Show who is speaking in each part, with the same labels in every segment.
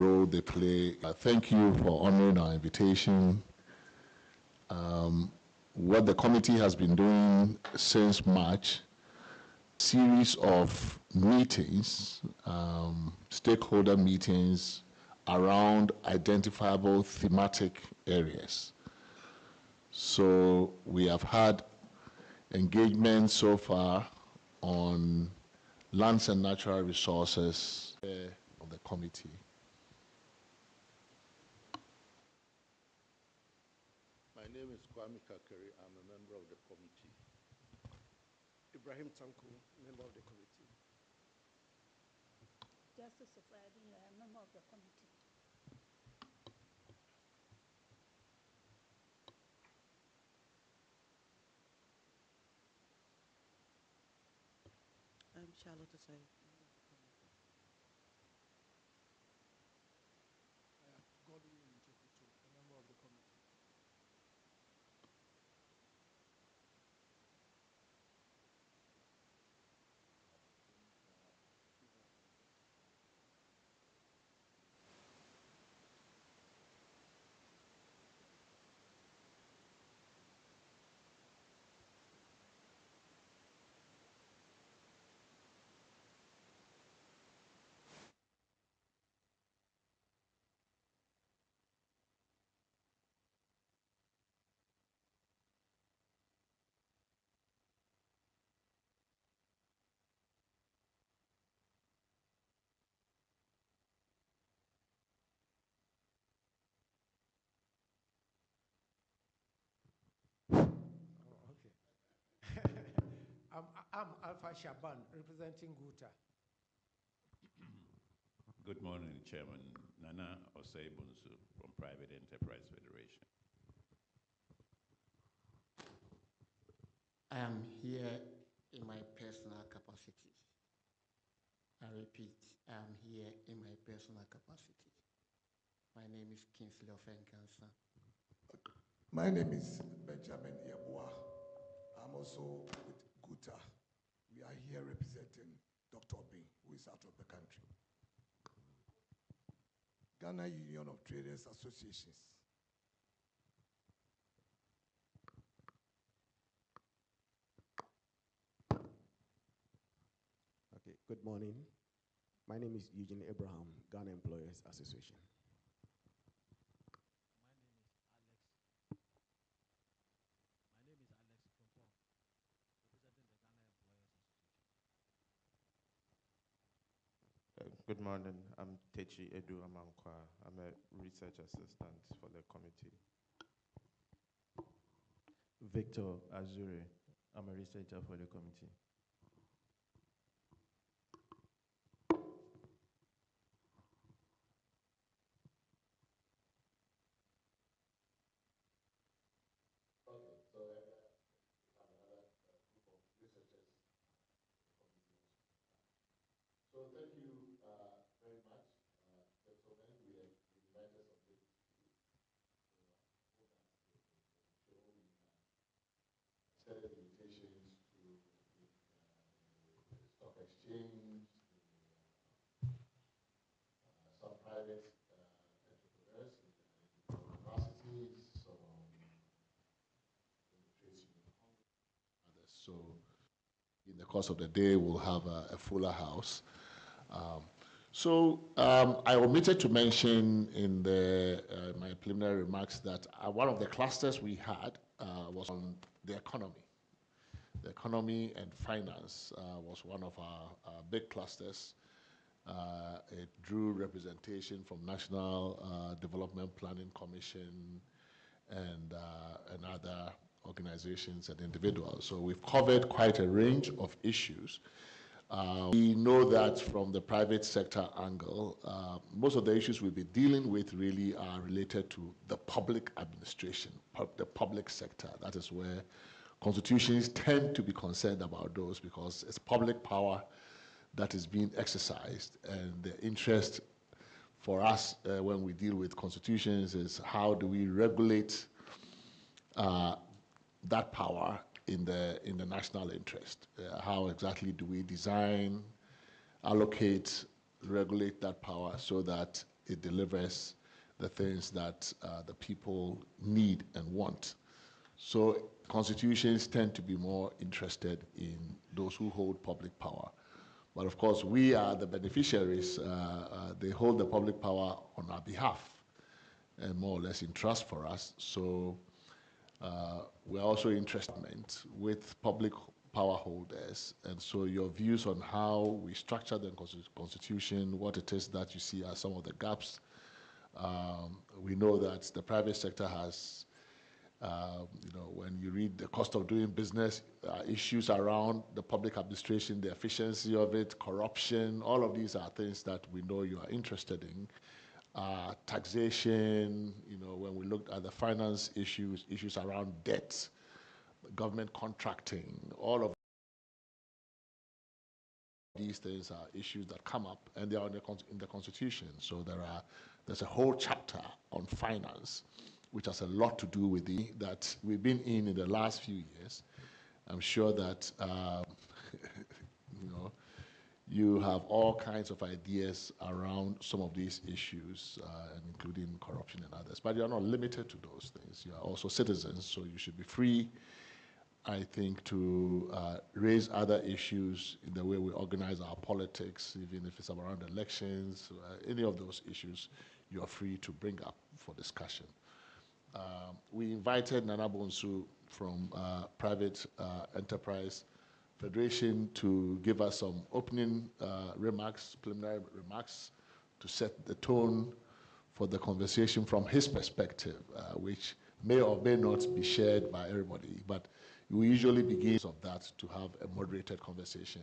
Speaker 1: role they play. Thank you for honoring our invitation. What the committee has been doing since March, series of meetings, stakeholder meetings around identifiable thematic areas. So we have had engagement so far on lands and natural resources of the committee.
Speaker 2: My name is Kwame Kakari. I'm a member of the committee.
Speaker 3: Ibrahim Tanku, member of the committee.
Speaker 4: Justice Friday, I am a member of the committee.
Speaker 5: I'm Charlotte Asai, member of the committee.
Speaker 3: I am Godwin Nchekutu, a member of the committee. I'm Alpha Shaban, representing Guta.
Speaker 6: Good morning, Chairman. Nana Osei Bunsu from Private Enterprise Federation.
Speaker 7: I am here in my personal capacity. I repeat, I am here in my personal capacity. My name is Kingsley Ofenkansa.
Speaker 8: My name is Benjamin Yeboah. I'm also with Guta. We are here representing Dr. Obin, who is out of the country. Ghana Union of Traders Associations.
Speaker 9: Okay, good morning. My name is Eugene Abraham, Ghana Employers Association.
Speaker 10: Good morning. I'm Techi Edu Amankwa. I'm a research assistant for the committee.
Speaker 11: Victor Azure. I'm a researcher for the committee.
Speaker 1: Okay, so we have another group of researchers. So thank you very much, gentlemen. We have invited some ladies to you. So I hope that show we can extend invitations to the stock exchange, some private entrepreneurs in the universities, some trades union others. So in the course of the day, we'll have a fuller house. I omitted to mention in my preliminary remarks that one of the clusters we had was on the economy. The economy and finance was one of our big clusters. It drew representation from National Development Planning Commission and other organizations and individuals. So we've covered quite a range of issues. We know that from the private sector angle, most of the issues we'll be dealing with really are related to the public administration, the public sector. That is where constitutions tend to be concerned about those because it's public power that is being exercised, and the interest for us when we deal with constitutions is how do we regulate that power in the national interest. How exactly do we design, allocate, regulate that power so that it delivers the things that the people need and want. So constitutions tend to be more interested in those who hold public power. But of course, we are the beneficiaries. They hold the public power on our behalf and more or less in trust for us. So we're also interested with public power holders. And so your views on how we structure the constitution, what it is that you see as some of the gaps. We know that the private sector has, when you read the cost of doing business, issues around the public administration, the efficiency of it, corruption, all of these are things that we know you are interested in. Taxation, when we looked at the finance issues around debt, government contracting, all of these things are issues that come up, and they are in the Constitution. So there's a whole chapter on finance, which has a lot to do with that we've been in the last few years. I'm sure that you have all kinds of ideas around some of these issues, including corruption and others. But you're not limited to those things. You are also citizens, so you should be free, I think, to raise other issues in the way we organize our politics, even if it's around elections, any of those issues you are free to bring up for discussion. We invited Nana Bonsu from Private Enterprise Federation to give us some opening remarks, preliminary remarks, to set the tone for the conversation from his perspective, which may or may not be shared by everybody, but we usually begin of that to have a moderated conversation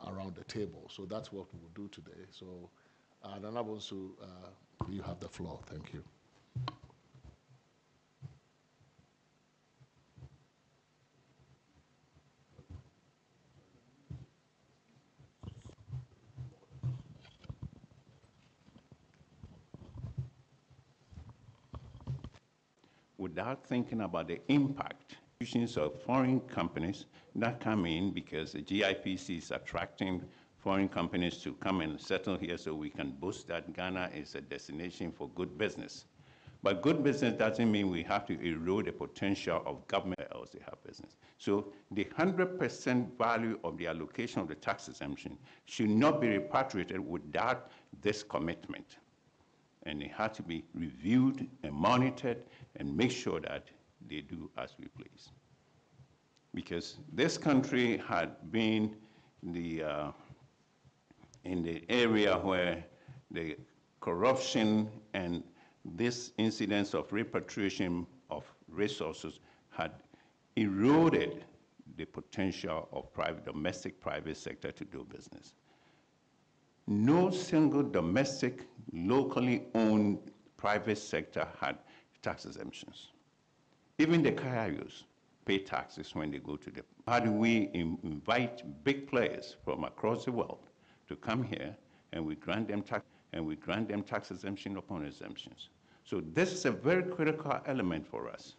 Speaker 1: around the table. So that's what we will do today. So Nana Bonsu, you have the floor. Thank you.
Speaker 6: Without thinking about the impact of foreign companies that come in, because the GIPC is attracting foreign companies to come and settle here, so we can boast that Ghana is a destination for good business. But good business doesn't mean we have to erode the potential of government else to have business. So the 100% value of the allocation of the tax exemption should not be repatriated without this commitment. And it had to be reviewed and monitored and make sure that they do as we please. Because this country had been in the area where the corruption and this incidence of repatriation of resources had eroded the potential of domestic private sector to do business. No single domestic, locally owned private sector had tax exemptions. Even the KIOs pay taxes when they go to the. How do we invite big players from across the world to come here and we grant them tax exemption upon exemptions? So this is a very critical element for us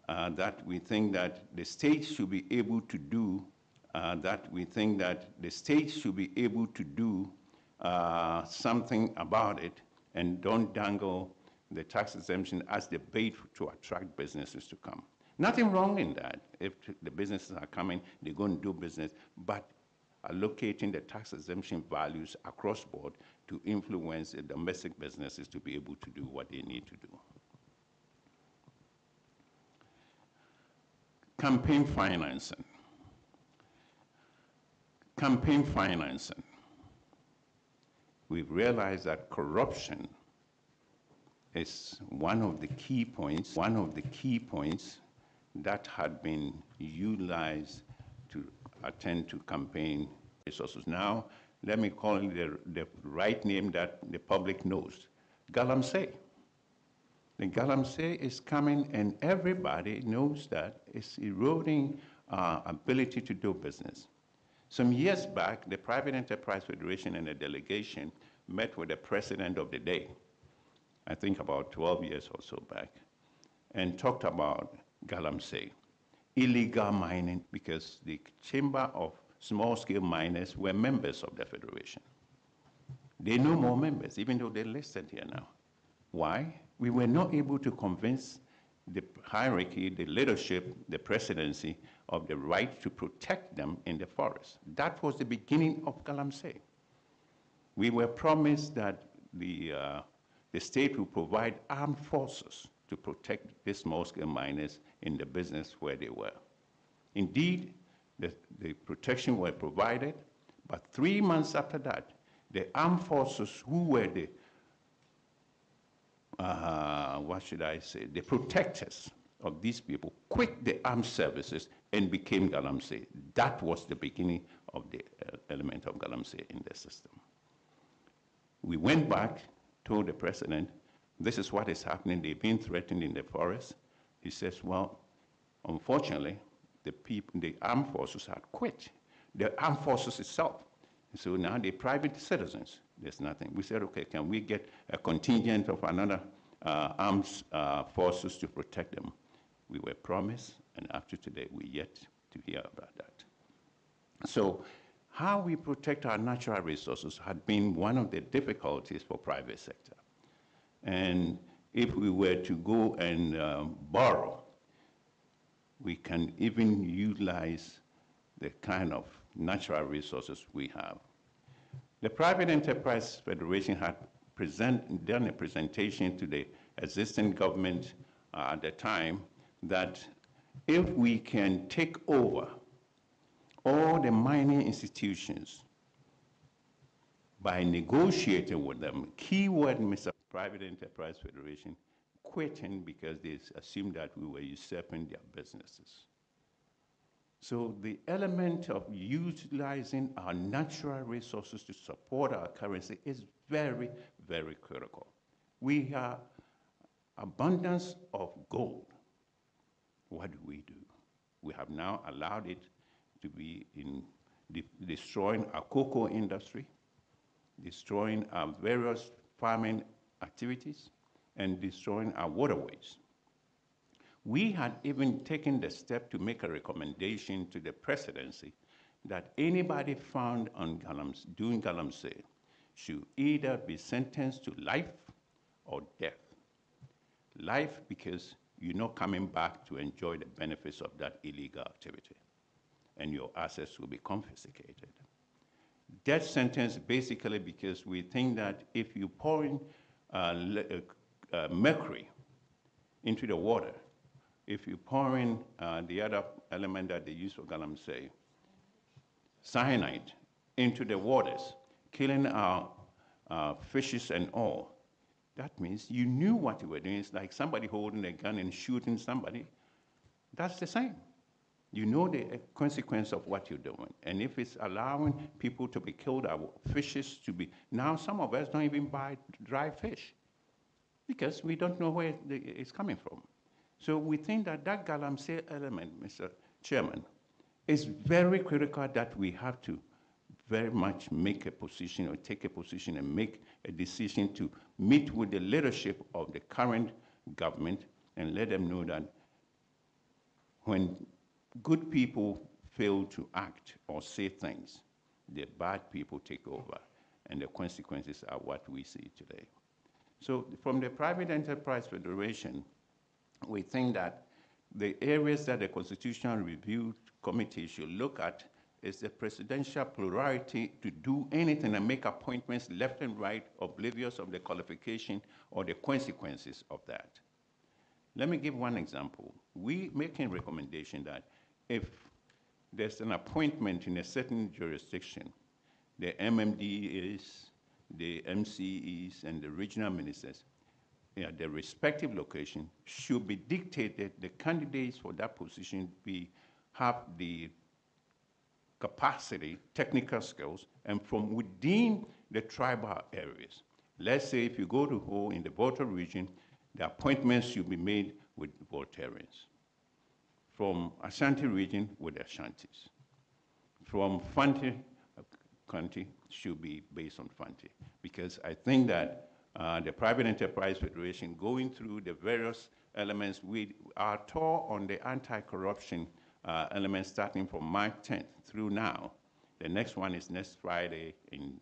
Speaker 6: that we think that the state should be able to do. Something about it, and don't dangle the tax exemption as the bait to attract businesses to come. Nothing wrong in that. If the businesses are coming, they're going to do business, but allocating the tax exemption values across board to influence the domestic businesses to be able to do what they need to do. Campaign financing. Campaign financing. We've realized that corruption is one of the key points that had been utilized to attend to campaign resources. Now, let me call it the right name that the public knows, galamsey. The galamsey is coming, and everybody knows that it's eroding our ability to do business. Some years back, the Private Enterprise Federation and a delegation met with the president of the day, I think about 12 years or so back, and talked about galamsey, illegal mining, because the Chamber of Small-Scale Miners were members of the Federation. They no more members, even though they're listed here now. Why? We were not able to convince the hierarchy, the leadership, the presidency of the right to protect them in the forest. That was the beginning of Galamsey. We were promised that the state will provide armed forces to protect the small-scale miners in the business where they were. Indeed, the protection were provided, but 3 months after that, the armed forces who were the, what should I say, the protectors of these people quit the armed services and became Galamsey. That was the beginning of the element of Galamsey in the system. We went back, told the president, this is what is happening. They've been threatened in the forest. He says, well, unfortunately, the armed forces had quit. The armed forces itself. So now they're private citizens. There's nothing. We said, okay, can we get a contingent of another armed forces to protect them? We were promised, and after today, we're yet to hear about that. So how we protect our natural resources had been one of the difficulties for private sector. And if we were to go and borrow, we can even utilize the kind of natural resources we have. The Private Enterprise Federation had done a presentation to the existing government at the time that if we can take over all the mining institutions by negotiating with them, keyword, Mr. Private Enterprise Federation, quitting because they assumed that we were usurping their businesses. So the element of utilizing our natural resources to support our currency is very, very critical. We have abundance of gold. What do? We have now allowed it to be in destroying our cocoa industry, destroying our various farming activities, and destroying our waterways. We had even taken the step to make a recommendation to the presidency that anybody found on doing Galamsey should either be sentenced to life or death. Life because you're not coming back to enjoy the benefits of that illegal activity, and your assets will be confiscated. Death sentence basically because we think that if you pour in mercury into the water, if you pour in the other element that they use for Galamsey, cyanide, into the waters, killing our fishes and all, that means you knew what you were doing. It's like somebody holding a gun and shooting somebody. That's the same. You know the consequence of what you're doing. And if it's allowing people to be killed, our fishes to be, now some of us don't even buy dry fish because we don't know where it's coming from. So we think that that Galamsey element, Mr. Chairman, is very critical that we have to very much make a position or take a position and make a decision to meet with the leadership of the current government and let them know that when good people fail to act or say things, the bad people take over, and the consequences are what we see today. So from the Private Enterprise Federation, we think that the areas that the Constitutional Review Committee should look at is the presidential plurality to do anything and make appointments left and right, oblivious of the qualification or the consequences of that. Let me give one example. We make a recommendation that if there's an appointment in a certain jurisdiction, the MMDs, the MCEs, and the regional ministers, their respective location should be dictated, the candidates for that position have the capacity, technical skills, and from within the tribal areas. Let's say if you go to Ho in the Volta region, the appointments should be made with Voltarians. From Ashanti region with Ashantis. From Fanti County should be based on Fanti. Because I think that the Private Enterprise Federation going through the various elements, we are tour on the anti-corruption elements starting from March 10th through now. The next one is next Friday in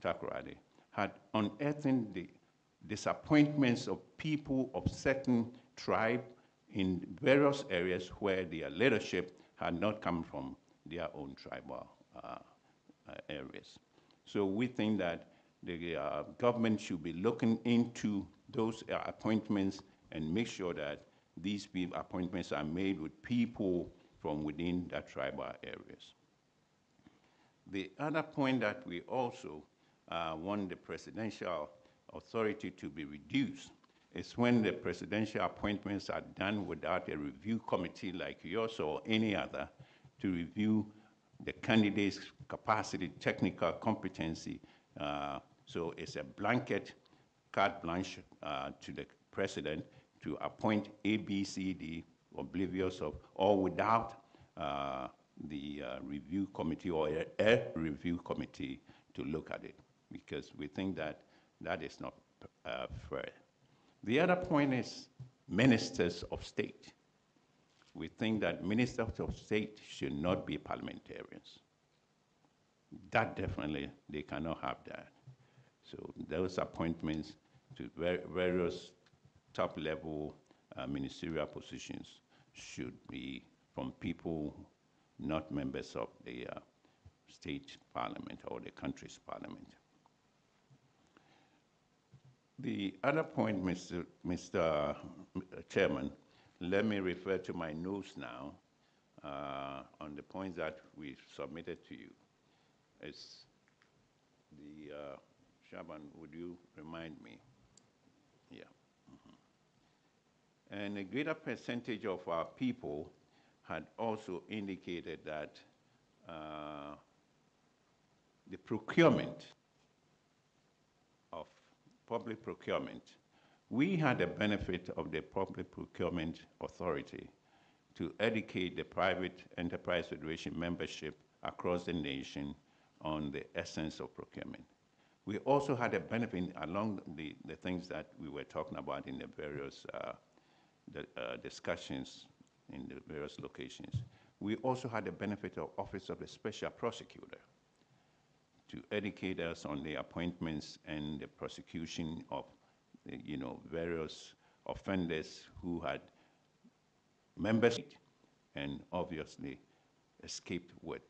Speaker 6: Takoradi, had unearthed the disappointments of people of certain tribe in various areas where their leadership had not come from their own tribal areas. So we think that the government should be looking into those appointments and make sure that these appointments are made with people from within the tribal areas. The other point that we also want the presidential authority to be reduced is when the presidential appointments are done without a review committee like yours or any other to review the candidate's capacity, technical competency. So it's a blanket carte blanche to the president to appoint A, B, C, D, oblivious of, or without the review committee or a review committee to look at it, because we think that that is not fair. The other point is ministers of state. We think that ministers of state should not be parliamentarians. That definitely, they cannot have that. So those appointments to various top-level ministerial positions should be from people not members of the state parliament or the country's parliament. The other point, Mr. Chairman, let me refer to my notes now on the points that we submitted to you. It's the, Shaban, would you remind me? Yeah. And a greater percentage of our people had also indicated that the procurement of public procurement, we had the benefit of the Public Procurement Authority to educate the Private Enterprise Federation membership across the nation on the essence of procurement. We also had a benefit along the things that we were talking about in the various discussions in the various locations. We also had the benefit of Office of the Special Prosecutor to educate us on the appointments and the prosecution of various offenders who had membership and obviously escaped with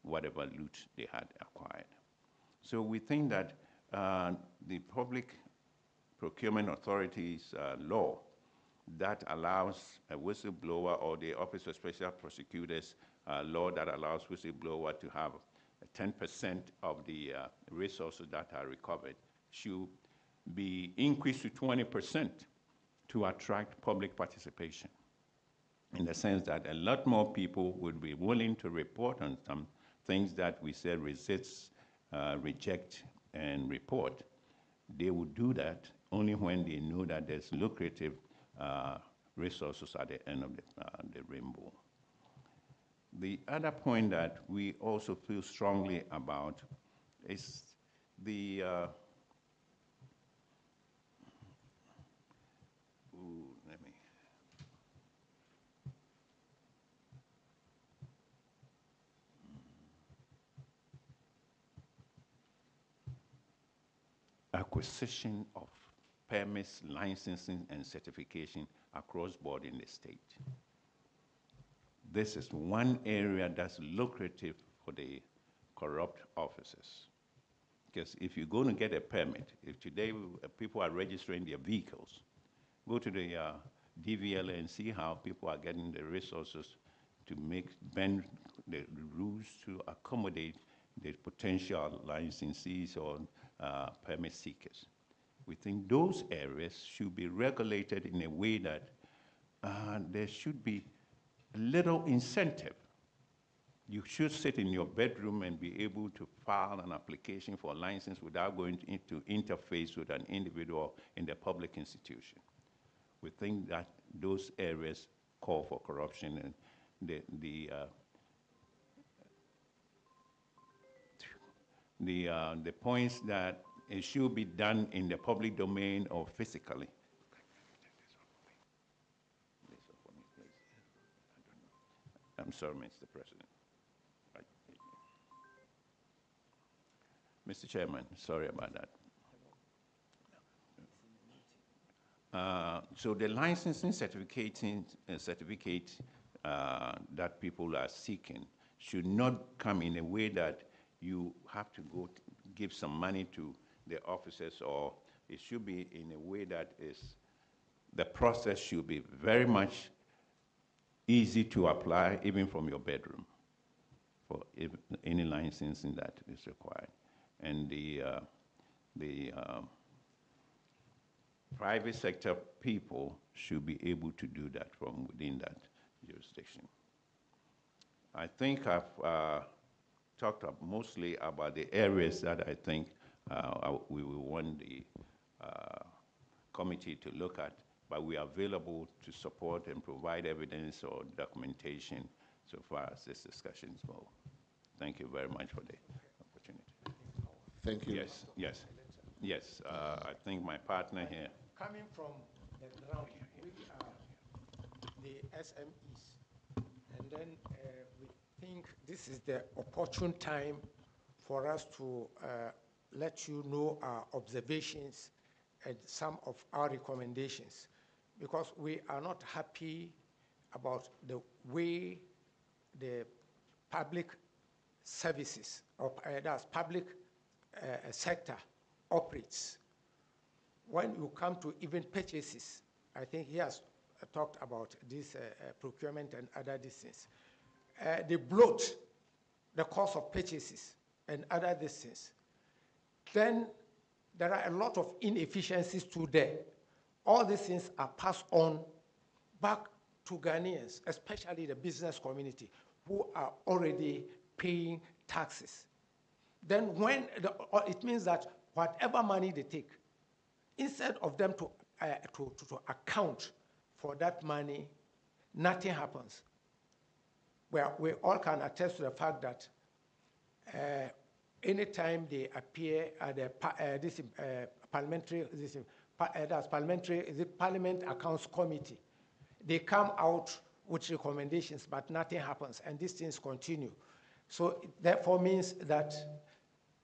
Speaker 6: whatever loot they had acquired. So we think that the Public Procurement Authority's law that allows a whistleblower, or the Office of Special Prosecutors law that allows whistleblower to have 10% of the resources that are recovered, should be increased to 20% to attract public participation, in the sense that a lot more people would be willing to report on some things that we say resist, reject, and report. They would do that only when they know that there's lucrative resources at the end of the rainbow. The other point that we also feel strongly about is the acquisition of permits, licensing, and certification across board in the state. This is one area that's lucrative for the corrupt officers. Because if you're going to get a permit, if today people are registering their vehicles, go to the DVLA and see how people are getting the resources to bend the rules to accommodate the potential licensees or permit seekers. We think those areas should be regulated in a way that there should be a little incentive. You should sit in your bedroom and be able to file an application for a license without going to interface with an individual in the public institution. We think that those areas call for corruption, and the points that it should be done in the public domain or physically. I'm sorry, Mr. President. Mr. Chairman, sorry about that. So the licensing certificate that people are seeking should not come in a way that you have to go give some money to the officers, or it should be in a way that is, the process should be very much easy to apply even from your bedroom for any licensing that is required. And the private sector people should be able to do that from within that jurisdiction. I think I've talked mostly about the areas that I think we will want the committee to look at, but we are available to support and provide evidence or documentation so far as this discussion goes. Thank you very much for the opportunity.
Speaker 1: Thank you.
Speaker 6: Yes, yes, yes. I think my partner here.
Speaker 12: Coming from the ground, we are the SMEs, and then we think this is the opportune time for us to let you know our observations and some of our recommendations, because we are not happy about the way the public services, or that's public sector operates. When you come to even purchases, I think he has talked about this procurement and other things. They bloat the cost of purchases and other things. Then there are a lot of inefficiencies too there. All these things are passed on back to Ghanaians, especially the business community, who are already paying taxes. Then when it means that whatever money they take, instead of them to account for that money, nothing happens. Well, we all can attest to the fact that anytime they appear at the Parliament Accounts Committee, they come out with recommendations, but nothing happens, and these things continue. So it therefore means that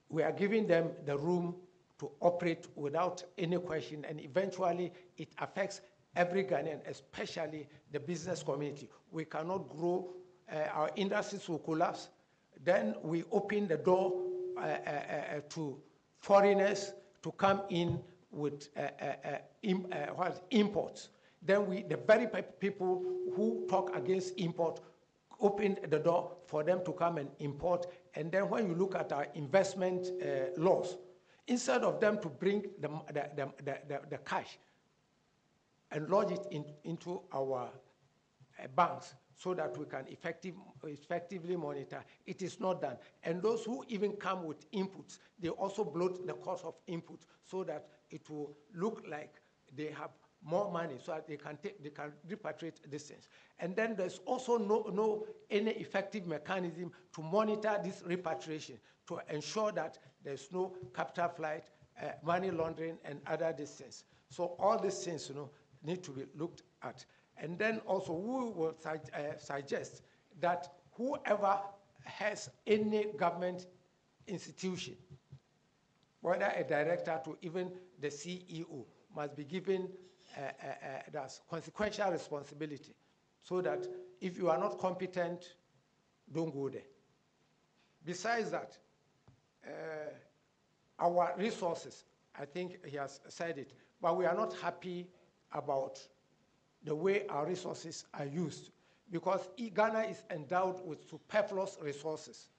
Speaker 12: we are giving them the room to operate without any question, and eventually it affects every Ghanaian, especially the business community. We cannot grow, our industries will collapse. Then we open the door to foreigners to come in with imports. Then the very people who talk against import opened the door for them to come and import. And then when you look at our investment laws, instead of them to bring the cash and lodge it into our banks so that we can effectively monitor, it is not done. And those who even come with inputs, they also bloat the cost of input so that it will look like they have more money so that they can repatriate these things. And then there's also no any effective mechanism to monitor this repatriation to ensure that there's no capital flight, money laundering, and other things. So all these things, need to be looked at. And then also we will suggest that whoever has any government institution, whether a director to even the CEO, must be given that's consequential responsibility, so that if you are not competent, don't go there. Besides that, our resources, I think he has said it, but we are not happy about the way our resources are used, because Ghana is endowed with superfluous resources.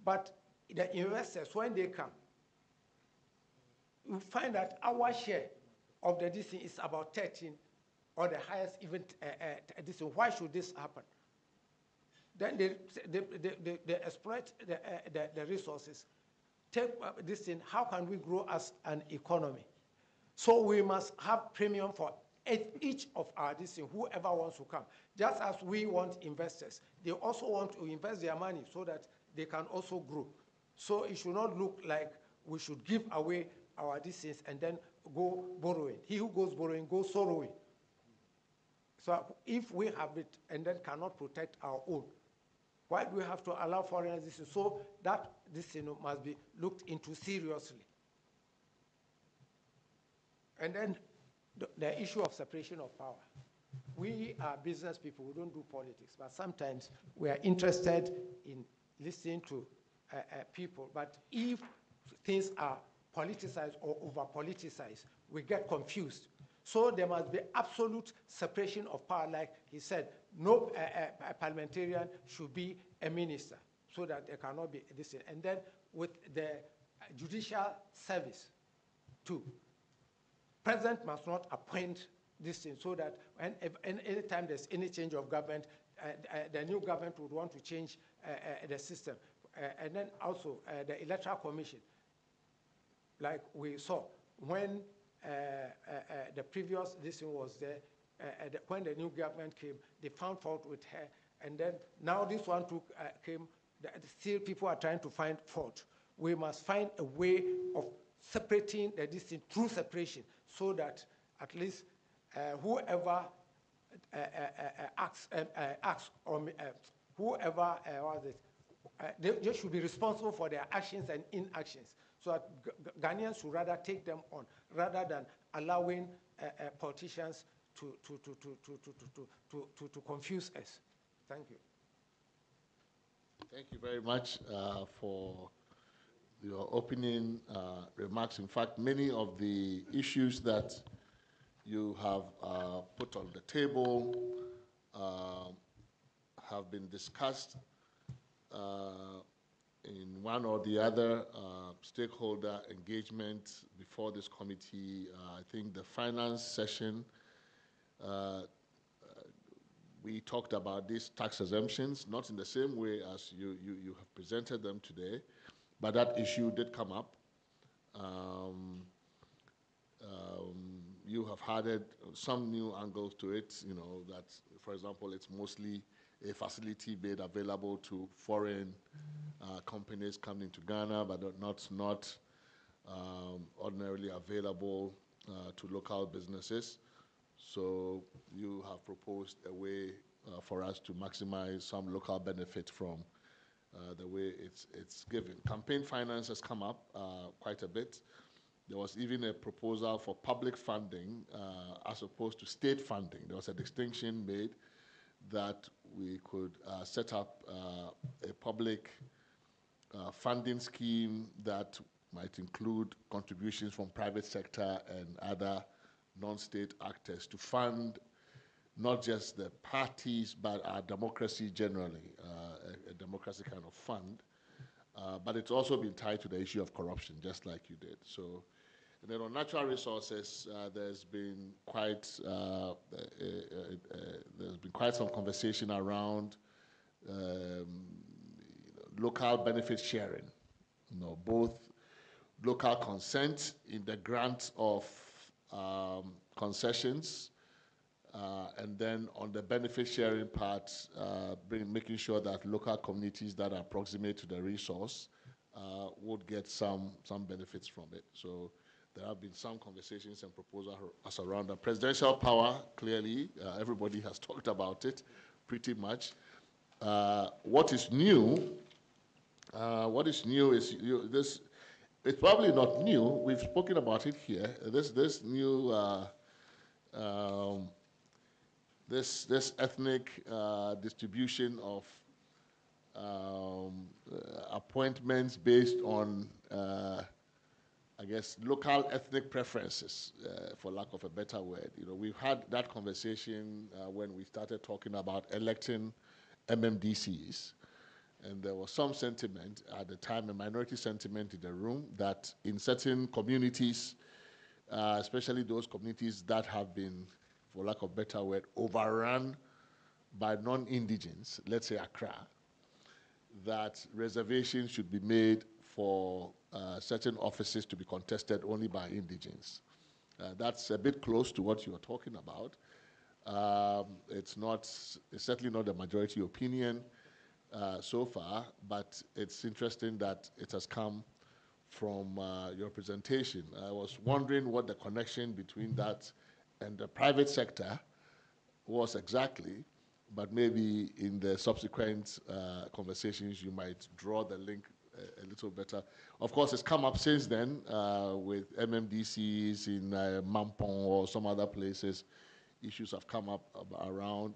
Speaker 12: But the investors, when they come, you find that our share of the DC is about 13, or the highest even DC. Why should this happen? Then they exploit the resources. Take this thing, how can we grow as an economy? So we must have premium for each of our this thing, whoever wants to come. Just as we want investors, they also want to invest their money so that they can also grow. So it should not look like we should give away our things and then go borrowing. He who goes borrowing goes sorrowing. So if we have it and then cannot protect our own, Why do we have to allow foreigners this? So that this must be looked into seriously. And then the issue of separation of power. We are business people, we don't do politics, but sometimes we are interested in listening to people. But if things are politicized or over-politicized, we get confused. So there must be absolute separation of power. Like he said, no parliamentarian should be a minister, so that there cannot be this. And then with the judicial service, too, president must not appoint this thing, so that anytime there's any change of government, the new government would want to change the system. And then also the electoral commission, like we saw when the previous this thing was there, when the new government came, they found fault with her, and then now this one too came. Still, people are trying to find fault. We must find a way of separating this thing through separation, so that at least whoever acts or whoever was it, they should be responsible for their actions and inactions. So that Ghanaians should rather take them on, rather than allowing politicians to confuse us. Thank you.
Speaker 1: Thank you very much for your opening remarks. In fact, many of the issues that you have put on the table have been discussed in one or the other stakeholder engagement before this committee. I think the finance session, we talked about these tax exemptions, not in the same way as you have presented them today, but that issue did come up. You have added some new angles to it, that, for example, it's mostly a facility made available to foreign companies coming to Ghana, but not ordinarily available to local businesses. So you have proposed a way for us to maximize some local benefit from the way it's given. Campaign finance has come up quite a bit. There was even a proposal for public funding as opposed to state funding. There was a distinction made that we could set up a public funding scheme that might include contributions from private sector and other non-state actors to fund not just the parties, but our democracy generally, a democracy kind of fund. But it's also been tied to the issue of corruption, just like you did. So, and then on natural resources, there's been quite some conversation around local benefit sharing. Both local consent in the grant of concessions, and then on the benefit sharing part, making sure that local communities that are proximate to the resource would get some benefits from it. So there have been some conversations and proposals around the presidential power. Clearly, everybody has talked about it pretty much. What is new? Is this. It's probably not new. We've spoken about it here. This new this ethnic distribution of appointments based on, I guess, local ethnic preferences, for lack of a better word. We've had that conversation when we started talking about electing MMDCs. And there was some sentiment at the time, a minority sentiment in the room, that in certain communities, especially those communities that have been, for lack of a better word, overrun by non-indigents, let's say Accra, that reservations should be made for certain offices to be contested only by indigents. That's a bit close to what you are talking about. It's certainly not the majority opinion so far, but it's interesting that it has come from your presentation. I was wondering what the connection between that and the private sector was exactly, but maybe in the subsequent conversations, you might draw the link a little better. Of course, it's come up since then with MMDCs in Mampong or some other places. Issues have come up around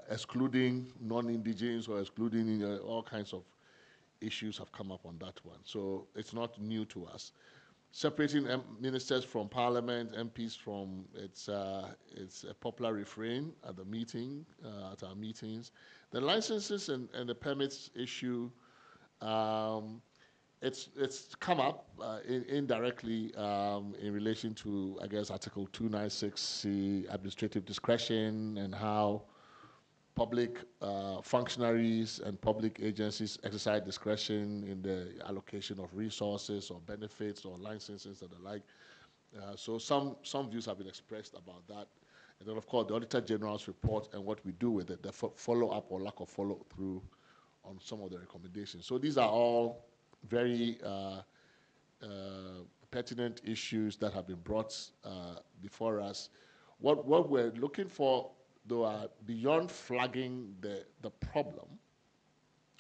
Speaker 1: excluding non-indigenous or excluding all kinds of issues have come up on that one. So it's not new to us. Separating ministers from parliament, MPs from, it's a popular refrain at the meeting, at our meetings. The licenses and the permits issue, it's come up indirectly in relation to, I guess, Article 296C, administrative discretion, and how public functionaries and public agencies exercise discretion in the allocation of resources or benefits or licenses and the like. So some views have been expressed about that. And then, of course, the Auditor General's report and what we do with it, the follow-up or lack of follow-through on some of the recommendations. So these are all very pertinent issues that have been brought before us. What we're looking for, though, are beyond flagging the problem,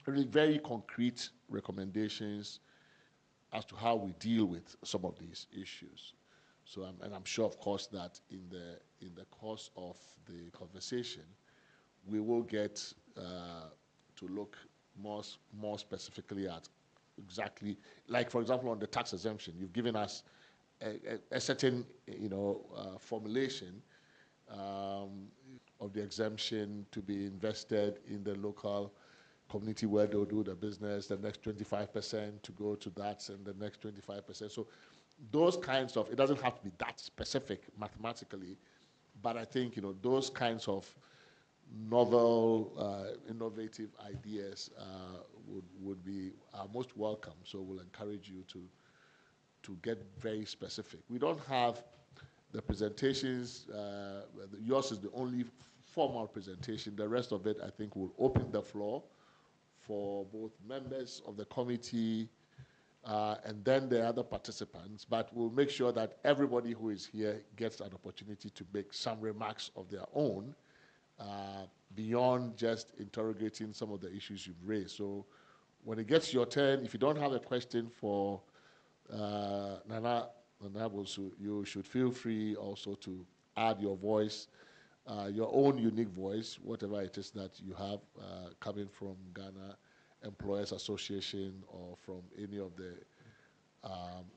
Speaker 1: really very concrete recommendations as to how we deal with some of these issues. So, and I'm sure, of course, that in the course of the conversation, we will get to look more specifically at exactly, like, for example, on the tax exemption, you've given us a certain, formulation of the exemption to be invested in the local community where they'll do the business, the next 25% to go to that, and the next 25%. So those kinds of, it doesn't have to be that specific mathematically, but I think, those kinds of novel, innovative ideas would be most welcome. So we'll encourage you to get very specific. We don't have the presentations. Yours is the only formal presentation. The rest of it, I think, will open the floor for both members of the committee and then the other participants. But we'll make sure that everybody who is here gets an opportunity to make some remarks of their own beyond just interrogating some of the issues you've raised. So when it gets your turn, if you don't have a question for Nana, you should feel free also to add your voice, your own unique voice, whatever it is that you have coming from Ghana Employers Association or from any of the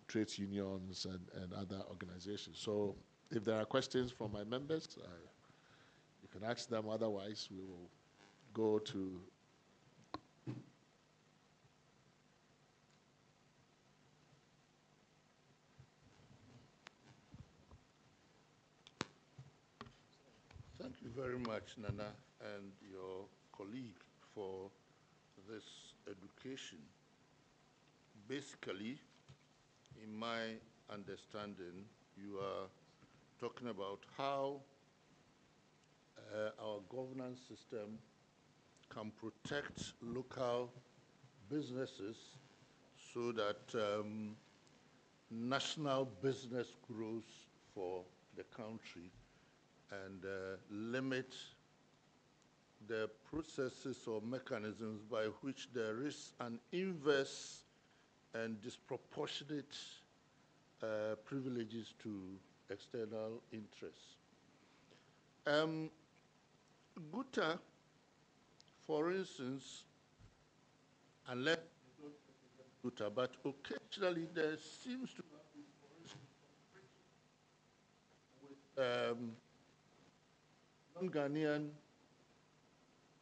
Speaker 1: trade unions and other organizations. So if there are questions from my members, you can ask them. Otherwise, we will go to
Speaker 2: Thank you very much, Nana, and your colleague for this education. Basically, in my understanding, you are talking about how our governance system can protect local businesses so that national business grows for the country and limit the processes or mechanisms by which there is an inverse and disproportionate privileges to external interests. Guta, for instance, unless you don't represent Guta, but occasionally there seems to be, for instance, with non-Ghanaian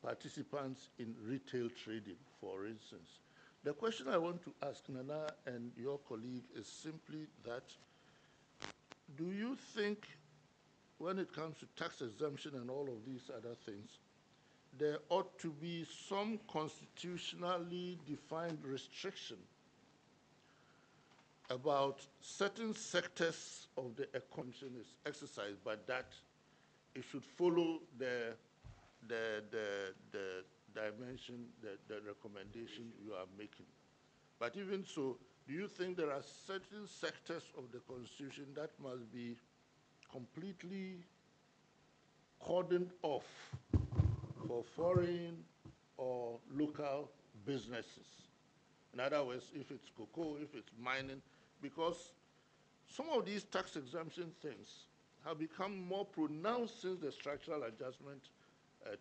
Speaker 2: participants in retail trading, for instance. The question I want to ask Nana and your colleague is simply that, do you think when it comes to tax exemption and all of these other things, there ought to be some constitutionally defined restriction about certain sectors of the economy is exercised, but that it should follow the dimension, the recommendation you are making. But even so, do you think there are certain sectors of the Constitution that must be completely cordoned off for foreign or local businesses. In other words, if it's cocoa, if it's mining, because some of these tax exemption things have become more pronounced since the structural adjustment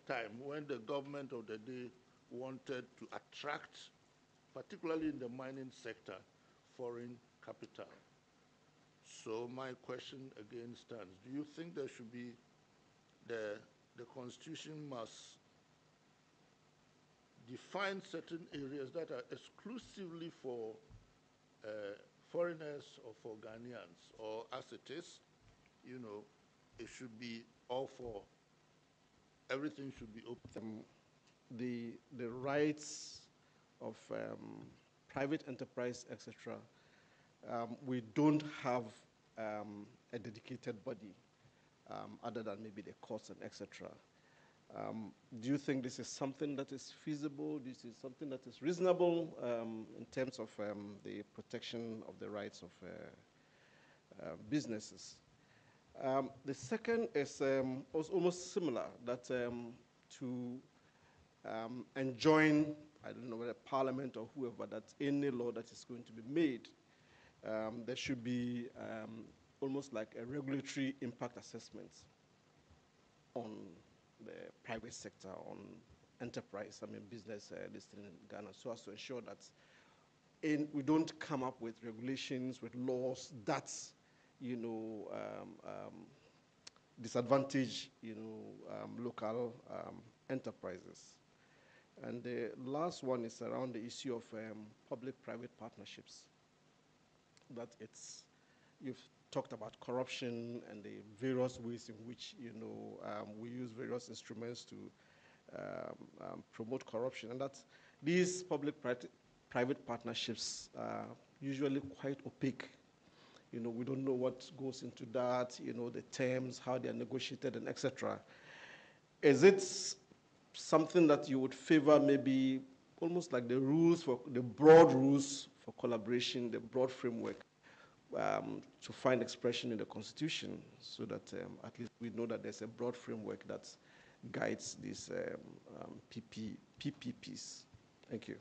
Speaker 2: time, when the government of the day wanted to attract, particularly in the mining sector, foreign capital. So my question again stands. Do you think there should be, the Constitution must define certain areas that are exclusively for foreigners or for Ghanaians, or as it is, you know, it should be all for, everything should be open?
Speaker 13: The rights of private enterprise, etc. We don't have a dedicated body other than maybe the courts and etc. Do you think this is something that is feasible? This is something that is reasonable in terms of the protection of the rights of businesses? The second is almost similar, that to enjoin, I don't know whether Parliament or whoever, that any law that is going to be made, there should be almost like a regulatory impact assessment on the private sector, on enterprise, business listed in Ghana, so as to ensure that we don't come up with regulations, with laws that, disadvantage, local enterprises. And the last one is around the issue of public-private partnerships. That you've talked about corruption and the various ways in which, we use various instruments to promote corruption. And that these public-private partnerships are usually quite opaque. We don't know what goes into that, the terms, how they're negotiated, and etc. Is it something that you would favor, maybe almost like the broad rules for collaboration, the broad framework to find expression in the Constitution, so that at least we know that there's a broad framework that guides these PPPs? Thank you.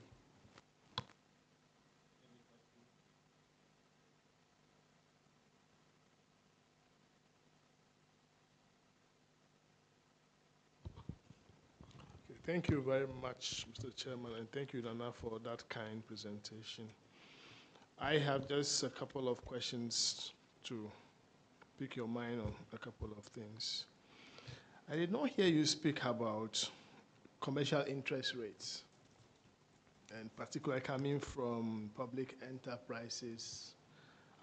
Speaker 3: Thank you very much, Mr. Chairman, and thank you, Nana, for that kind presentation. I have just a couple of questions to pick your mind on a couple of things. I did not hear you speak about commercial interest rates, and particularly coming from public enterprises.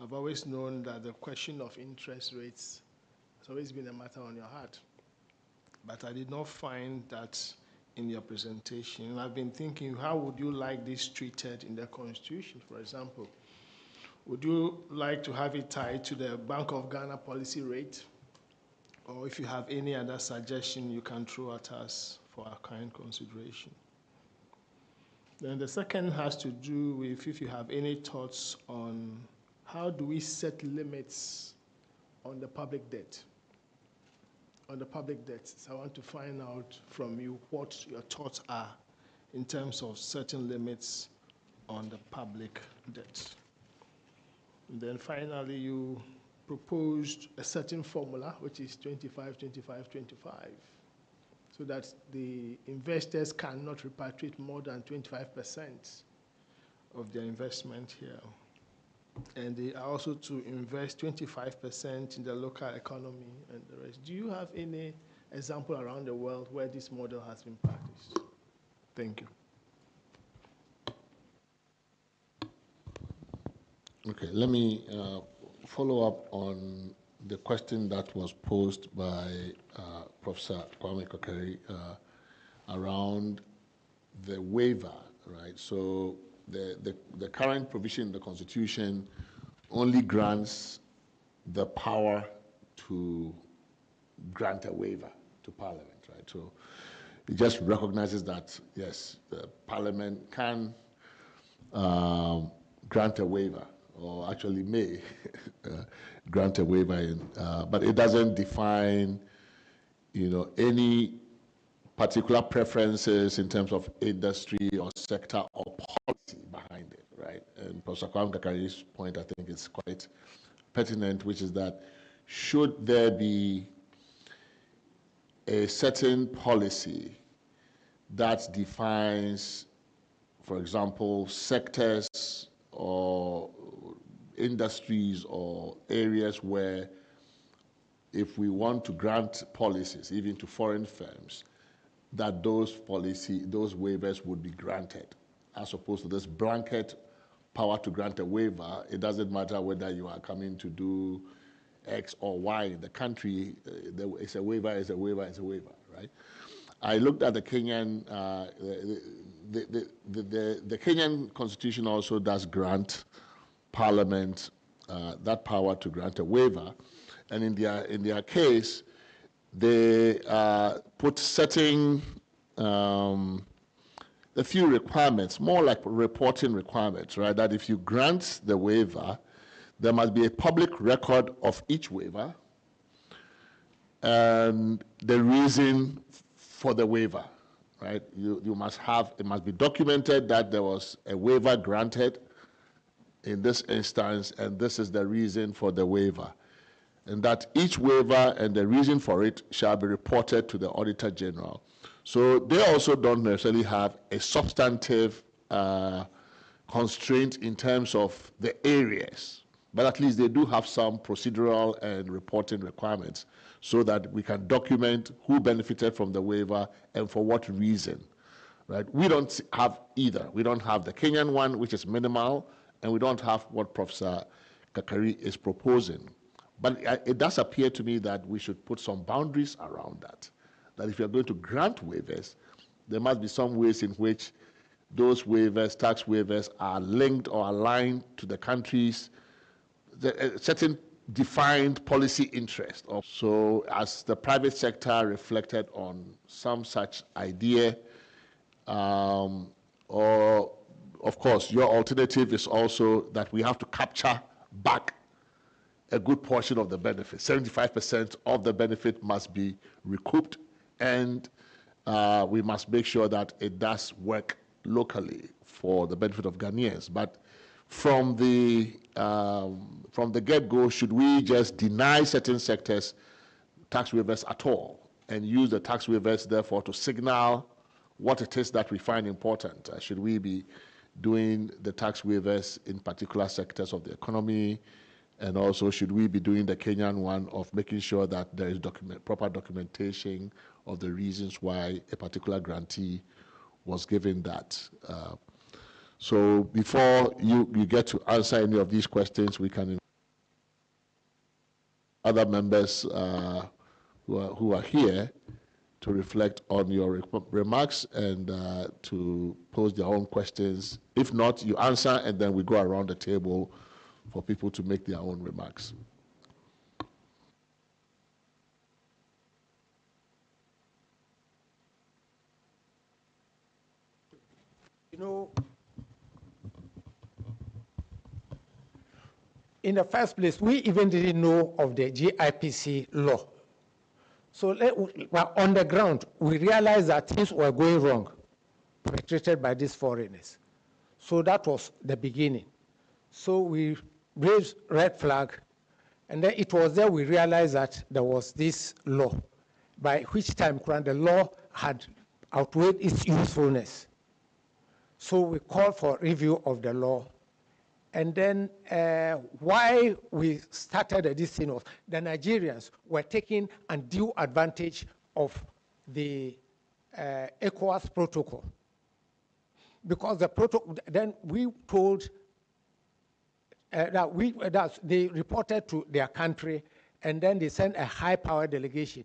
Speaker 3: I've always known that the question of interest rates has always been a matter on your heart, but I did not find that in your presentation. I've been thinking, how would you like this treated in the Constitution, for example? Would you like to have it tied to the Bank of Ghana policy rate? Or if you have any other suggestion, you can throw at us for our kind consideration. Then the second has to do with if you have any thoughts on how do we set limits on the public debt? On the public debt. So I want to find out from you what your thoughts are in terms of certain limits on the public debt. And then finally, you proposed a certain formula, which is 25, 25, 25, so that the investors cannot repatriate more than 25% of their investment here. And they are also to invest 25% in the local economy and the rest. Do you have any example around the world where this model has been practiced? Thank you.
Speaker 1: Okay, let me follow up on the question that was posed by Professor Kwame Kokeri around the waiver, right? So the current provision in the Constitution only grants the power to grant a waiver to Parliament, right? So it just recognizes that, yes, the Parliament can grant a waiver, or actually may grant a waiver, but it doesn't define, any particular preferences in terms of industry or sector or policy behind it, right? And Professor Kwame Kakari's point, I think, is quite pertinent, which is that should there be a certain policy that defines, for example, sectors or industries or areas where if we want to grant policies, even to foreign firms, that those waivers would be granted, as opposed to this blanket power to grant a waiver. It doesn't matter whether you are coming to do X or Y in the country, it's a waiver, it's a waiver, it's a waiver, right? I looked at the Kenyan, the Kenyan constitution also does grant Parliament that power to grant a waiver, and in their case, they put certain a few requirements, more like reporting requirements, right? That if you grant the waiver, there must be a public record of each waiver and the reason for the waiver, right? You must have, it must be documented that there was a waiver granted in this instance, and this is the reason for the waiver. And that each waiver and the reason for it shall be reported to the Auditor General. So they also don't necessarily have a substantive constraint in terms of the areas, but at least they do have some procedural and reporting requirements so that we can document who benefited from the waiver and for what reason, right? We don't have either. We don't have the Kenyan one, which is minimal, and we don't have what Professor Kakari is proposing. But it does appear to me that we should put some boundaries around that. That if you're going to grant waivers, there must be some ways in which those waivers, tax waivers, are linked or aligned to the country's certain defined policy interest. So as the private sector reflected on some such idea, or of course, your alternative is also that we have to capture back a good portion of the benefit. 75% of the benefit must be recouped, and we must make sure that it does work locally for the benefit of Ghanaians. But from the get-go, should we just deny certain sectors tax waivers at all and use the tax waivers, therefore, to signal what it is that we find important? Should we be doing the tax waivers in particular sectors of the economy? And also, should we be doing the Kenyan one of making sure that there is proper documentation of the reasons why a particular grantee was given that? So before you get to answer any of these questions, we can other members who are here to reflect on your remarks and to pose their own questions. If not, you answer, and then we go around the table for people to make their own remarks.
Speaker 12: You know, in the first place, we even didn't know of the GIPC law. So on the ground, we realized that things were going wrong, perpetrated by these foreigners. So that was the beginning. So we raised red flag, and then it was there we realized that there was this law, by which time the law had outweighed its usefulness. So we called for review of the law. And then why we started this thing of the Nigerians were taking undue advantage of the ECOWAS protocol. Because the protocol, then we told that they reported to their country, and then they sent a high-power delegation.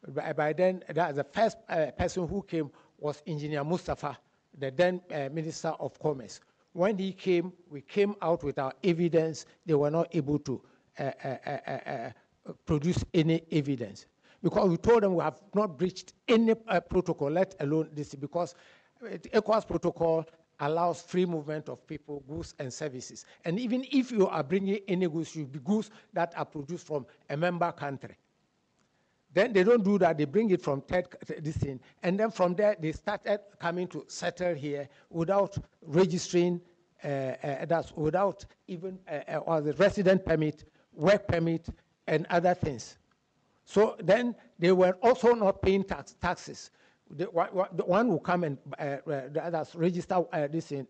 Speaker 12: By then, the first person who came was Engineer Mustafa, the then Minister of Commerce. When he came, we came out with our evidence. They were not able to produce any evidence, because we told them we have not breached any protocol, let alone this, because the ECOWAS protocol allows free movement of people, goods, and services. And even if you are bringing any goods, should be goods that are produced from a member country. Then they don't do that. They bring it from this thing. And then from there, they started coming to settle here without registering, that's without even or the resident permit, work permit, and other things. So then they were also not paying taxes. The one will come and the others register this in,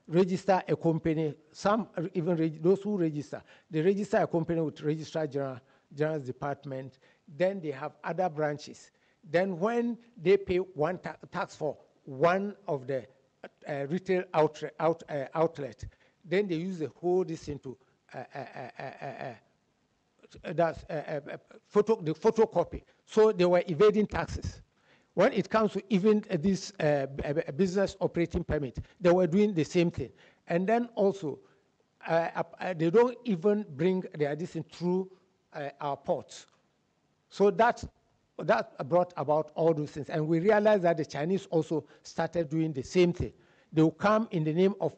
Speaker 12: register a company. Some even those who register, they register a company with Registrar General's Department. Then they have other branches. Then when they pay one tax for one of the retail outlet, then they use the whole this into that's the photocopy. So they were evading taxes. When it comes to even this business operating permit, they were doing the same thing. And then also, they don't even bring their addition through our ports. So that brought about all those things. And we realized that the Chinese also started doing the same thing. They will come in the name of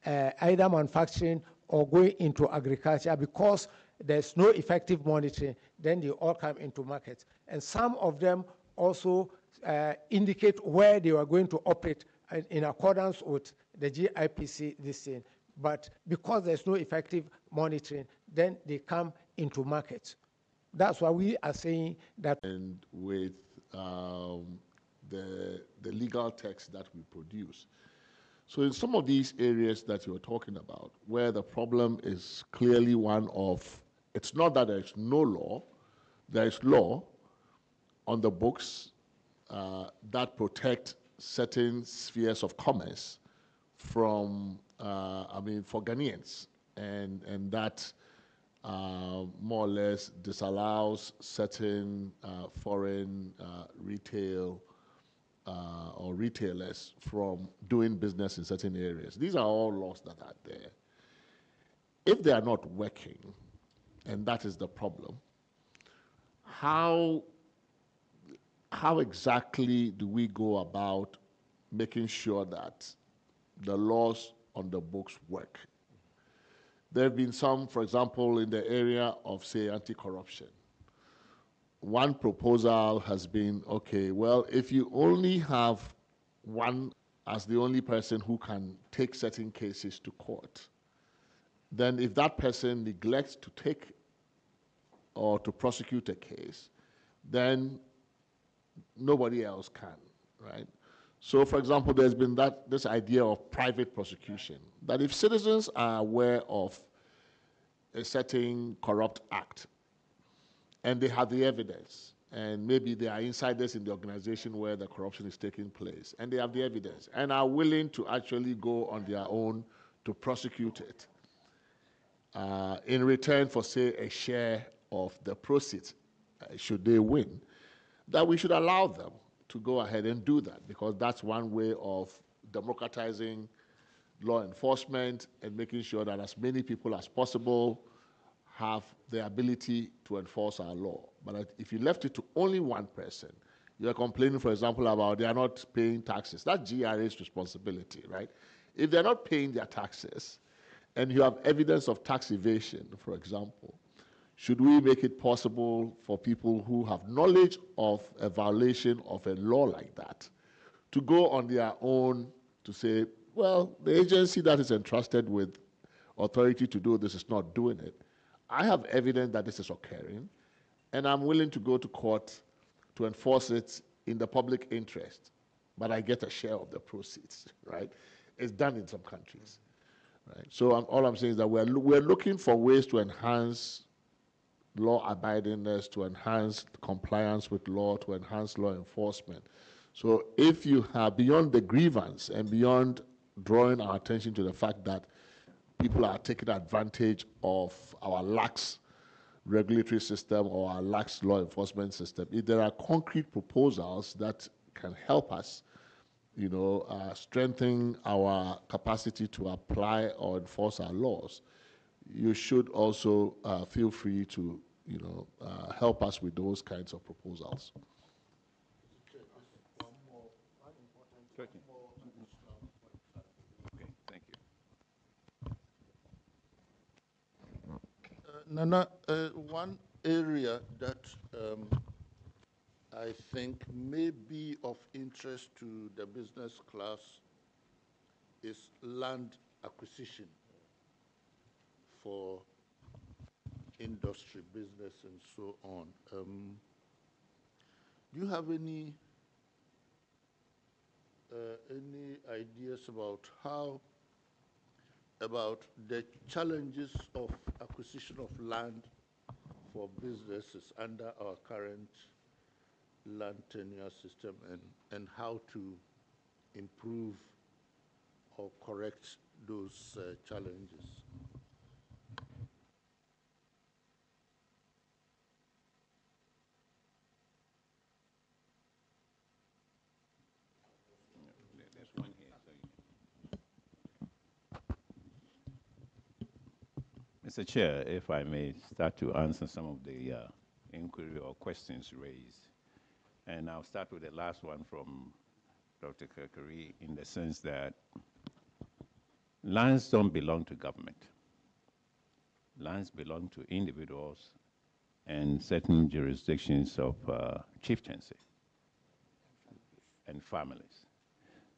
Speaker 12: either manufacturing or going into agriculture because there's no effective monitoring, then they all come into markets. And some of them also indicate where they are going to operate in accordance with the GIPC, this thing. But because there's no effective monitoring, then they come into markets. That's why we are saying that.
Speaker 1: And with the legal text that we produce. So in some of these areas that you're talking about, where the problem is clearly one of, it's not that there's no law, there is law on the books that protect certain spheres of commerce from, for Ghanaians, and that more or less disallows certain foreign retail or retailers from doing business in certain areas. These are all laws that are there. If they are not working, and that is the problem, how exactly do we go about making sure that the laws on the books work? There have been some, for example, in the area of, say, anti-corruption. One proposal has been, okay, well, if you only have one as the only person who can take certain cases to court, then if that person neglects to take or to prosecute a case, then nobody else can, right? So, for example, there's been this idea of private prosecution, that if citizens are aware of a certain corrupt act, and they have the evidence, and maybe they are insiders in the organization where the corruption is taking place, and they have the evidence, and are willing to actually go on their own to prosecute it, in return for, say, a share of the proceeds, should they win, that we should allow them to go ahead and do that, because that's one way of democratizing law enforcement and making sure that as many people as possible have the ability to enforce our law. But if you left it to only one person, you're complaining, for example, about they are not paying taxes. That's GRA's responsibility, right? If they're not paying their taxes, and you have evidence of tax evasion, for example, should we make it possible for people who have knowledge of a violation of a law like that to go on their own to say, well, the agency that is entrusted with authority to do this is not doing it. I have evidence that this is occurring, and I'm willing to go to court to enforce it in the public interest, but I get a share of the proceeds, right? It's done in some countries, right? So all I'm saying is that we're looking for ways to enhance law abidingness, to enhance compliance with law, to enhance law enforcement. So if you have, beyond the grievance and beyond drawing our attention to the fact that people are taking advantage of our lax regulatory system or our lax law enforcement system, if there are concrete proposals that can help us, strengthen our capacity to apply or enforce our laws, you should also feel free to, help us with those kinds of proposals.
Speaker 6: Okay, thank you.
Speaker 2: Nana, one area that I think may be of interest to the business class is land acquisition for industry, business, and so on. Do you have any ideas about the challenges of acquisition of land for businesses under our current land tenure system, and how to improve or correct those challenges?
Speaker 6: Mr. Chair, if I may start to answer some of the inquiry or questions raised. And I'll start with the last one from Dr. Kirkari, in the sense that lands don't belong to government. Lands belong to individuals and certain jurisdictions of chieftaincy and families.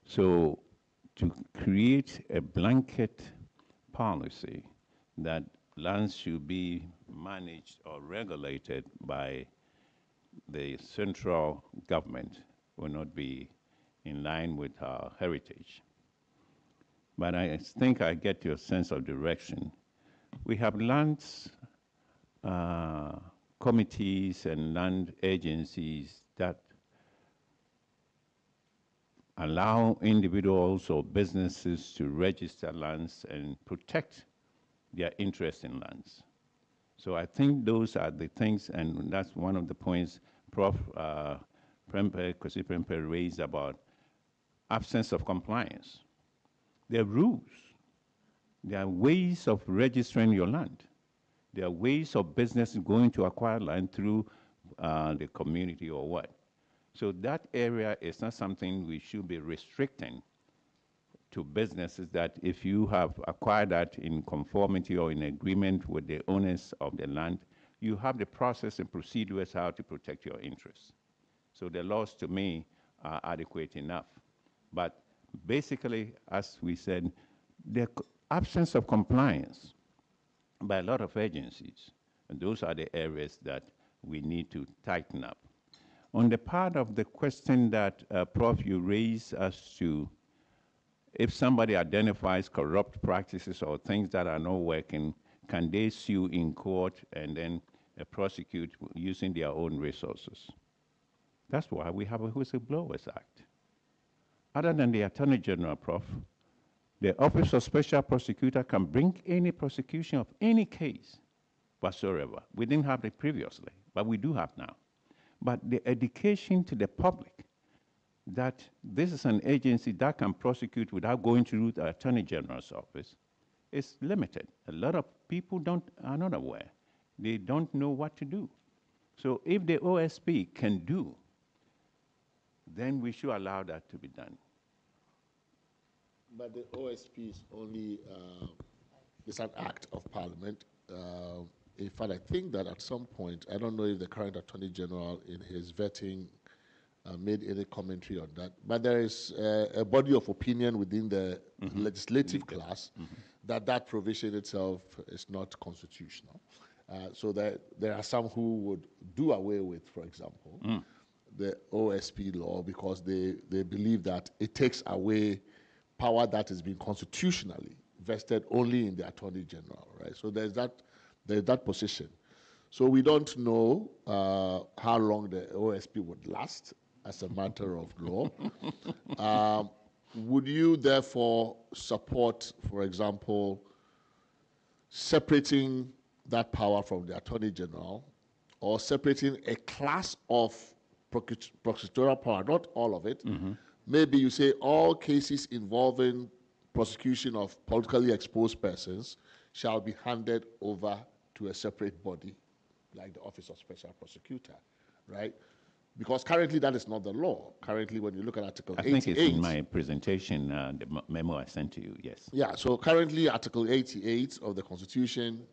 Speaker 6: So to create a blanket policy that lands should be managed or regulated by the central government will not be in line with our heritage. But I think I get your sense of direction. We have lands committees and land agencies that allow individuals or businesses to register lands and protect their interest in lands. So I think those are the things, and that's one of the points Prof. Kwesi Prempeh raised about absence of compliance. There are rules. There are ways of registering your land. There are ways of business going to acquire land through the community or what. So that area is not something we should be restricting to businesses, that if you have acquired that in conformity or in agreement with the owners of the land, you have the process and procedures how to protect your interests. So the laws, to me, are adequate enough. But basically, as we said, the absence of compliance by a lot of agencies, and those are the areas that we need to tighten up. On the part of the question that, Prof, you raised as to if somebody identifies corrupt practices or things that are not working, can they sue in court and then prosecute using their own resources? That's why we have a Whistleblowers Act. Other than the Attorney General, Prof, the Office of Special Prosecutor can bring any prosecution of any case whatsoever. We didn't have it previously, but we do have now. But the education to the public that this is an agency that can prosecute without going through the Attorney General's office is limited. A lot of people are not aware. They don't know what to do. So if the OSP can do, then we should allow that to be done.
Speaker 1: But the OSP is only, it's an act of Parliament. In fact, I think that at some point, I don't know if the current Attorney General in his vetting made any commentary on that, but there is a body of opinion within the legislative class that provision itself is not constitutional. So that there are some who would do away with, for example, the OSP law because they believe that it takes away power that has been constitutionally vested only in the Attorney General, right? So there's that position. So we don't know how long the OSP would last as a matter of law. Would you therefore support, for example, separating that power from the Attorney General, or separating a class of prosecutorial power, not all of it? Maybe you say all cases involving prosecution of politically exposed persons shall be handed over to a separate body, like the Office of Special Prosecutor, right? Because currently that is not the law. Currently, when you look at Article 88... I think
Speaker 6: it's in my presentation, the memo I sent to you, yes.
Speaker 1: Yeah, so currently Article 88 of the Constitution,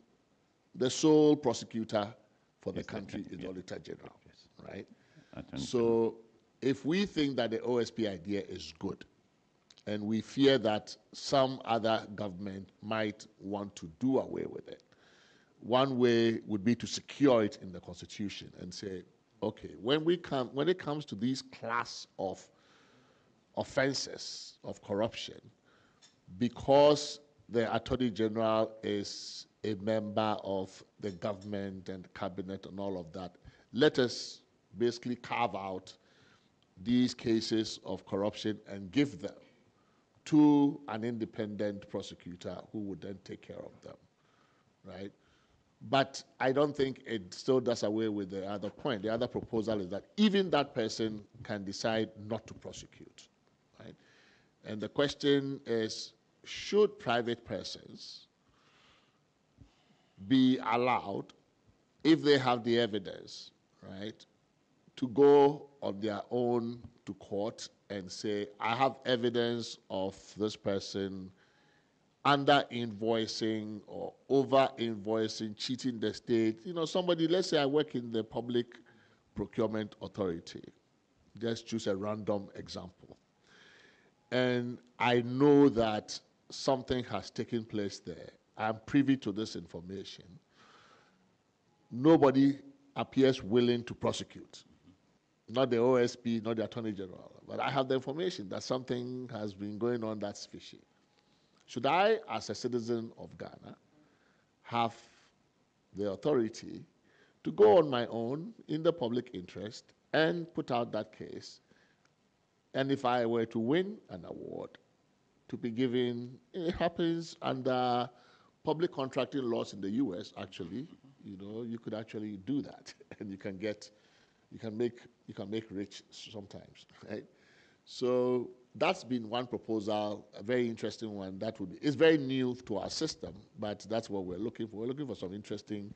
Speaker 1: the sole prosecutor for the country is the Auditor General, right? So if we think that the OSP idea is good, and we fear that some other government might want to do away with it, one way would be to secure it in the Constitution and say, okay, when it comes to these class of offenses of corruption, because the Attorney General is a member of the government and cabinet and all of that, let us basically carve out these cases of corruption and give them to an independent prosecutor who would then take care of them, right? But I don't think it still does away with the other point. The other proposal is that even that person can decide not to prosecute, right? And the question is, should private persons be allowed, if they have the evidence, right, to go on their own to court and say, I have evidence of this person under invoicing or over invoicing, cheating the state. You know, somebody, let's say I work in the Public Procurement Authority. Just choose a random example. And I know that something has taken place there. I'm privy to this information. Nobody appears willing to prosecute. Not the OSP, not the Attorney General. But I have the information that something has been going on that's fishy. Should I, as a citizen of Ghana, have the authority to go on my own in the public interest and put out that case? And if I were to win an award, to be given, it happens under public contracting laws in the US, actually, you know, you could actually do that. And you can make rich sometimes, right? So that's been one proposal, a very interesting one. It's very new to our system, but that's what we're looking for. We're looking for some interesting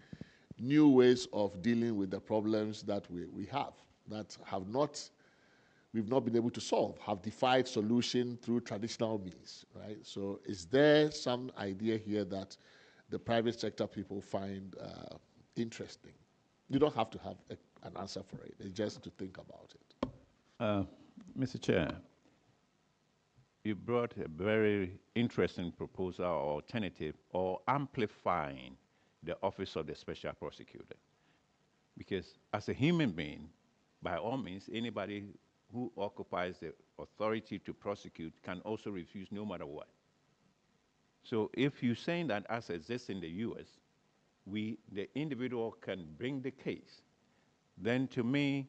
Speaker 1: new ways of dealing with the problems that we have that we've not been able to solve, have defied solution through traditional means, right? So is there some idea here that the private sector people find interesting? You don't have to have an answer for it. It's just to think about it.
Speaker 6: Mr. Chair, you brought a very interesting proposal or alternative or amplifying the office of the special prosecutor. Because as a human being, by all means, anybody who occupies the authority to prosecute can also refuse no matter what. So if you're saying that as exists in the US, the individual can bring the case, then to me,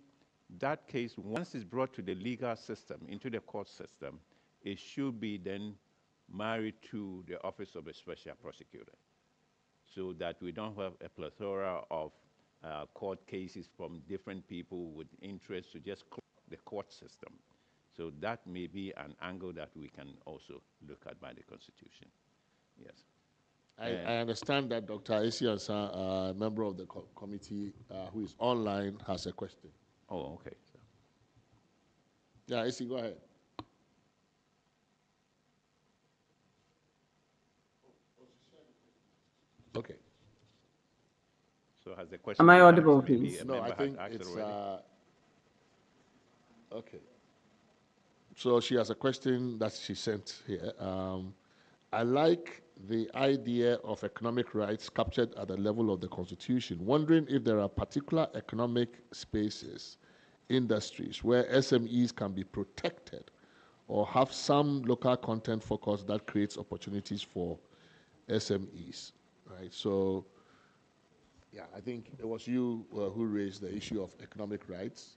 Speaker 6: that case, once it's brought to the legal system, into the court system, it should be then married to the office of a special prosecutor, so that we don't have a plethora of court cases from different people with interest to just clog the court system. So that may be an angle that we can also look at by the Constitution. Yes.
Speaker 1: I understand that Dr. Isi Ansa, a member of the committee who is online, has a question.
Speaker 6: Oh, okay.
Speaker 1: Yeah, Isi, go ahead. Okay.
Speaker 6: So has the question
Speaker 14: Am I
Speaker 6: been
Speaker 14: audible,
Speaker 6: asked? Maybe
Speaker 14: please?
Speaker 1: No, I think
Speaker 6: asked
Speaker 1: it's
Speaker 6: already?
Speaker 1: okay. So she has a question that she sent here. I like the idea of economic rights captured at the level of the Constitution, wondering if there are particular economic spaces, industries, where SMEs can be protected or have some local content focus that creates opportunities for SMEs, right? So, yeah, I think it was you who raised the issue of economic rights.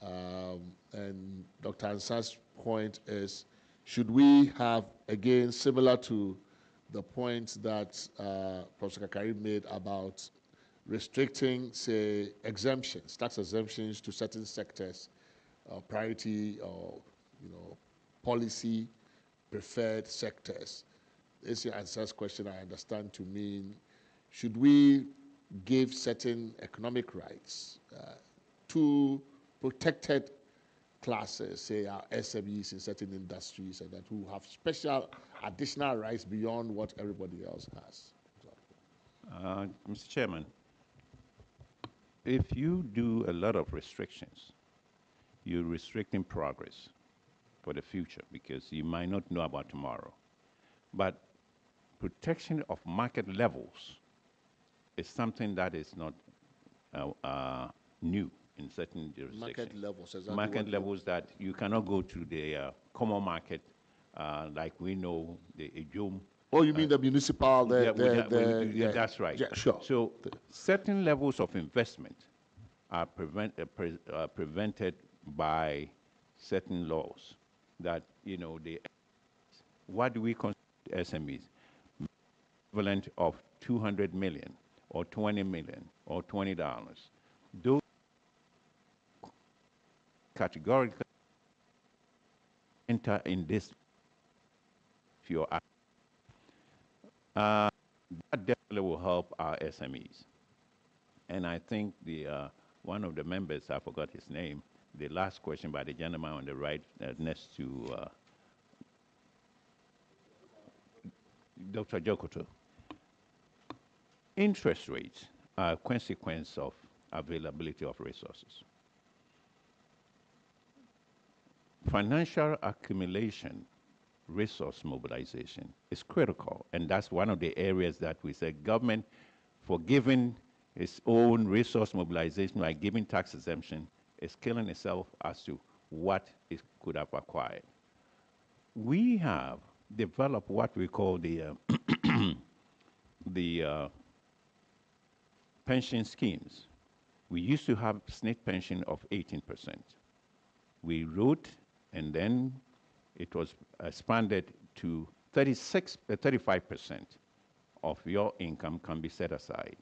Speaker 1: And Dr. Ansa's point is, should we have, again, similar to the point that Professor Kakari made about restricting, say, exemptions, tax exemptions to certain sectors, priority or, policy preferred sectors? This answers question I understand to mean, should we give certain economic rights to protected classes, say our SMEs in certain industries, and that who have special additional rights beyond what everybody else has?
Speaker 6: Mr. Chairman, if you do a lot of restrictions you're restricting progress for the future because you might not know about tomorrow. But protection of market levels is something that is not new in certain jurisdictions.
Speaker 1: Market levels, exactly.
Speaker 6: Market levels that you cannot go to the common market like we know the Ejum.
Speaker 1: Oh, you mean the municipal?
Speaker 6: Yeah, that's right.
Speaker 1: Yeah, sure.
Speaker 6: So certain levels of investment are prevented by certain laws that, you know, what do we consider SMEs? Equivalent of 200 million or 20 million or $20. Those categorically enter in this. If you're that definitely will help our SMEs. And I think the one of the members, I forgot his name, the last question by the gentleman on the right next to Dr. Jokoto. Interest rates are a consequence of availability of resources. Financial accumulation, resource mobilization is critical, and that's one of the areas that we say government, for giving its own resource mobilization by giving tax exemption, is killing itself as to what it could have acquired. We have developed what we call the pension schemes. We used to have SNP pension of 18%. We wrote, and then it was expanded to 35% of your income can be set aside.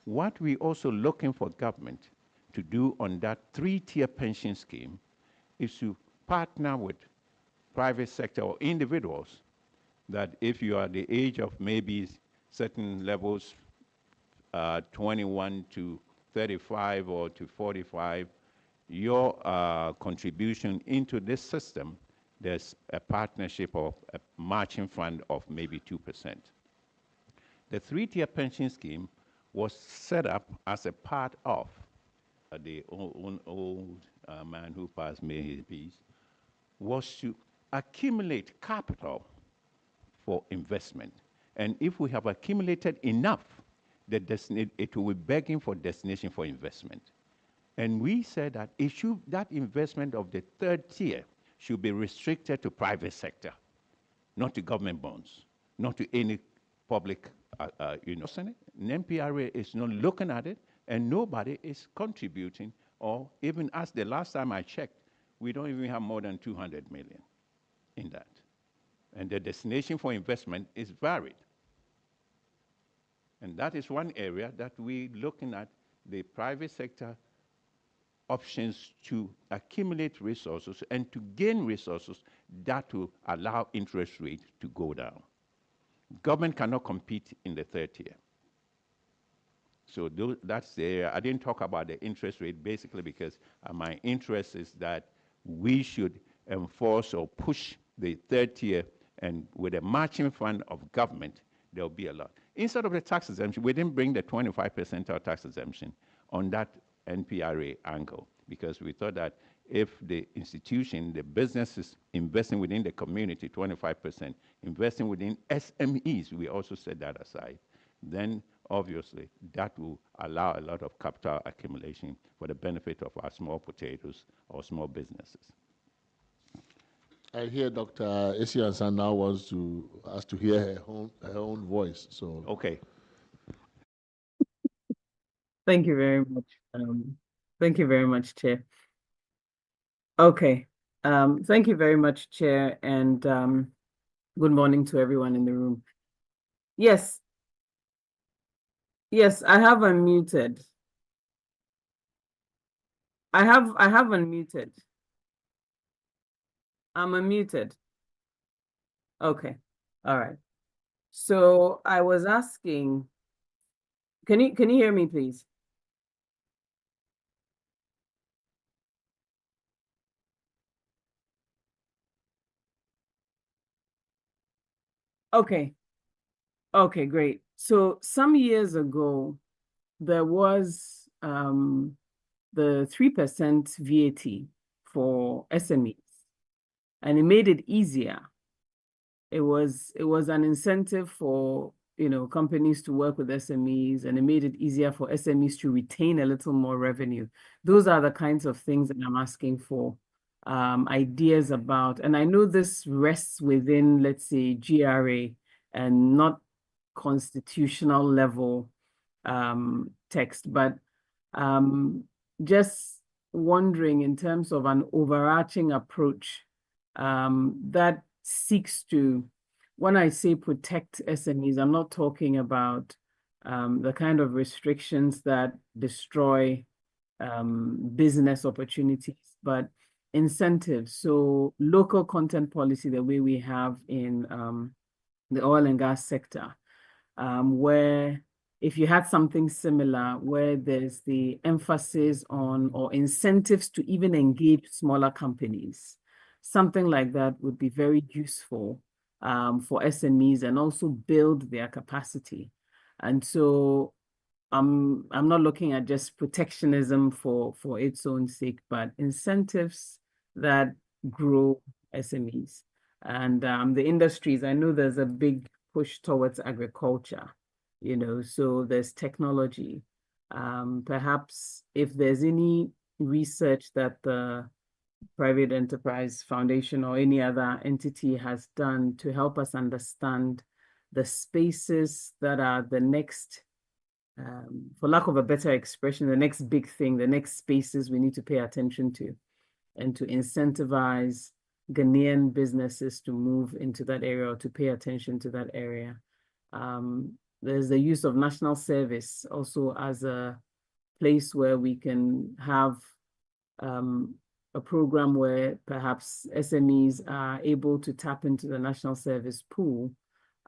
Speaker 6: What we also looking for government to do on that 3-tier pension scheme is to partner with private sector or individuals that if you are the age of maybe certain levels, 21 to 35 or to 45, your contribution into this system, there's a partnership of a matching fund of maybe 2%. The 3-tier pension scheme was set up as a part of the old man who passed me his piece, was to accumulate capital for investment. And if we have accumulated enough, it will be begging for destination for investment. And we said that that investment of the 3rd tier should be restricted to private sector, not to government bonds, not to any public, An MPRA is not looking at it, and nobody is contributing, or even as the last time I checked, we don't even have more than 200 million in that. And the destination for investment is varied. And that is one area that we're looking at, the private sector options to accumulate resources and to gain resources that will allow interest rates to go down. Government cannot compete in the 3rd tier. So that's the area. I didn't talk about the interest rate basically because my interest is that we should enforce or push the 3rd tier, and with a matching fund of government, there'll be a lot. Instead of the tax exemption, we didn't bring the 25% tax exemption on that NPRA angle, because we thought that if the institution, the business is investing within the community, 25%, investing within SMEs, we also set that aside, then obviously that will allow a lot of capital accumulation for the benefit of our small potatoes or small businesses.
Speaker 1: I hear Dr. Esiansan now wants us to hear her own voice. So
Speaker 6: okay.
Speaker 14: Thank you very much. Thank you very much, Chair. Okay. Thank you very much, Chair, and good morning to everyone in the room. Yes. Yes, I have unmuted. I have unmuted. I'm unmuted. Okay. All right. So I was asking, can you hear me, please? Okay. Okay, great. So some years ago, there was the 3% VAT for SMEs, and it made it easier. It was an incentive for companies to work with SMEs, and it made it easier for SMEs to retain a little more revenue. Those are the kinds of things that I'm asking for ideas about. And I know this rests within, let's say, GRA and not constitutional level text, but just wondering in terms of an overarching approach that seeks to, when I say protect SMEs, I'm not talking about the kind of restrictions that destroy business opportunities, but incentives. So local content policy, the way we have in the oil and gas sector, where if you had something similar where there's the emphasis on or incentives to even engage smaller companies, something like that would be very useful for SMEs and also build their capacity. And so I'm not looking at just protectionism for its own sake, but incentives that grow SMEs. And the industries, I know there's a big push towards agriculture, so there's technology. Perhaps if there's any research that the Private Enterprise Foundation or any other entity has done to help us understand the spaces that are the next, for lack of a better expression, the next big thing, the next spaces we need to pay attention to, and to incentivize Ghanaian businesses to move into that area or to pay attention to that area. There's the use of national service also as a place where we can have a program where perhaps SMEs are able to tap into the national service pool.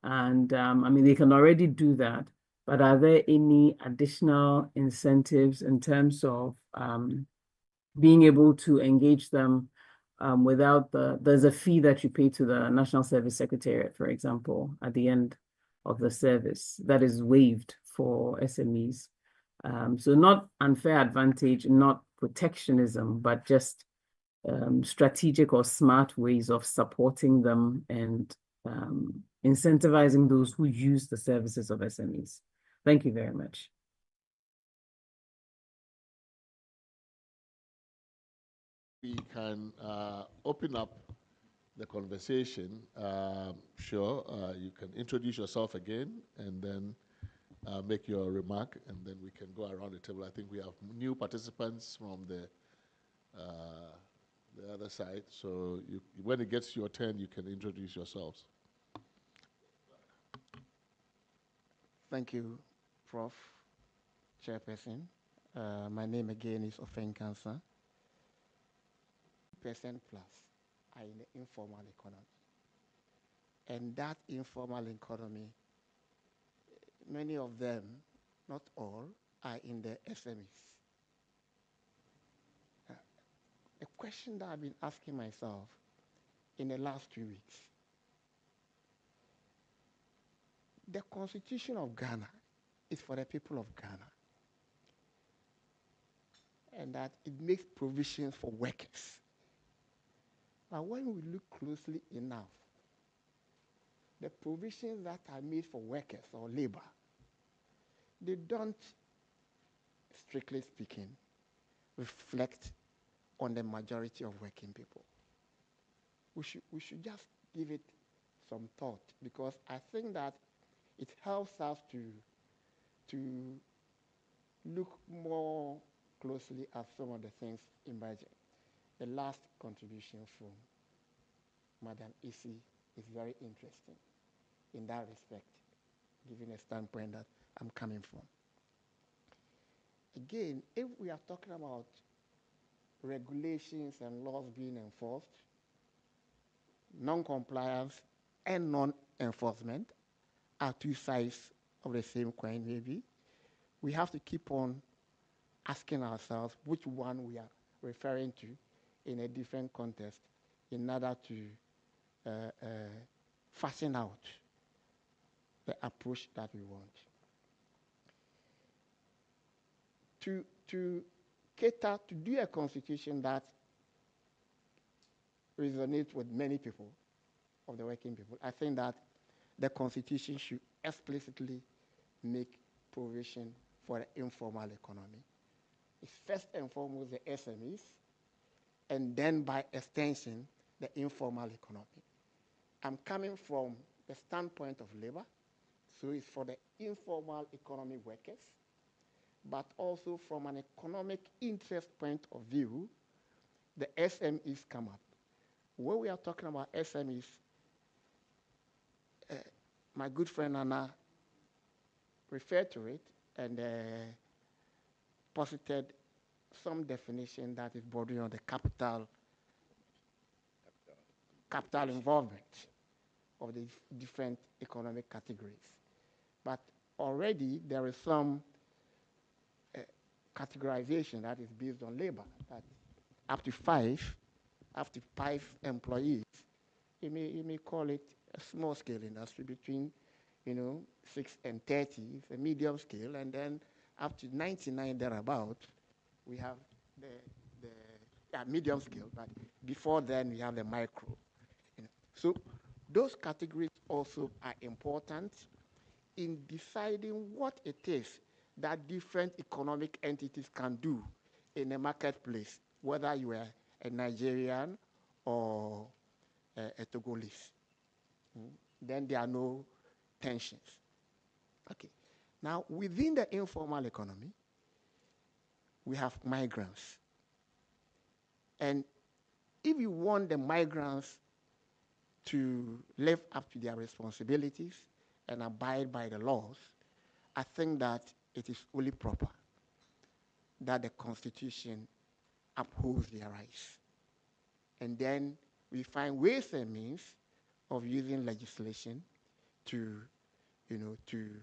Speaker 14: And I mean, they can already do that, but are there any additional incentives in terms of being able to engage them without there's a fee that you pay to the National Service Secretariat, for example, at the end of the service that is waived for SMEs. So not unfair advantage, not protectionism, but just strategic or smart ways of supporting them and incentivizing those who use the services of SMEs. Thank you very much.
Speaker 1: We can open up the conversation. Sure, you can introduce yourself again and then make your remark, and then we can go around the table. I think we have new participants from the other side. So when it gets your turn, you can introduce yourselves.
Speaker 7: Thank you, Prof. Chairperson. My name again is Ofenkansa. % plus are in the informal economy. And that informal economy, many of them, not all, are in the SMEs. A question that I've been asking myself in the last 2 weeks. The Constitution of Ghana is for the people of Ghana. And that it makes provisions for workers. But when we look closely enough, the provisions that are made for workers or labor, they don't, strictly speaking, reflect on the majority of working people. We should just give it some thought, because I think that it helps us to look more closely at some of the things emerging. The last contribution from Madam Isi is very interesting in that respect, given a standpoint that I'm coming from. Again, if we are talking about regulations and laws being enforced, non-compliance and non-enforcement are two sides of the same coin, maybe. We have to keep on asking ourselves which one we are referring to in a different context in order to fashion out the approach that we want. To cater, to do a constitution that resonates with many people, of the working people. I think that the Constitution should explicitly make provision for the informal economy. It's first and foremost the SMEs, and then by extension, the informal economy. I'm coming from the standpoint of labor, so it's for the informal economy workers, but also from an economic interest point of view, the SMEs come up. When we are talking about SMEs, my good friend Anna referred to it and posited some definition that is bordering on the capital involvement of the different economic categories. But already there is some categorization that is based on labor, that up to five employees, you may call it a small scale industry between 6 and 30, it's a medium scale, and then up to 99 thereabout, we have the medium scale, but before then we have the micro. So those categories also are important in deciding what it is that different economic entities can do in a marketplace, whether you are a Nigerian or a Togolese. Then there are no tensions. Okay. Now, within the informal economy, we have migrants. And if you want the migrants to live up to their responsibilities and abide by the laws, I think that it is only proper that the Constitution upholds their rights. And then we find ways and means of using legislation to, to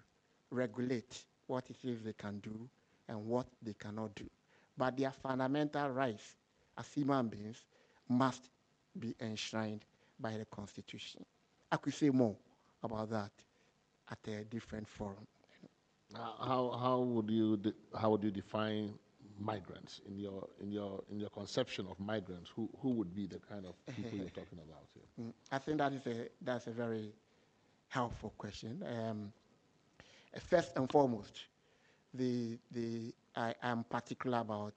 Speaker 7: regulate what it is they can do and what they cannot do. But their fundamental rights as human beings must be enshrined by the Constitution. I could say more about that at a different forum.
Speaker 1: How would you define migrants in your conception of migrants? Who would be the kind of people you're talking about here?
Speaker 7: I think that's a very helpful question. First and foremost, I am particular about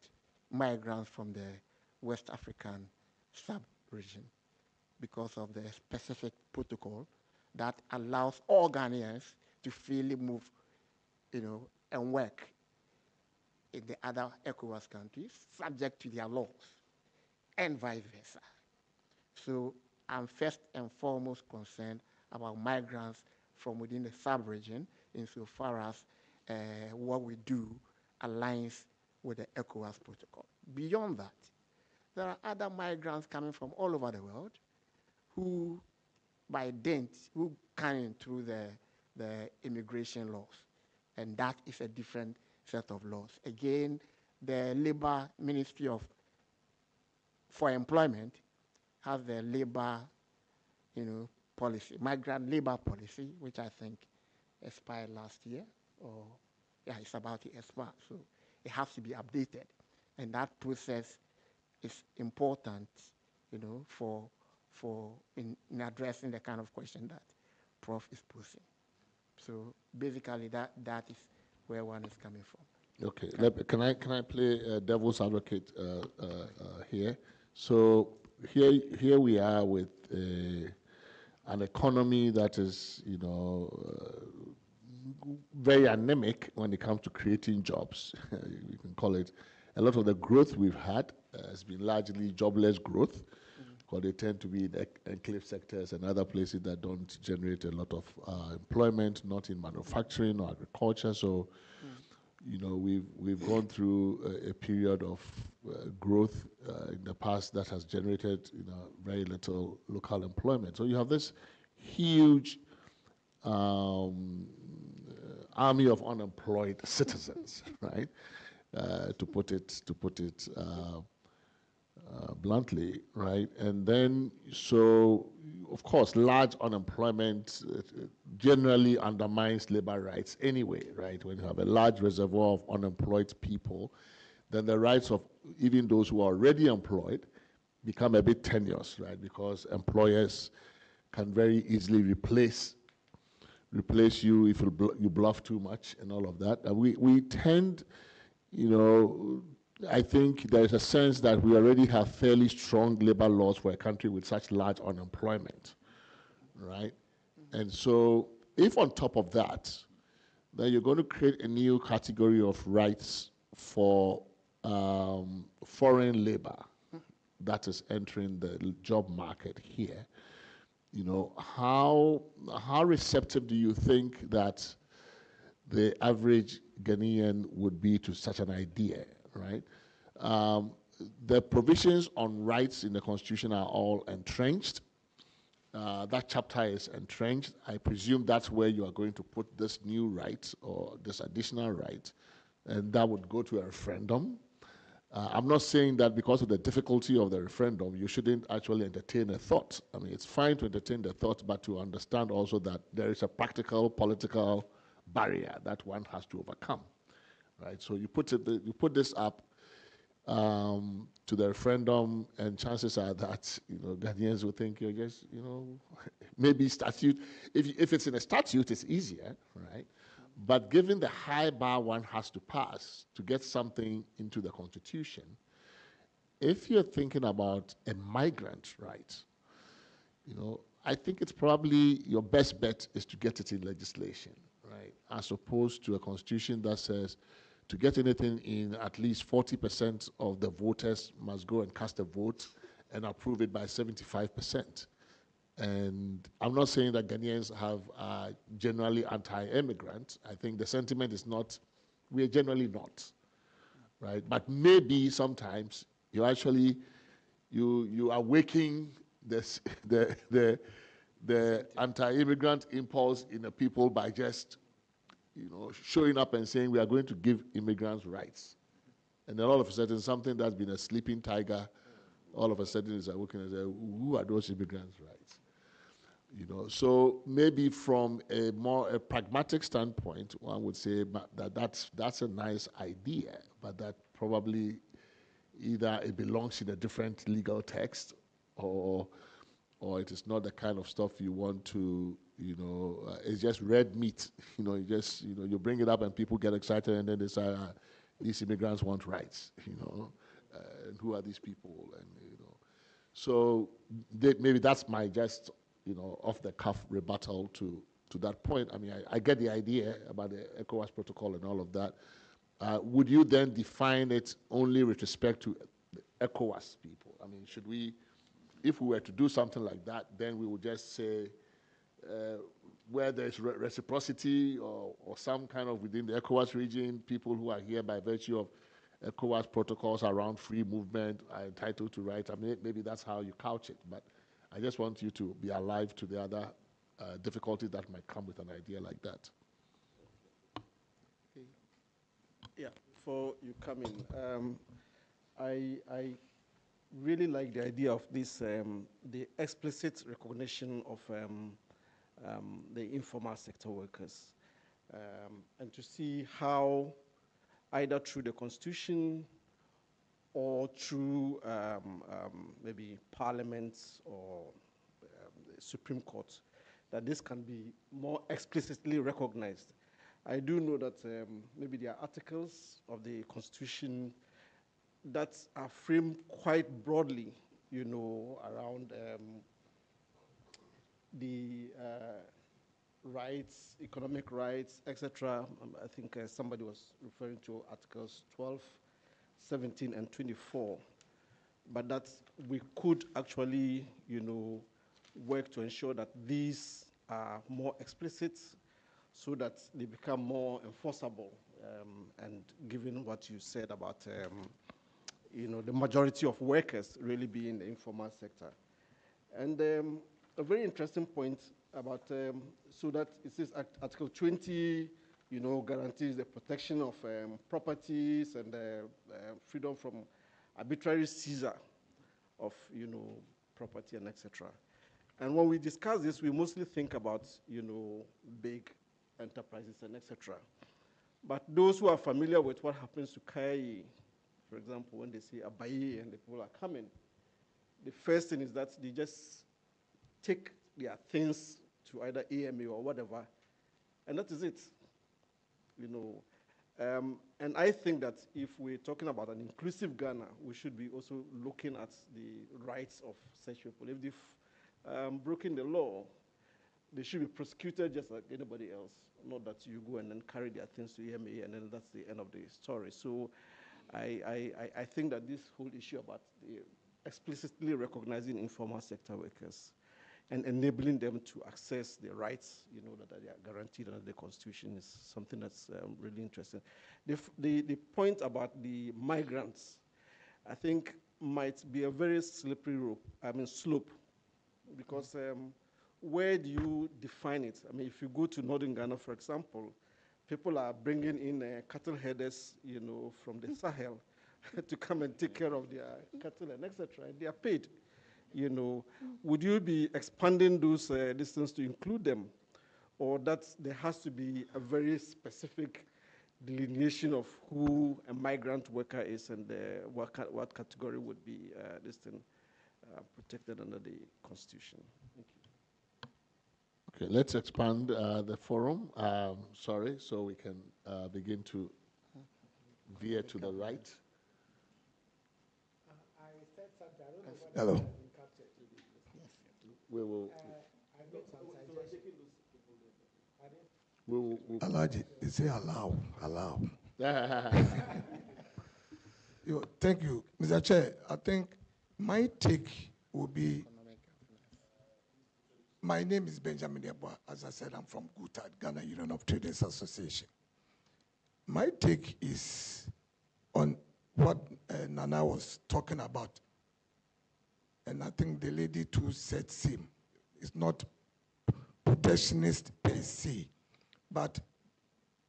Speaker 7: migrants from the West African sub-region because of the specific protocol that allows all Ghanaians to freely move, and work in the other ECOWAS countries, subject to their laws, and vice versa. So I'm first and foremost concerned about migrants from within the sub-region insofar as what we do aligns with the ECOWAS protocol. Beyond that, there are other migrants coming from all over the world who, by dint, who come in through the immigration laws. And that is a different set of laws. Again, the Labor Ministry for Employment has the labor, policy, migrant labor policy, which I think expired last year, or it's about to expire. So it has to be updated, and that process is important, for in addressing the kind of question that Prof is posing. So basically, that is where one is coming from.
Speaker 1: Okay. Can I play devil's advocate here? So here we are with an economy that is, very anemic when it comes to creating jobs. You can call it. A lot of the growth we've had has been largely jobless growth, because they tend to be in enclave sectors and other places that don't generate a lot of employment, not in manufacturing or agriculture. So, we've gone through a period of growth in the past that has generated, very little local employment. So you have this huge army of unemployed citizens, right? To put it bluntly, right? And then, so, of course, large unemployment generally undermines labor rights anyway, right? When you have a large reservoir of unemployed people, then the rights of even those who are already employed become a bit tenuous, right? Because employers can very easily replace you if you bluff too much and all of that. And we tend, I think there is a sense that we already have fairly strong labor laws for a country with such large unemployment, right? And so if on top of that, then you're going to create a new category of rights for foreign labor that is entering the job market here, how receptive do you think that the average Ghanaian would be to such an idea, right? The provisions on rights in the Constitution are all entrenched. That chapter is entrenched. I presume that's where you are going to put this new right or this additional right, and that would go to a referendum. I'm not saying that because of the difficulty of the referendum, you shouldn't actually entertain a thought. I mean, it's fine to entertain the thought, but to understand also that there is a practical political barrier that one has to overcome, right? So you put this up to the referendum, and chances are that Ghanaians will think you're just maybe statute. If it's in a statute, it's easier, right? But given the high bar one has to pass to get something into the Constitution, if you're thinking about a migrant right, I think it's probably your best bet is to get it in legislation, right? As opposed to a Constitution that says to get anything in, at least 40% of the voters must go and cast a vote and approve it by 75%. And I'm not saying that Ghanaians have generally anti-immigrant. I think the sentiment is not, we are generally not, right? But maybe sometimes you actually, you are waking this, the anti-immigrant impulse in the people by just, showing up and saying we are going to give immigrants rights. And then all of a sudden, something that's been a sleeping tiger, all of a sudden is awoken and say, who are those immigrants' rights? So maybe from a more pragmatic standpoint, one would say that's a nice idea, but that probably either it belongs in a different legal text, or it is not the kind of stuff you want to, it's just red meat. You bring it up and people get excited, and then they say, these immigrants want rights, and who are these people? And, so maybe that's my just, off the cuff rebuttal to that point. I mean, I get the idea about the ECOWAS protocol and all of that. Would you then define it only with respect to the ECOWAS people? I mean, should we, if we were to do something like that, then we would just say where there's reciprocity or some kind of within the ECOWAS region, people who are here by virtue of ECOWAS protocols around free movement are entitled to rights. I mean, maybe that's how you couch it, but I just want you to be alive to the other difficulties that might come with an idea like that.
Speaker 13: Yeah, before you come in, I really like the idea of this, the explicit recognition of the informal sector workers, and to see how either through the Constitution or through maybe Parliament or the Supreme Court, that this can be more explicitly recognized. I do know that maybe there are articles of the Constitution that are framed quite broadly, around the rights, economic rights, etc. I think somebody was referring to Articles 12, 17, and 24. But that we could actually, work to ensure that these are more explicit so that they become more enforceable. And given what you said about, the majority of workers really being in the informal sector. And a very interesting point about, so that it says Article 20, guarantees the protection of properties and freedom from arbitrary seizure of, property and etc. And when we discuss this, we mostly think about, big enterprises and etc. But those who are familiar with what happens to Kai, for example, when they say Abaye and the people are coming, The first thing is that they just take their things to either AMA or whatever, and that is it. And I think that if we're talking about an inclusive Ghana, we should be also looking at the rights of such people. If they've broken the law, they should be prosecuted just like anybody else, not that you go and then carry their things to EMA and then that's the end of the story. So I think that this whole issue about explicitly recognizing informal sector workers and enabling them to access the rights, that they are guaranteed under the Constitution is something that's really interesting. The point about the migrants, I think, might be a very slippery slope, because where do you define it? I mean, if you go to northern Ghana, for example, people are bringing in cattle headers, from the Sahel to come and take care of their cattle and etc. And they are paid. Would you be expanding those distances to include them, or that there has to be a very specific delineation of who a migrant worker is and what category would be protected under the Constitution? Thank you.
Speaker 1: Okay, let's expand the forum. Sorry, so we can begin to veer to the right.
Speaker 12: I said something. I don't know whether
Speaker 8: Hello.
Speaker 12: it has been captured.
Speaker 1: We will.
Speaker 12: I made some suggestions.
Speaker 8: Alaji, they say allow. Thank you. Mr. Chair, I think my take will be, my name is Benjamin Yabwa. As I said, I'm from GUTAD, Ghana Union of Traders Association. My take is on what Nana was talking about. And I think the lady too said same. It's not protectionist per se, but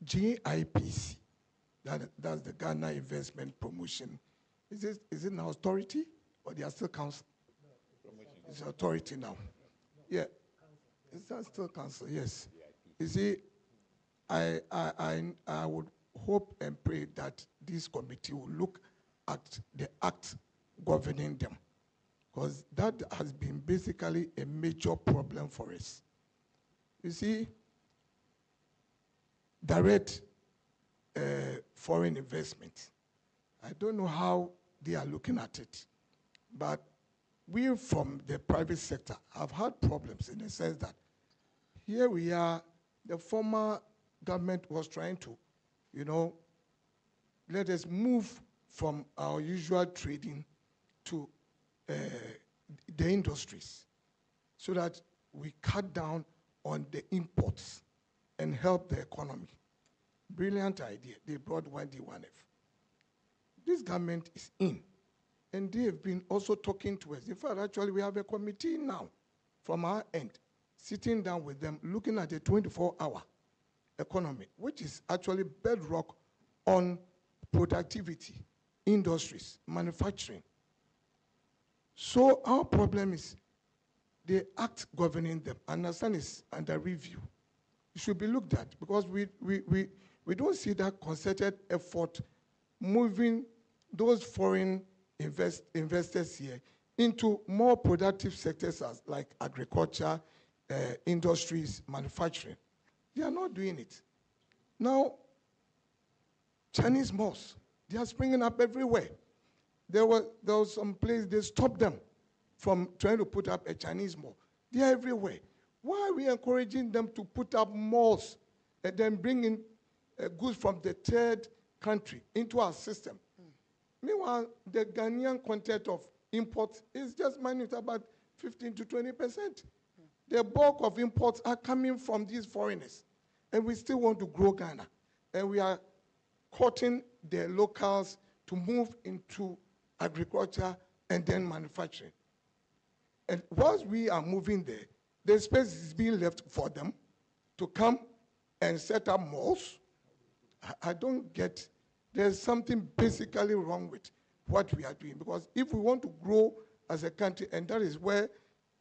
Speaker 8: GIPC, that's the Ghana Investment Promotion. Is it an authority or they are still council? No, it's authority now. Yeah, is that still council? Yes. You see, I would hope and pray that this committee will look at the act governing them, because that has been basically a major problem for us. You see, direct foreign investment, I don't know how they are looking at it, but we from the private sector have had problems in the sense that here we are, the former government was trying to, let us move from our usual trading to the industries so that we cut down on the imports and help the economy. Brilliant idea. They brought 1D1F. This government is in, and they have been also talking to us. In fact, actually, we have a committee now from our end, sitting down with them, looking at the 24-hour economy, which is actually bedrock on productivity, industries, manufacturing. So our problem is the act governing them. I understand it's under review. It should be looked at, because we don't see that concerted effort moving those foreign investors here into more productive sectors like agriculture, industries, manufacturing. They are not doing it. Now, Chinese malls, they are springing up everywhere. There was some place they stopped them from trying to put up a Chinese mall. They are everywhere. Why are we encouraging them to put up malls and then bring in goods from the third country into our system? Meanwhile, the Ghanaian content of imports is just minute, about 15 to 20%. The bulk of imports are coming from these foreigners. And we still want to grow Ghana. And we are courting the locals to move into agriculture and then manufacturing. And whilst we are moving there, the space is being left for them to come and set up malls. I don't get, there's something basically wrong with what we are doing, because if we want to grow as a country, and that is where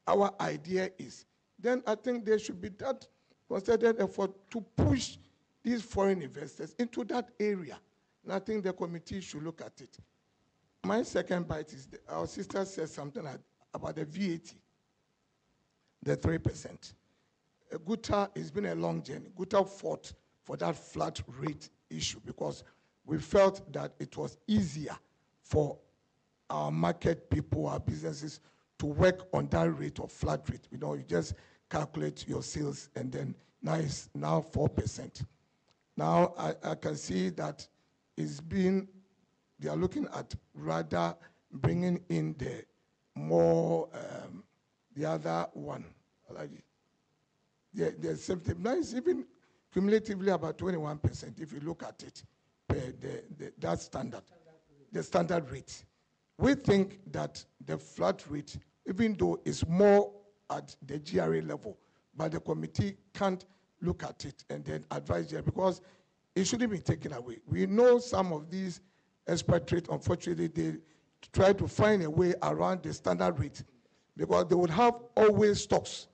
Speaker 8: our idea is, then I think there should be that concerted effort to push these foreign investors into that area. And I think the committee should look at it. My second bite is, our sister said something about the VAT, the 3%. Guta, it's been a long journey. Guta fought for that flat rate issue because we felt that it was easier for our market people, our businesses, to work on that rate of flat rate. You know, you just calculate your sales, and then now it's now 4%. Now I can see that it's been, they are looking at rather bringing in the more, the other one, like the same thing. Now it's even cumulatively about 21% if you look at it, that standard, the standard rate. We think that the flat rate, even though it's more at the GRA level, but the committee can't look at it and then advise them because it shouldn't be taken away. We know some of these expatriates, unfortunately, they try to find a way around the standard rate because they would have always stocks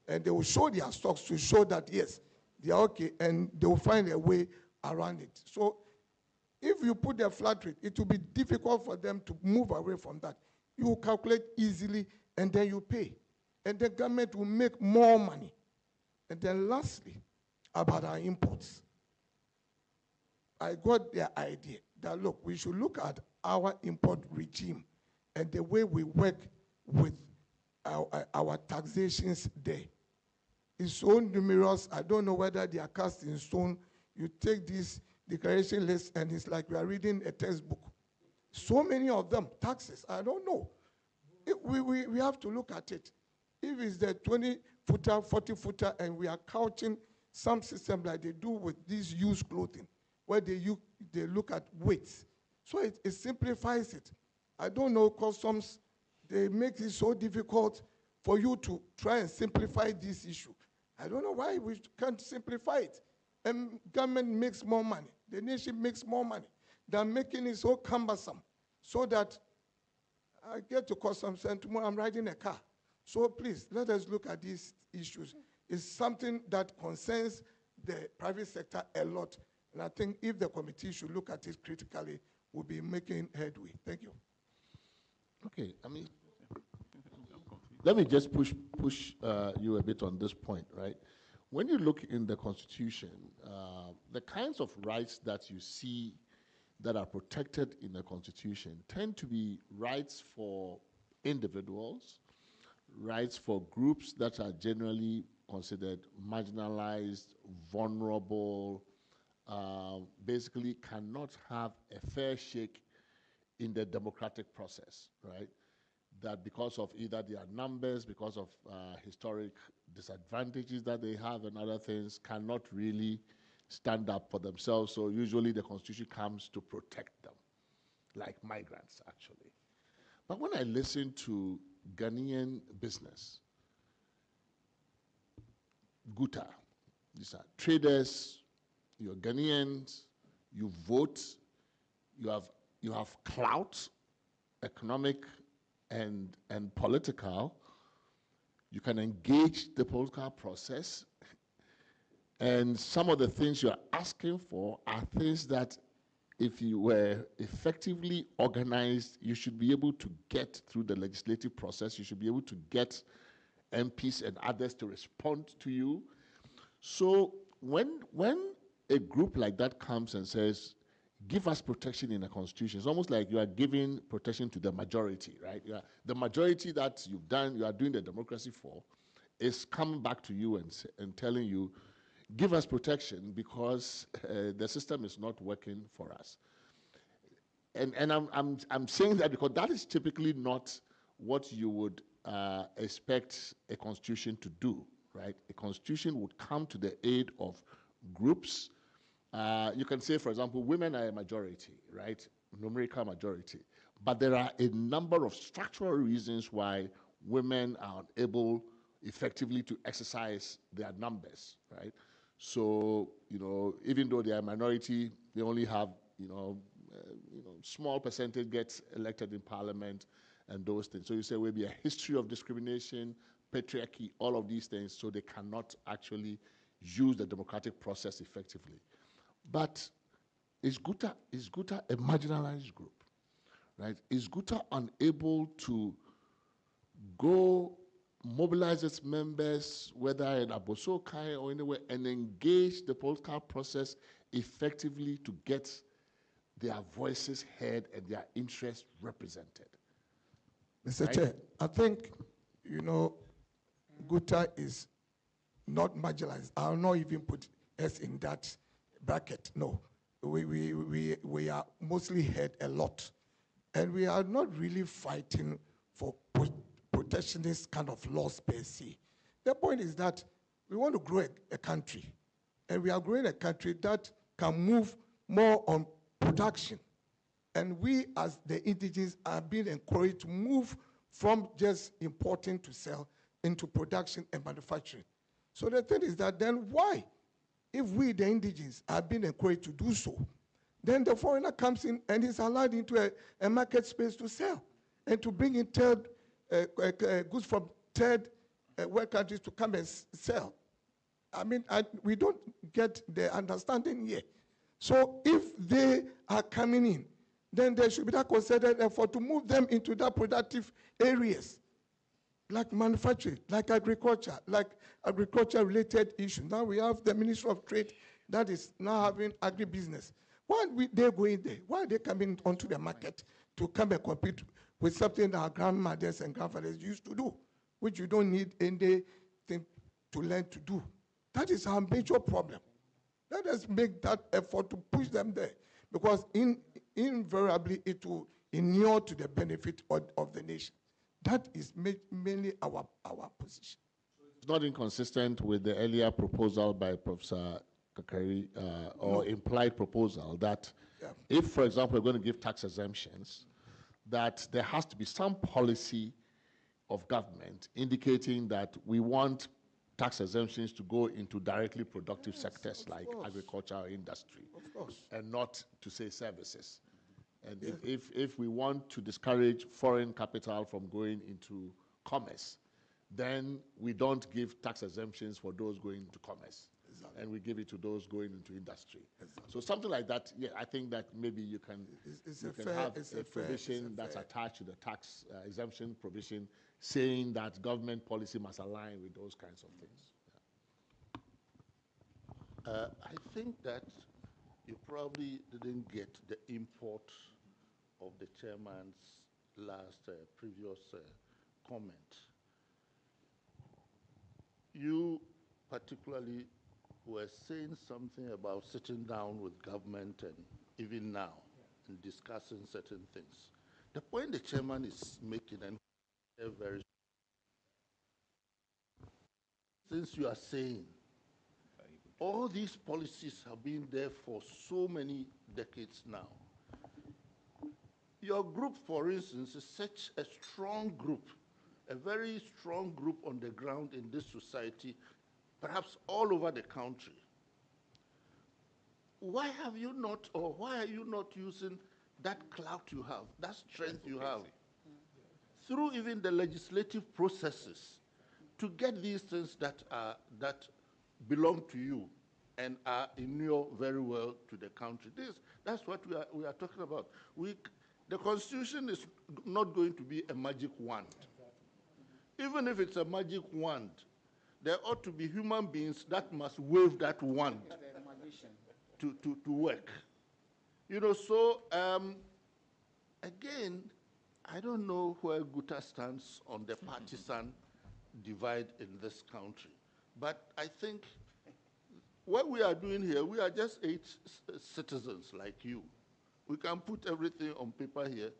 Speaker 8: and they will show their stocks to show that, yes, they are okay, and they will find a way around it. So if you put the flat rate, it will be difficult for them to move away from that. You will calculate easily, and then you pay. And the government will make more money. And then lastly, about our imports. I got the idea that, look, we should look at our import regime and the way we work with our taxations there. It's so numerous, I don't know whether they are cast in stone. You take this declaration list and it's like we are reading a textbook. So many of them, taxes, I don't know. We have to look at it. If it's the 20-footer, 40-footer, and we are couching some system like they do with these used clothing, where they look at weights. So it simplifies it. I don't know, customs, they make it so difficult for you to try and simplify this issue. I don't know why we can't simplify it. And government makes more money. The nation makes more money than making it so cumbersome so that I get to customs and tomorrow I'm riding a car. So please, let us look at these issues. It's something that concerns the private sector a lot. And I think if the committee should look at it critically, we'll be making headway. Thank you.
Speaker 1: Okay, I mean, let me just push you a bit on this point, right? When you look in the Constitution, the kinds of rights that you see that are protected in the Constitution tend to be rights for individuals, rights for groups that are generally considered marginalized, vulnerable, basically cannot have a fair shake in the democratic process, right? That because of either their numbers, because of historic disadvantages that they have and other things, cannot really stand up for themselves. So usually the Constitution comes to protect them, like migrants, actually. But when I listen to Ghanaian business, Guta, these are traders, you're Ghanaians, you vote, you have clout, economic and political. You can engage the political process. And some of the things you're asking for are things that if you were effectively organized, you should be able to get through the legislative process. You should be able to get MPs and others to respond to you. So when a group like that comes and says, give us protection in the Constitution, it's almost like you are giving protection to the majority, right? The majority that you are doing the democracy for is coming back to you and telling you, give us protection because the system is not working for us. And I'm saying that because that is typically not what you would expect a constitution to do, right? A constitution would come to the aid of groups. You can say, for example, women are a majority, right? Numerical majority. But there are a number of structural reasons why women are unable effectively to exercise their numbers, right? So, even though they are a minority, they only have, small percentage gets elected in parliament and those things. So you say maybe a history of discrimination, patriarchy, all of these things, so they cannot actually use the democratic process effectively. But is Guta a marginalized group, right? Is Guta unable to go mobilize its members, whether in Abosokai or anywhere, and engage the political process effectively to get their voices heard and their interests represented.
Speaker 8: Mr. Chair, I think, you know, Guta is not marginalized. I'll not even put us in that bracket. No, we are mostly heard a lot. And we are not really fighting for protectionist kind of laws per se. The point is that we want to grow a country. And we are growing a country that can move more on production. And we, as the indigenes, are being encouraged to move from just importing to sell into production and manufacturing. So the thing is that then why, if we, the indigenes, are being encouraged to do so, then the foreigner comes in and is allowed into a market space to sell and to bring in goods from third world countries to come and sell. I mean, we don't get the understanding here. So if they are coming in, then there should be that concerted effort to move them into that productive areas, like manufacturing, like agriculture-related issues. Now we have the Ministry of Trade that is now having agribusiness. Why are they going there? Why are they coming onto the market to come and compete with something that our grandmothers and grandfathers used to do, which you don't need anything to learn to do? That is our major problem. Let us make that effort to push them there, because invariably it will inure to the benefit of the nation. That is mainly our position.
Speaker 1: It's not inconsistent with the earlier proposal by Professor Kakari, or implied proposal that if, for example, we're going to give tax exemptions, that there has to be some policy of government indicating that we want tax exemptions to go into directly productive sectors like agriculture or industry, and not to say services. And if we want to discourage foreign capital from going into commerce, then we don't give tax exemptions for those going into commerce. Exactly. And we give it to those going into industry. Exactly. So something like that, yeah, I think that maybe you can have a provision that's attached to the tax exemption provision saying that government policy must align with those kinds of things.
Speaker 2: Yeah. I think that you probably didn't get the import of the chairman's previous comment. You particularly were saying something about sitting down with government and even now and discussing certain things. The point the chairman is making, and very, since you are saying all these policies have been there for so many decades now. Your group, for instance, is such a strong group, a very strong group on the ground in this society, perhaps all over the country. Why have you not, or why are you not using that clout you have, that strength you have, through even the legislative processes, to get these things that belong to you and are inure very well to the country? That's what we are talking about. The Constitution is not going to be a magic wand. Even if it's a magic wand, there ought to be human beings that must wave that wand to work. You know, so again, I don't know where Guta stands on the partisan divide in this country, but I think what we are doing here, we are just 8 citizens like you. We can put everything on paper here.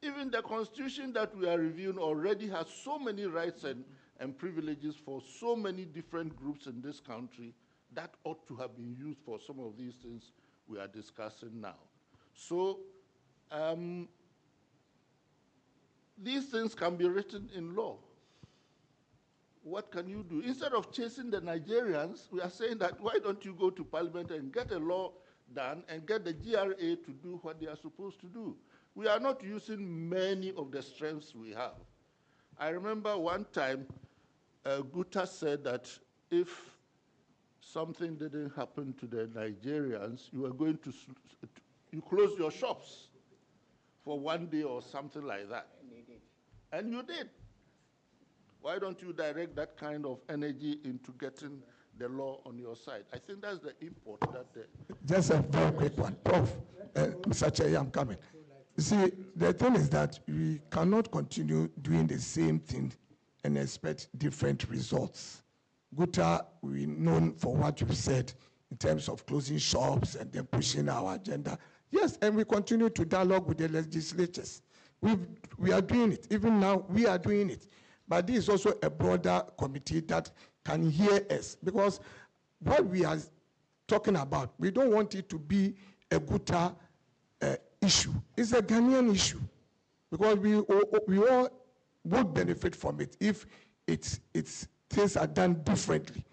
Speaker 2: Even the Constitution that we are reviewing already has so many rights and privileges for so many different groups in this country that ought to have been used for some of these things we are discussing now. So these things can be written in law. What can you do? Instead of chasing the Nigerians, we are saying that why don't you go to Parliament and get a law done and get the GRA to do what they are supposed to do? We are not using many of the strengths we have. I remember one time, Guta said that if something didn't happen to the Nigerians, you were going to you close your shops for one day or something like that. And you did. Why don't you direct that kind of energy into getting the law on your side? I think that's the import that the...
Speaker 8: Just a very quick one. Prof, Mr. Chair, I'm coming. You see, the thing is that we cannot continue doing the same thing and expect different results. Guta, we're known for what you've said in terms of closing shops and then pushing our agenda. Yes, and we continue to dialogue with the legislatures. We are doing it. Even now, we are doing it. But this is also a broader committee that can hear us, because what we are talking about, we don't want it to be a Guta issue. It's a Ghanaian issue, because we all would benefit from it if things are done differently.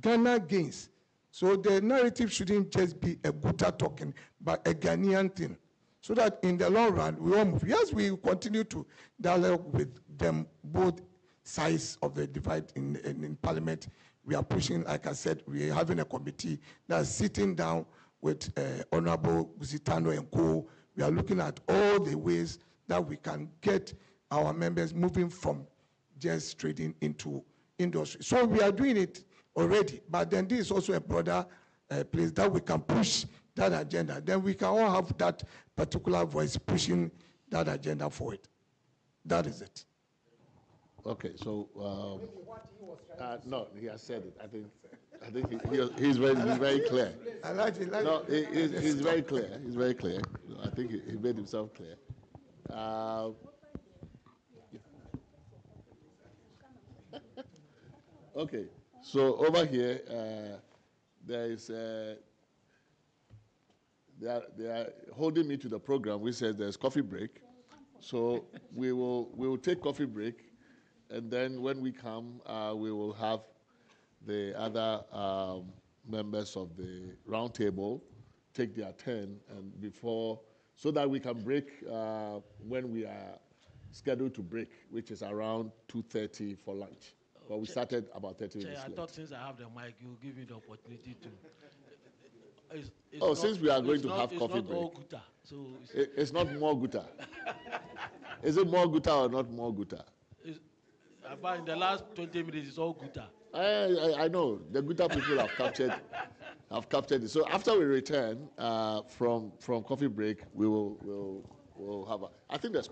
Speaker 8: Ghana gains. So the narrative shouldn't just be a Guta talking, but a Ghanaian thing. So that in the long run, we all move. Yes, we continue to dialogue with them, both sides of the divide in Parliament. We are pushing, like I said, we are having a committee that's sitting down with Honorable Gusitano and co. We are looking at all the ways that we can get our members moving from just trading into industry. So we are doing it already, but then this is also a broader place that we can push that agenda. Then we can all have that particular voice pushing that agenda forward. That is it.
Speaker 1: Okay, so no, he has said it. I think he's very clear.
Speaker 8: I like it.
Speaker 1: No, he's very clear. He's very clear. I think he made himself clear. Okay, so over here, there is they are holding me to the program, which says there's coffee break. So we will take coffee break, and then when we come, we will have the other members of the round table take their turn, and before, so that we can break when we are scheduled to break, which is around 2:30 for lunch. But we started about 30 minutes late.
Speaker 15: I thought since I have the mic, you'll give me the opportunity to.
Speaker 1: Since we are going to have coffee break.
Speaker 15: All Guta, so
Speaker 1: it's not more Guta. Is it more Guta or not more Guta?
Speaker 15: About in the last 20 minutes, it's all Guta.
Speaker 1: I know the Guta people have captured it. So after we return from coffee break, we'll have I think there's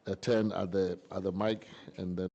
Speaker 1: a turn at the mic, and then.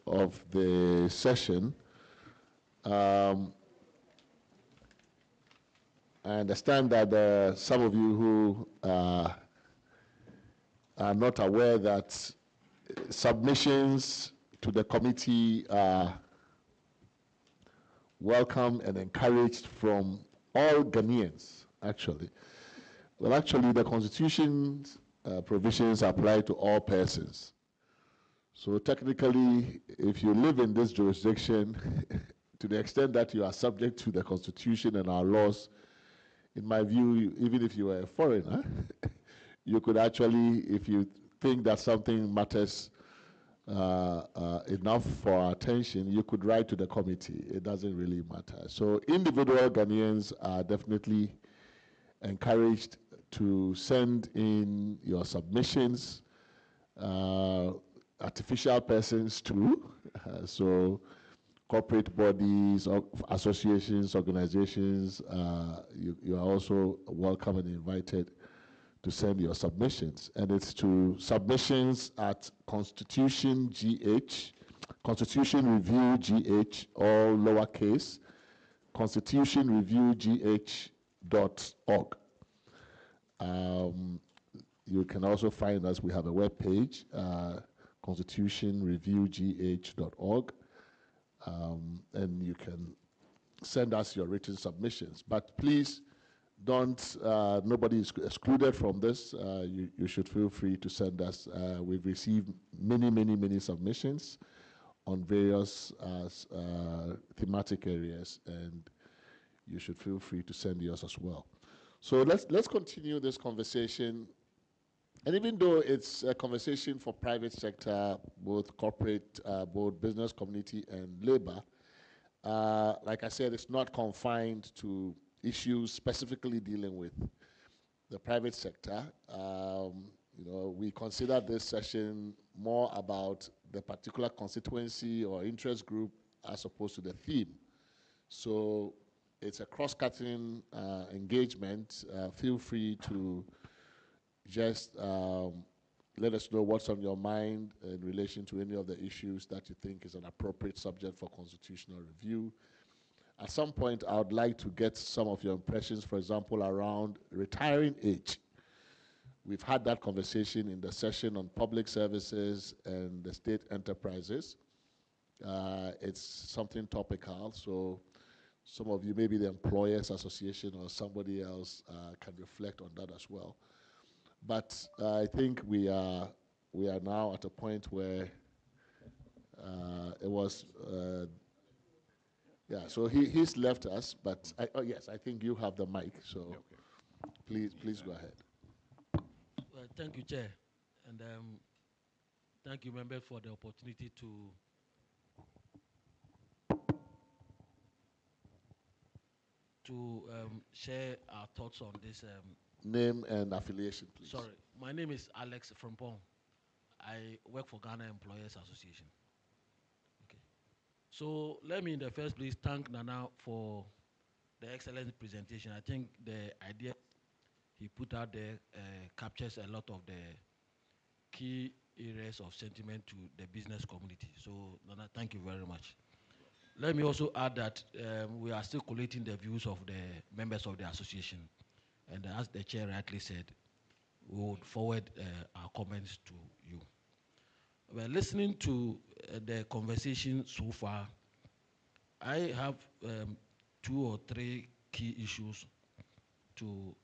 Speaker 1: Of the session. I understand that some of you who are not aware that submissions to the committee are welcome and encouraged from all Ghanaians, actually. Well, actually, the Constitution's provisions apply to all persons. So technically, if you live in this jurisdiction, to the extent that you are subject to the Constitution and our laws, in my view, even if you were a foreigner, you could actually, if you think that something matters enough for our attention, you could write to the committee. It doesn't really matter. So individual Ghanaians are definitely encouraged to send in your submissions, artificial persons too. So corporate bodies, associations, organizations, you are also welcome and invited to send your submissions. And it's to submissions at Constitution Review GH, all lowercase, constitutionreviewgh.org. You can also find us, we have a web page, constitutionreviewgh.org, and you can send us your written submissions. But please don't, nobody is excluded from this. You should feel free to send us. We've received many submissions on various thematic areas, and you should feel free to send yours as well. So let's continue this conversation. And even though it's a conversation for private sector, both corporate, both business community and labor, like I said, it's not confined to issues specifically dealing with the private sector. We consider this session more about the particular constituency or interest group as opposed to the theme. So it's a cross-cutting engagement. Feel free to just let us know what's on your mind in relation to any of the issues that you think is an appropriate subject for constitutional review. At some point, I would like to get some of your impressions, for example, around retiring age. We've had that conversation in the session on public services and the state enterprises. It's something topical, so some of you, maybe the Employers Association or somebody else, can reflect on that as well. But I think we are now at a point where it was, yeah, so he's left us, but oh yes, I think you have the mic, so okay. Please go ahead.
Speaker 15: Thank you, Chair, and thank you, members, for the opportunity to share our thoughts on this.
Speaker 1: Name and affiliation, please.
Speaker 15: Sorry, my name is Alex Frimpong. I work for Ghana Employers Association. Okay. So let me in the first place thank Nana for the excellent presentation. I think the idea he put out there captures a lot of the key areas of sentiment to the business community. So Nana, thank you very much. Let me also add that we are still collating the views of the members of the association. And as the chair rightly said, we would forward our comments to you. Well, listening to the conversation so far, I have 2 or 3 key issues to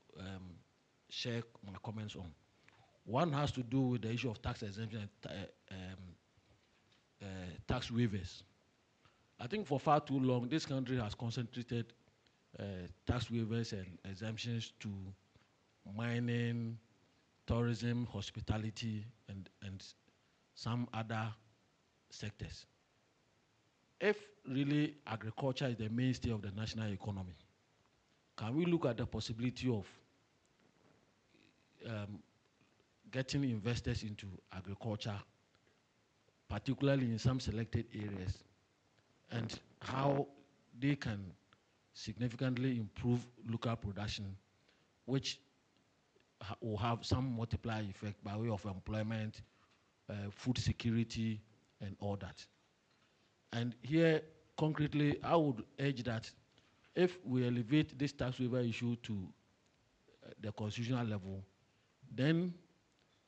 Speaker 15: share my comments on. One has to do with the issue of tax exemption and tax waivers. I think for far too long, this country has concentrated tax waivers and exemptions to mining, tourism, hospitality, and some other sectors. If really agriculture is the mainstay of the national economy, can we look at the possibility of getting investors into agriculture, particularly in some selected areas, and how they can significantly improve local production, which will have some multiplier effect by way of employment, food security, and all that. And here, concretely, I would urge that if we elevate this tax waiver issue to the constitutional level, then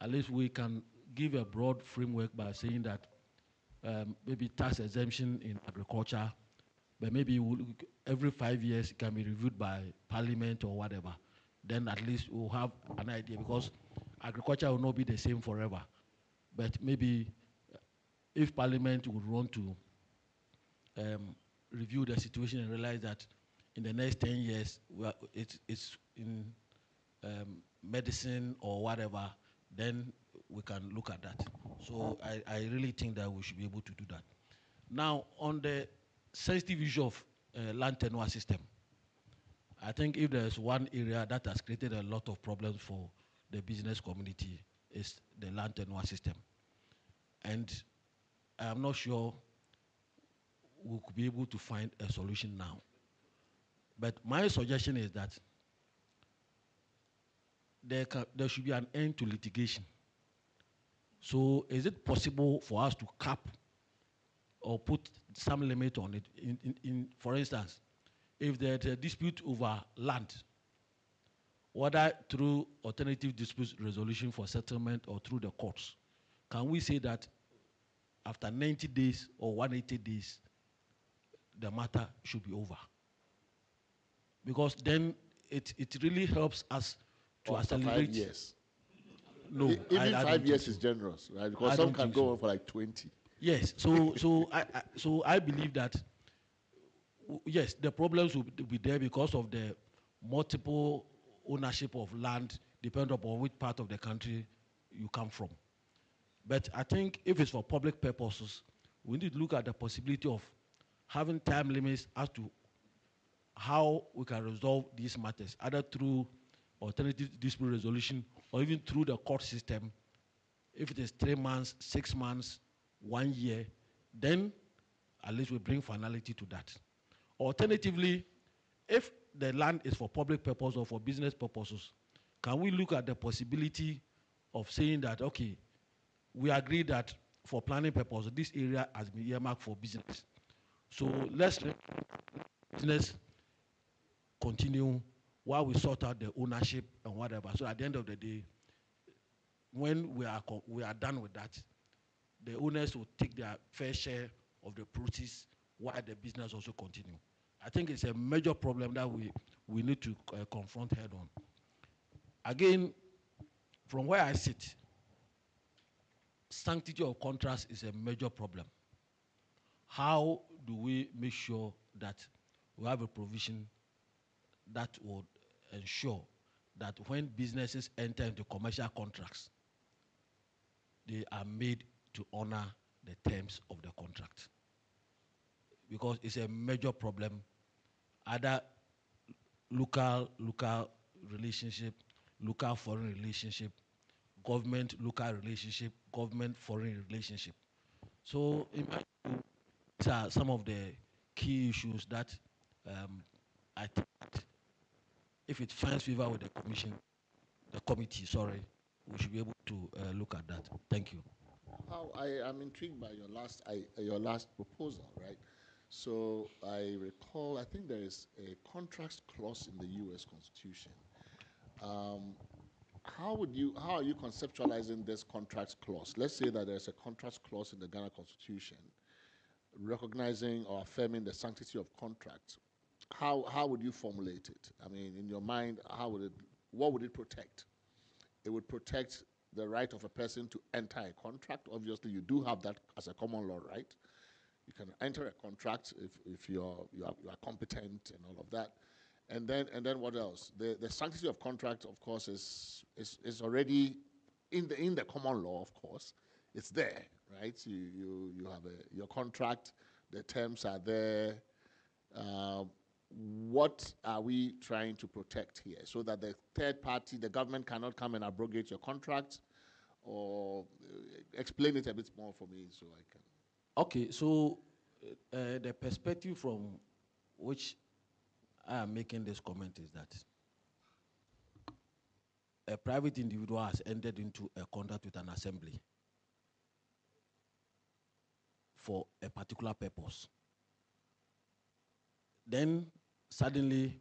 Speaker 15: at least we can give a broad framework by saying that maybe tax exemption in agriculture, but maybe every 5 years it can be reviewed by parliament or whatever. Then at least we'll have an idea, because agriculture will not be the same forever. But maybe if parliament would want to review the situation and realize that in the next 10 years, it's in medicine or whatever, then we can look at that. So I really think that we should be able to do that. Now, on the sensitive issue of land tenure system, I think if there's one area that has created a lot of problems for the business community, is the land tenure system. And I'm not sure we could be able to find a solution now. But my suggestion is that there should be an end to litigation. So is it possible for us to cap or put some limit on it? For instance, if there's a dispute over land, whether through alternative dispute resolution for settlement or through the courts, can we say that after 90 days or 180 days, the matter should be over? Because then it really helps us to accelerate. 5
Speaker 1: years.
Speaker 15: No,
Speaker 1: even 5 years is generous, right? Because some can go on for like 20.
Speaker 15: Yes, so I believe that yes, the problems will be there because of the multiple ownership of land, depending upon which part of the country you come from. But I think if it's for public purposes, we need to look at the possibility of having time limits as to how we can resolve these matters, either through alternative dispute resolution or even through the court system. If it is 3 months, 6 months, 1 year, then at least we bring finality to that. Alternatively, if the land is for public purpose or for business purposes, can we look at the possibility of saying that, okay, we agree that for planning purposes, this area has been earmarked for business. So let's let business continue while we sort out the ownership and whatever. So at the end of the day, when we are done with that, the owners will take their fair share of the proceeds while the business also continue. I think it's a major problem that we need to confront head on. Again, from where I sit, sanctity of contracts is a major problem. How do we make sure that we have a provision that would ensure that when businesses enter into commercial contracts, they are made to honor the terms of the contract? Because it's a major problem, either local relationship, local foreign relationship, government local relationship, government foreign relationship. So in my view, these are some of the key issues that I think that if it finds favor with the committee, sorry, we should be able to look at that. Thank you.
Speaker 1: How I am intrigued by your last proposal, right? So I recall, I think there is a contract clause in the U.S. Constitution. How are you conceptualizing this contract clause? Let's say that there's a contract clause in the Ghana Constitution recognizing or affirming the sanctity of contracts. How would you formulate it? I mean, in your mind, what would it protect? It would protect the right of a person to enter a contract. Obviously, you do have that as a common law right. You can enter a contract if you are competent and all of that. And then what else? The sanctity of contract, of course, is already in the common law. Of course, it's there, right? You have your contract. The terms are there. What are we trying to protect here, so that the third party, the government, cannot come and abrogate your contract? Or explain it a bit more for me so I can.
Speaker 15: Okay, so the perspective from which I am making this comment is that a private individual has entered into a contract with an assembly for a particular purpose. Then suddenly,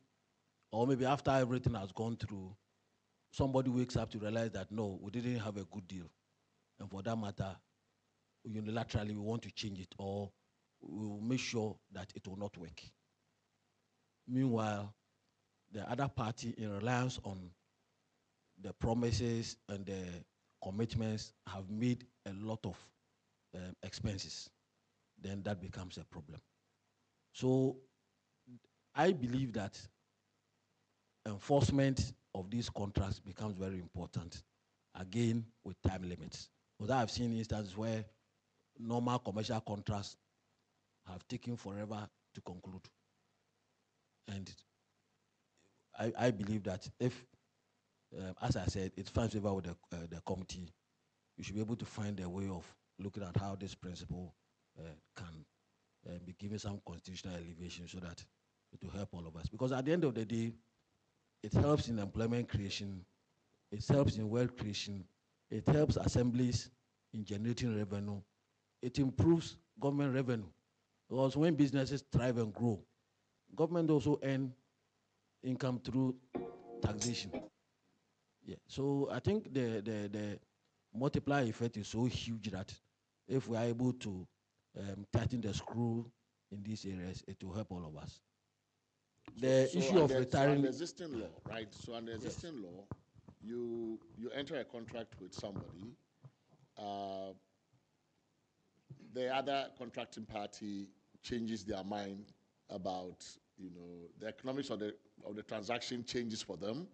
Speaker 15: or maybe after everything has gone through, somebody wakes up to realize that no, we didn't have a good deal. And for that matter, unilaterally we want to change it, or we will make sure that it will not work. Meanwhile, the other party, in reliance on the promises and the commitments, have made a lot of expenses. Then that becomes a problem. So I believe that enforcement of these contracts becomes very important, again, with time limits. Because I've seen instances where normal commercial contracts have taken forever to conclude. And I believe that if, as I said, it finds favor with the committee, you should be able to find a way of looking at how this principle can be given some constitutional elevation so that it will help all of us. Because at the end of the day, it helps in employment creation, it helps in wealth creation, it helps assemblies in generating revenue, it improves government revenue. Because when businesses thrive and grow, government also earn income through taxation. Yeah. So I think the multiplier effect is so huge that if we are able to tighten the screw in these areas, it will help all of us. The issue of retiring.
Speaker 1: So under existing law, right? So under existing law, you enter a contract with somebody. The other contracting party changes their mind about, the economics of the transaction changes for them,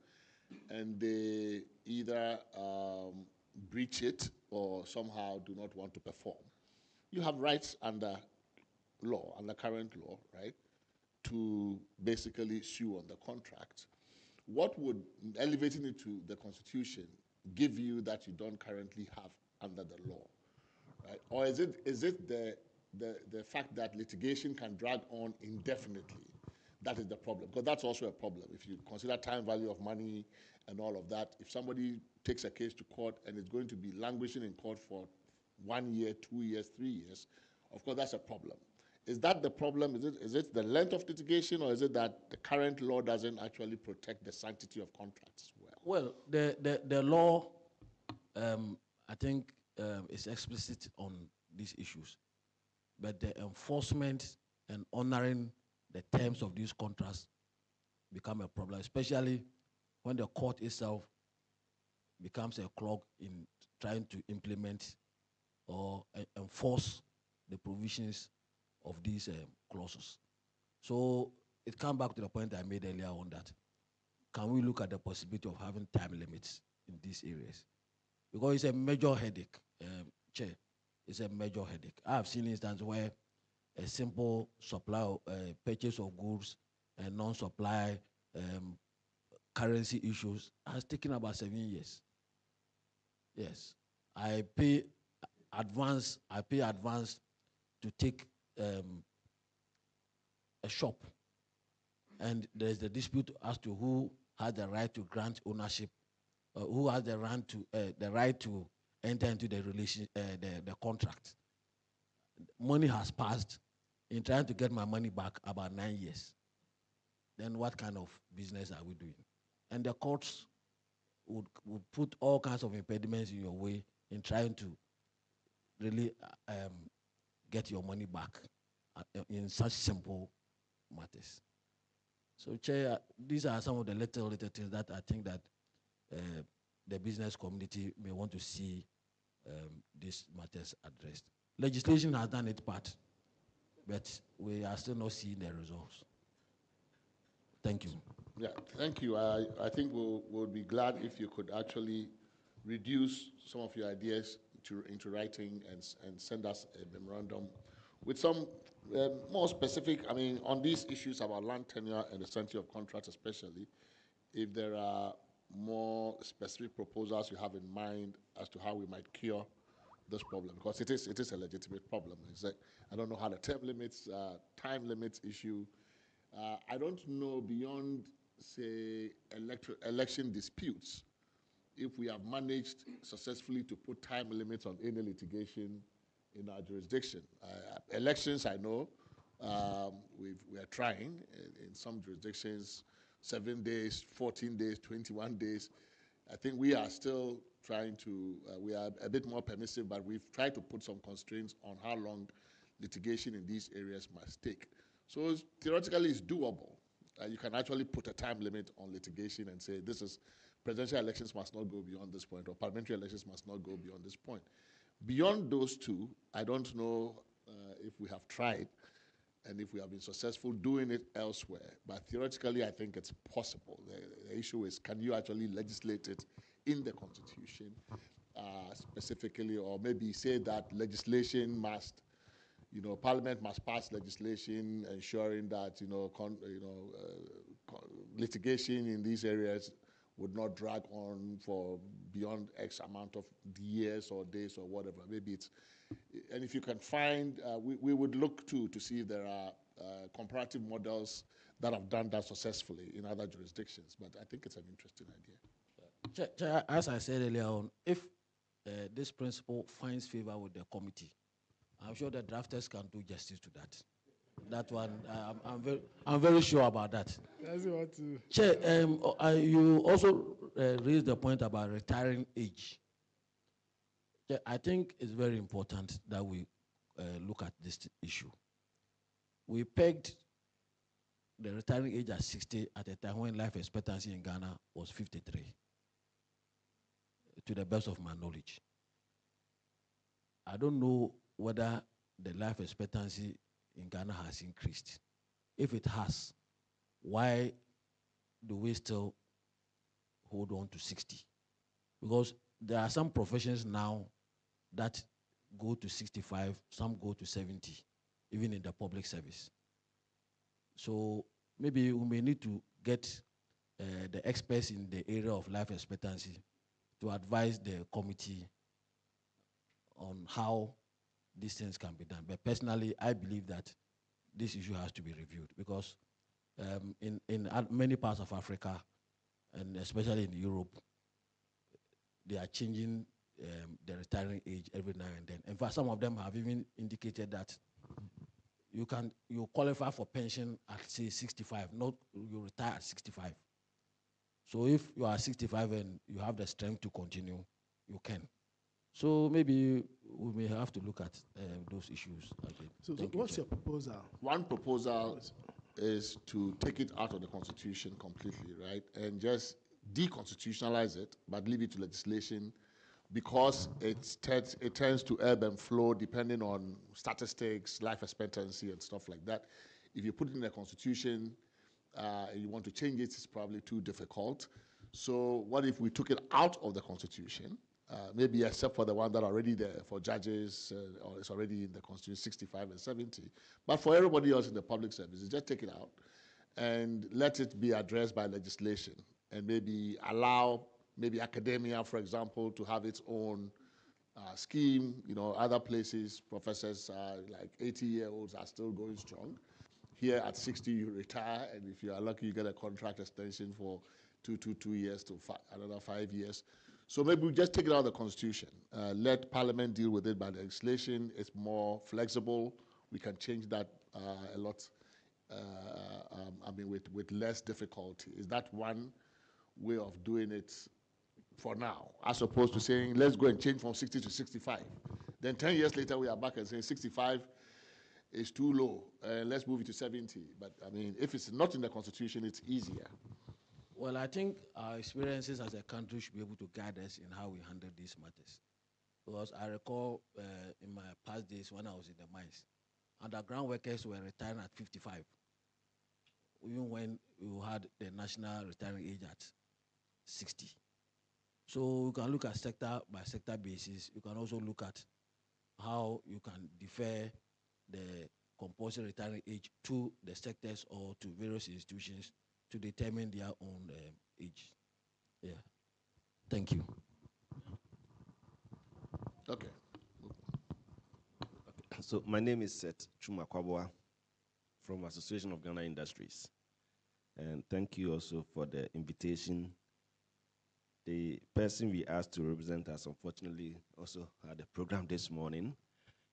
Speaker 1: and they either breach it or somehow do not want to perform. You have rights under law, under current law, right, to basically sue on the contract. What would elevating it to the Constitution give you that you don't currently have under the law, right? Or is it the fact that litigation can drag on indefinitely? That is the problem, because that's also a problem. If you consider time value of money and all of that, if somebody takes a case to court and it's going to be languishing in court for 1 year, 2 years, 3 years, of course, that's a problem. Is that the problem? Is it the length of litigation, or is it that the current law doesn't actually protect the sanctity of contracts as well?
Speaker 15: Well, the law, I think, is explicit on these issues, but the enforcement and honoring the terms of these contracts become a problem, especially when the court itself becomes a clog in trying to implement or enforce the provisions of these clauses. So it comes back to the point I made earlier on that, can we look at the possibility of having time limits in these areas? Because it's a major headache, Chair. It's a major headache. I have seen instances where a simple supply, purchase of goods and non-supply currency issues has taken about 7 years. Yes, I pay advance to take a shop, and there's the dispute as to who has the right to grant ownership, who has the right to enter into the the contract. Money has passed. In trying to get my money back, about 9 years. Then what kind of business are we doing? And the courts would put all kinds of impediments in your way in trying to really get your money back in such simple matters. So, Chair, these are some of the little things that I think that the business community may want to see these matters addressed. Legislation has done its part, but we are still not seeing the results. Thank you.
Speaker 1: Yeah, thank you. I think we'll be glad if you could actually reduce some of your ideas into writing and send us a memorandum with some more specific, I mean, on these issues about land tenure and the sanctity of contracts especially, if there are more specific proposals you have in mind as to how we might cure this problem, because it is a legitimate problem. It's like, I don't know how the time limits issue. I don't know beyond, say, election disputes, if we have managed successfully to put time limits on any litigation in our jurisdiction. Elections, I know, we are trying in some jurisdictions, 7 days, 14 days, 21 days. I think we are still trying to, we are a bit more permissive, but we've tried to put some constraints on how long litigation in these areas must take. So theoretically, it's doable. You can actually put a time limit on litigation and say, this is, presidential elections must not go beyond this point, or parliamentary elections must not go beyond this point. Beyond those two, I don't know if we have tried and if we have been successful doing it elsewhere. But theoretically, I think it's possible. The issue is, can you actually legislate it in the Constitution specifically, or maybe say that legislation must, Parliament must pass legislation ensuring that, litigation in these areas would not drag on for beyond X amount of years or days or whatever. Maybe it's, and if you can find, we would look to see if there are comparative models that have done that successfully in other jurisdictions. But I think it's an interesting idea.
Speaker 15: As I said earlier on, if this principle finds favor with the committee, I'm sure the drafters can do justice to that. That one, I'm very sure about that.
Speaker 3: That's what to.
Speaker 15: Chair, you also raised the point about retiring age. Chair, I think it's very important that we look at this issue. We pegged the retiring age at 60 at a time when life expectancy in Ghana was 53, to the best of my knowledge. I don't know whether the life expectancy in Ghana has increased. If it has, why do we still hold on to 60? Because there are some professions now that go to 65, some go to 70, even in the public service. So maybe we may need to get the experts in the area of life expectancy to advise the committee on how these things can be done. But personally, I believe that this issue has to be reviewed, because in many parts of Africa, and especially in Europe, they are changing the retiring age every now and then. In fact, some of them have even indicated that you qualify for pension at say 65, not you retire at 65. So if you are 65 and you have the strength to continue, you can. So maybe we may have to look at those issues again.
Speaker 3: So what's your proposal?
Speaker 1: One proposal is to take it out of the Constitution completely, right? And just deconstitutionalize it, but leave it to legislation, because it tends to ebb and flow depending on statistics, life expectancy, and stuff like that. If you put it in the Constitution, you want to change it, it's probably too difficult. So what if we took it out of the Constitution, maybe except for the one that are already there for judges, or it's already in the Constitution, 65 and 70. But for everybody else in the public services, just take it out and let it be addressed by legislation, and maybe allow maybe academia, for example, to have its own scheme. You know, other places, professors like 80-year-olds are still going strong. Here at 60, you retire, and if you are lucky, you get a contract extension for 2 years to another 5 years. So maybe we just take it out of the Constitution. Let Parliament deal with it by legislation. It's more flexible. We can change that a lot. I mean, with less difficulty. Is that one way of doing it for now, as opposed to saying, let's go and change from 60 to 65. Then 10 years later, we are back and saying 65 is too low, let's move it to 70. But I mean, if it's not in the Constitution, it's easier.
Speaker 15: Well, I think our experiences as a country should be able to guide us in how we handle these matters. Because I recall in my past days when I was in the mines, underground workers were retiring at 55, even when you had the national retiring age at 60. So you can look at sector by sector basis. You can also look at how you can defer the compulsory retiring age to the sectors or to various institutions to determine their own age. Yeah. Thank you.
Speaker 1: Okay.
Speaker 16: So my name is Seth Chumakwabwa from Association of Ghana Industries. And thank you also for the invitation. The person we asked to represent us unfortunately also had a program this morning.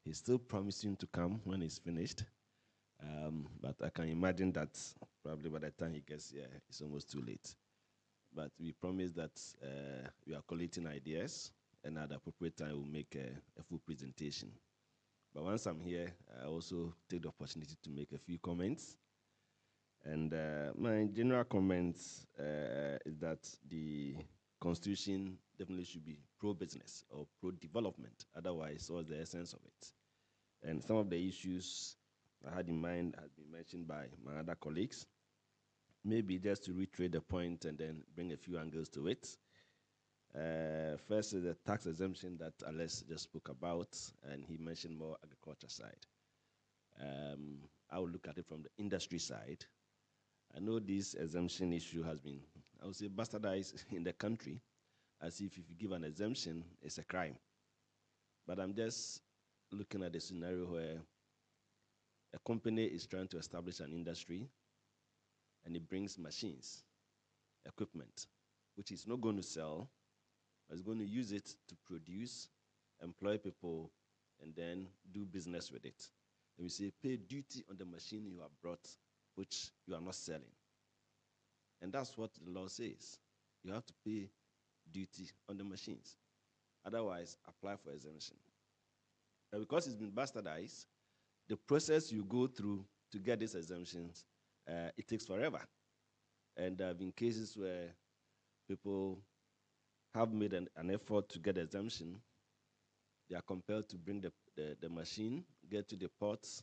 Speaker 16: He's still promising to come when he's finished. But I can imagine that probably by the time he gets here, it's almost too late. But we promise that we are collating ideas, and at the appropriate time, we'll make a full presentation. But once I'm here, I also take the opportunity to make a few comments. And my general comments is that the Constitution definitely should be pro-business or pro-development. Otherwise, what's the essence of it? And some of the issues I had in mind has been mentioned by my other colleagues. Maybe just to reiterate the point and then bring a few angles to it. First is the tax exemption that Alex just spoke about, and he mentioned more agriculture side. I will look at it from the industry side. I know this exemption issue has been, I would say, bastardized in the country, as if you give an exemption, it's a crime. But I'm just looking at a scenario where a company is trying to establish an industry, and it brings machines, equipment, which it's not going to sell, but it's going to use it to produce, employ people, and then do business with it. And we say, pay duty on the machine you have brought, which you are not selling. And that's what the law says. You have to pay duty on the machines. Otherwise, apply for exemption. And because it's been bastardized, the process you go through to get these exemptions, it takes forever. And there have been cases where people have made an effort to get exemption. They are compelled to bring the machine, get to the ports,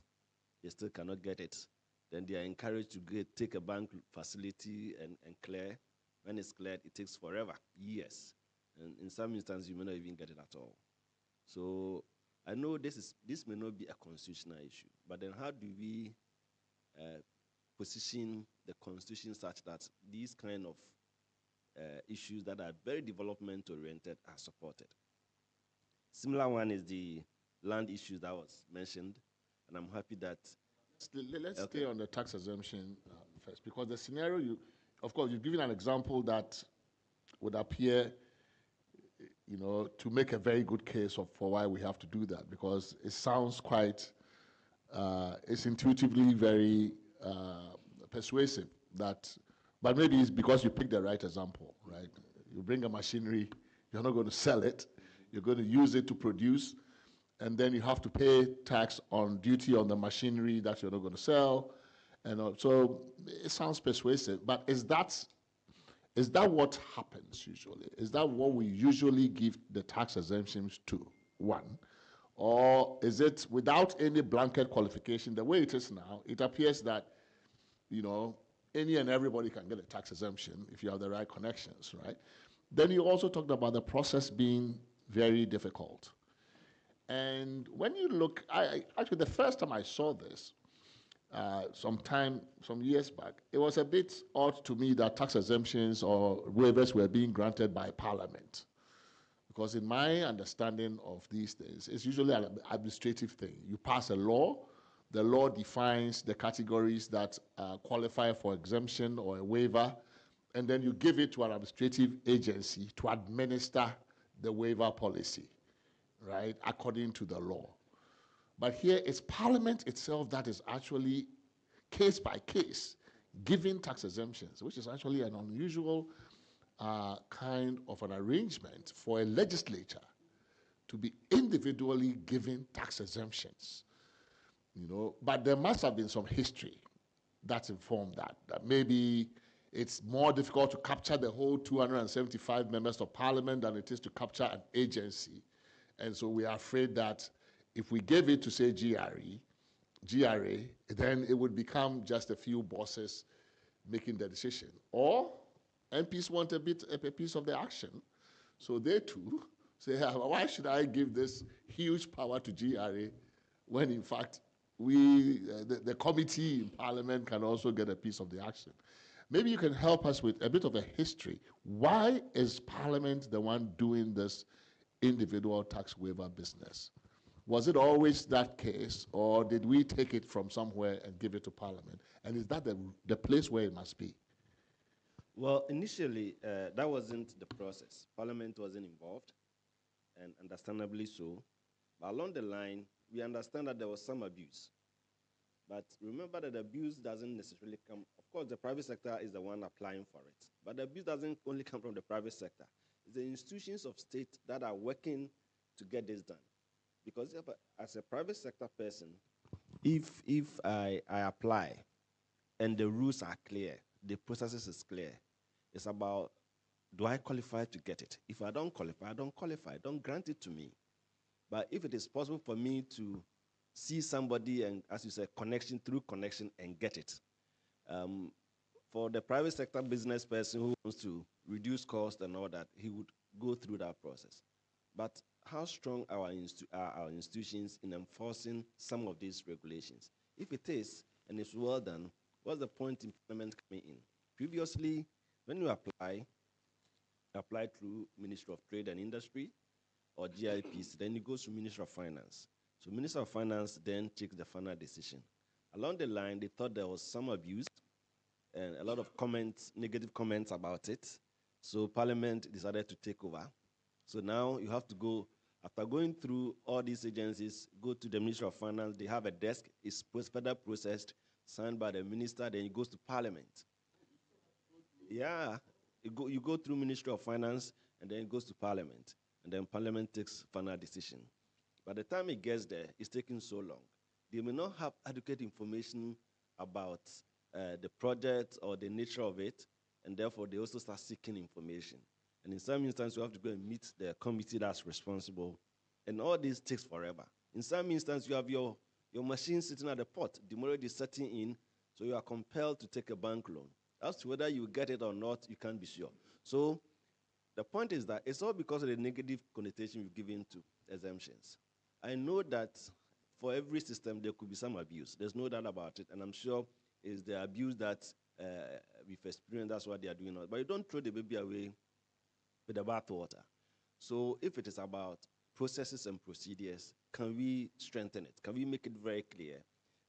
Speaker 16: they still cannot get it. Then they are encouraged to take a bank facility and clear. When it's cleared, it takes forever, years. And in some instances, you may not even get it at all. So I know this may not be a constitutional issue, but then how do we position the Constitution such that these kind of issues that are very development-oriented are supported? Similar one is the land issue that was mentioned, and I'm happy that
Speaker 1: Let's stay on the tax exemption first, because the scenario of course, you've given an example that would appear, to make a very good case for why we have to do that, because it sounds quite, it's intuitively very persuasive but maybe it's because you picked the right example, right? You bring a machinery, you're not going to sell it, you're going to use it to produce, and then you have to pay tax on duty on the machinery that you're not going to sell. And so it sounds persuasive, but is that what happens usually? Is that what we usually give the tax exemptions to? One. Or is it without any blanket qualification? The way it is now, it appears that, any and everybody can get a tax exemption if you have the right connections, right? Then you also talked about the process being very difficult. And when you look, actually the first time I saw this, some years back, it was a bit odd to me that tax exemptions or waivers were being granted by Parliament. Because in my understanding of these things, it's usually an administrative thing. You pass a law, the law defines the categories that qualify for exemption or a waiver, and then you give it to an administrative agency to administer the waiver policy, right, according to the law. But here it's Parliament itself that is actually, case by case, giving tax exemptions, which is actually an unusual kind of an arrangement for a legislature to be individually giving tax exemptions. But there must have been some history that informed that maybe it's more difficult to capture the whole 275 members of Parliament than it is to capture an agency. And so we are afraid that if we gave it to, say, GRA, then it would become just a few bosses making the decision. Or MPs want a piece of the action. So they too say, why should I give this huge power to GRA when in fact the committee in Parliament can also get a piece of the action? Maybe you can help us with a bit of a history. Why is Parliament the one doing this individual tax waiver business? Was it always that case, or did we take it from somewhere and give it to Parliament? And is that the place where it must be?
Speaker 16: Well, initially, that wasn't the process. Parliament wasn't involved, and understandably so. But along the line, we understand that there was some abuse. But remember that the abuse doesn't necessarily come, of course, the private sector is the one applying for it. But the abuse doesn't only come from the private sector. It's the institutions of state that are working to get this done. Because as a private sector person, if I apply and the rules are clear, the processes is clear, it's about, do I qualify to get it? If I don't qualify, I don't qualify. Don't grant it to me. But if it is possible for me to see somebody and, as you said, connection through connection and get it, for the private sector business person who wants to reduce cost and all that, he would go through that process. But how strong are our institutions in enforcing some of these regulations? If it is, and it's well done, what's the point in Parliament coming in? Previously, when you apply through Ministry of Trade and Industry or GIPs, then it goes to Ministry of Finance. So Minister of Finance then takes the final decision. Along the line, they thought there was some abuse and a lot of comments, negative comments about it. So Parliament decided to take over. So now you have to go, after going through all these agencies, go to the Ministry of Finance, they have a desk, it's further processed, signed by the minister, then it goes to Parliament. Yeah, you go through Ministry of Finance, and then it goes to Parliament, and then Parliament takes final decision. By the time it gets there, it's taking so long. They may not have adequate information about the project or the nature of it, and therefore they also start seeking information. And in some instances, you have to go and meet the committee that's responsible. And all this takes forever. In some instances, you have your machine sitting at the port, demurrage is setting in, so you are compelled to take a bank loan. As to whether you get it or not, you can't be sure. So the point is that it's all because of the negative connotation you've given to exemptions. I know that for every system, there could be some abuse. There's no doubt about it. And I'm sure it's the abuse that we've experienced, that's what they are doing. But you don't throw the baby away with the bathwater. So if it is about processes and procedures, can we strengthen it? Can we make it very clear?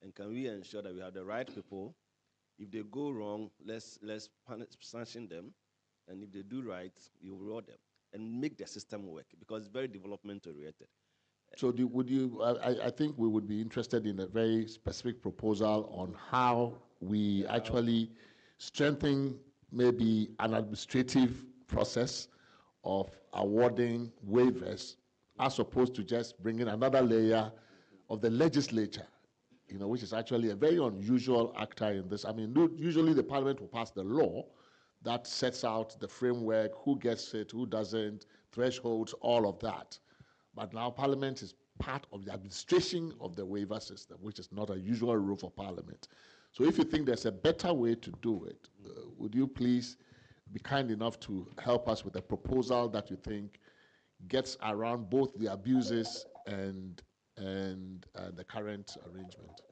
Speaker 16: And can we ensure that we have the right people? If they go wrong, let's sanction them. And if they do right, we reward them. and make the system work because it's very development oriented.
Speaker 1: So I think we would be interested in a very specific proposal on how we actually strengthen maybe an administrative process of awarding waivers as opposed to just bringing another layer of the legislature, which is actually a very unusual actor in this. I mean, usually the parliament will pass the law that sets out the framework, who gets it, who doesn't, thresholds, all of that. But now Parliament is part of the administration of the waiver system, which is not a usual role for Parliament. So if you think there's a better way to do it, would you please be kind enough to help us with a proposal that you think gets around both the abuses and the current arrangement?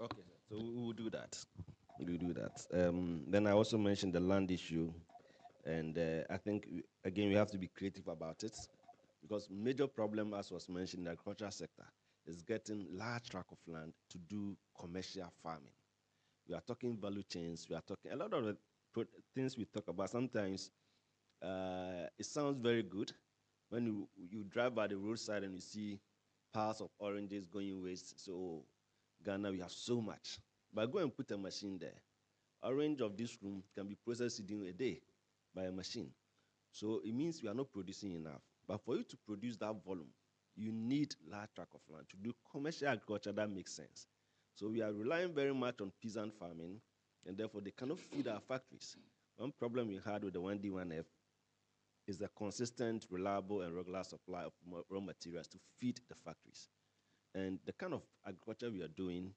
Speaker 16: Okay, so we will do that. We will do that. Then I also mentioned the land issue, and I think, again, we have to be creative about it. Because major problem, as was mentioned, in the agricultural sector is getting large tract of land to do commercial farming. We are talking value chains. We are talking a lot of the things we talk about. Sometimes it sounds very good when you drive by the roadside and you see piles of oranges going waste. So Ghana, we have so much. But go and put a machine there. Orange of this room can be processed in a day by a machine. So it means we are not producing enough. But for you to produce that volume, you need large tract of land. To do commercial agriculture, that makes sense. So we are relying very much on peasant farming, and therefore they cannot feed our factories. One problem we had with the 1D1F is the consistent, reliable, and regular supply of raw materials to feed the factories. And the kind of agriculture we are doing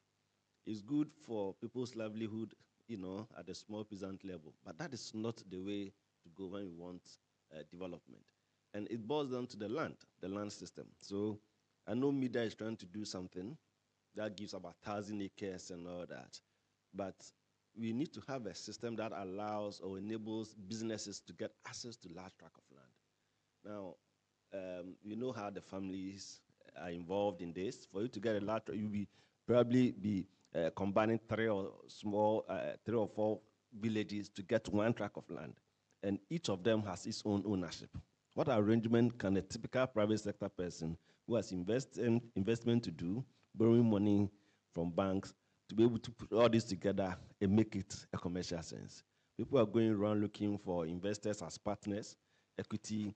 Speaker 16: is good for people's livelihood, at the small peasant level. But that is not the way to go when we want development. And it boils down to the land system. So I know MIDA is trying to do something that gives about 1,000 acres and all that. But we need to have a system that allows or enables businesses to get access to large tract of land. Now, you know how the families are involved in this. For you to get a large, you'll probably be combining three or four villages to get one tract of land. And each of them has its own ownership. What arrangement can a typical private sector person who has investment to do, borrowing money from banks, to be able to put all this together and make it a commercial sense? People are going around looking for investors as partners, equity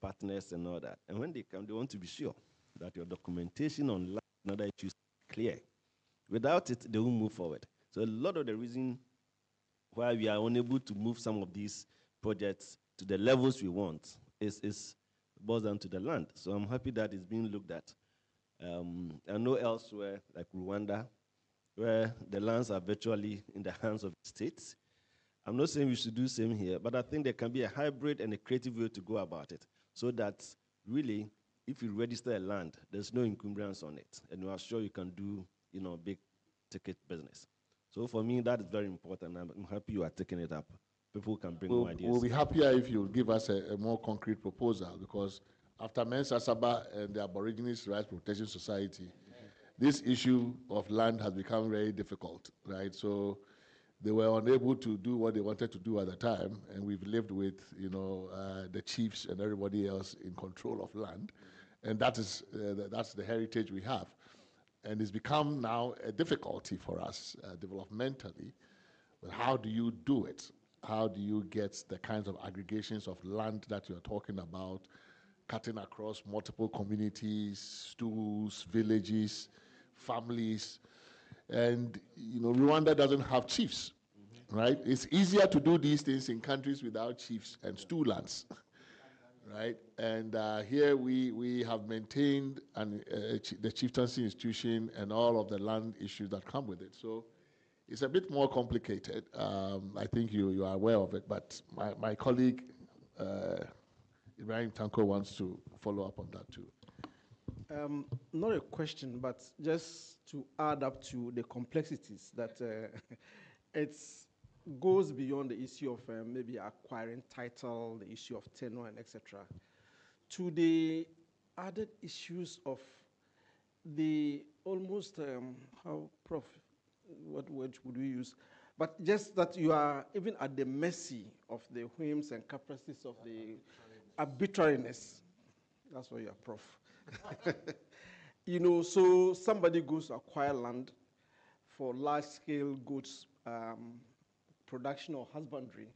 Speaker 16: partners and all that. And when they come, they want to be sure that your documentation on land and other issues is clear. Without it, they won't move forward. So a lot of the reason why we are unable to move some of these projects to the levels we want is boils down to the land. So I'm happy that it's being looked at. I know elsewhere, like Rwanda, where the lands are virtually in the hands of the states. I'm not saying we should do the same here, but I think there can be a hybrid and a creative way to go about it, so that really, if you register a land, there's no encumbrance on it, and you are sure you can do, big ticket business. So for me, that is very important. I'm happy you are taking it up. People can bring more ideas.
Speaker 1: We'll be happier if you give us a more concrete proposal, because after Mensa Saba and the Aborigines Rights Protection Society, this issue of land has become very difficult, right? So they were unable to do what they wanted to do at the time, and we've lived with, the chiefs and everybody else in control of land, and that's the heritage we have. And it's become now a difficulty for us developmentally. But how do you do it? How do you get the kinds of aggregations of land that you're talking about, cutting across multiple communities, schools, villages, families? And Rwanda doesn't have chiefs, right? It's easier to do these things in countries without chiefs and stool lands, right? And here we have maintained the chieftaincy institution and all of the land issues that come with it. So it's a bit more complicated. I think you are aware of it, but my colleague, Ibrahim Tanko, wants to follow up on that too.
Speaker 13: Not a question, but just to add up to the complexities that it goes beyond the issue of maybe acquiring title, the issue of tenure and etc., to the added issues of the almost, what word would we use? But just that you are even at the mercy of the whims and caprices of the arbitrariness. That's why you're prof. So somebody goes to acquire land for large-scale goods production or husbandry,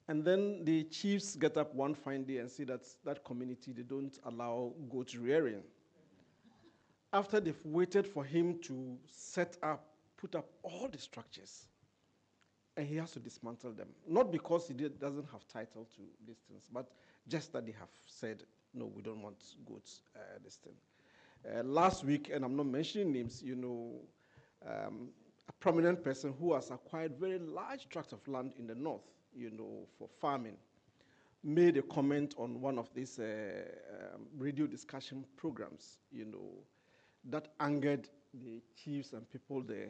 Speaker 13: and then the chiefs get up one fine day and say that that community, they don't allow goat rearing. After they've waited for him to put up all the structures, and he has to dismantle them. Not because he doesn't have title to these things, but just that they have said, no, we don't want goats, this thing. Last week, and I'm not mentioning names, a prominent person who has acquired very large tracts of land in the north, for farming, made a comment on one of these radio discussion programs, that angered the chiefs and people there.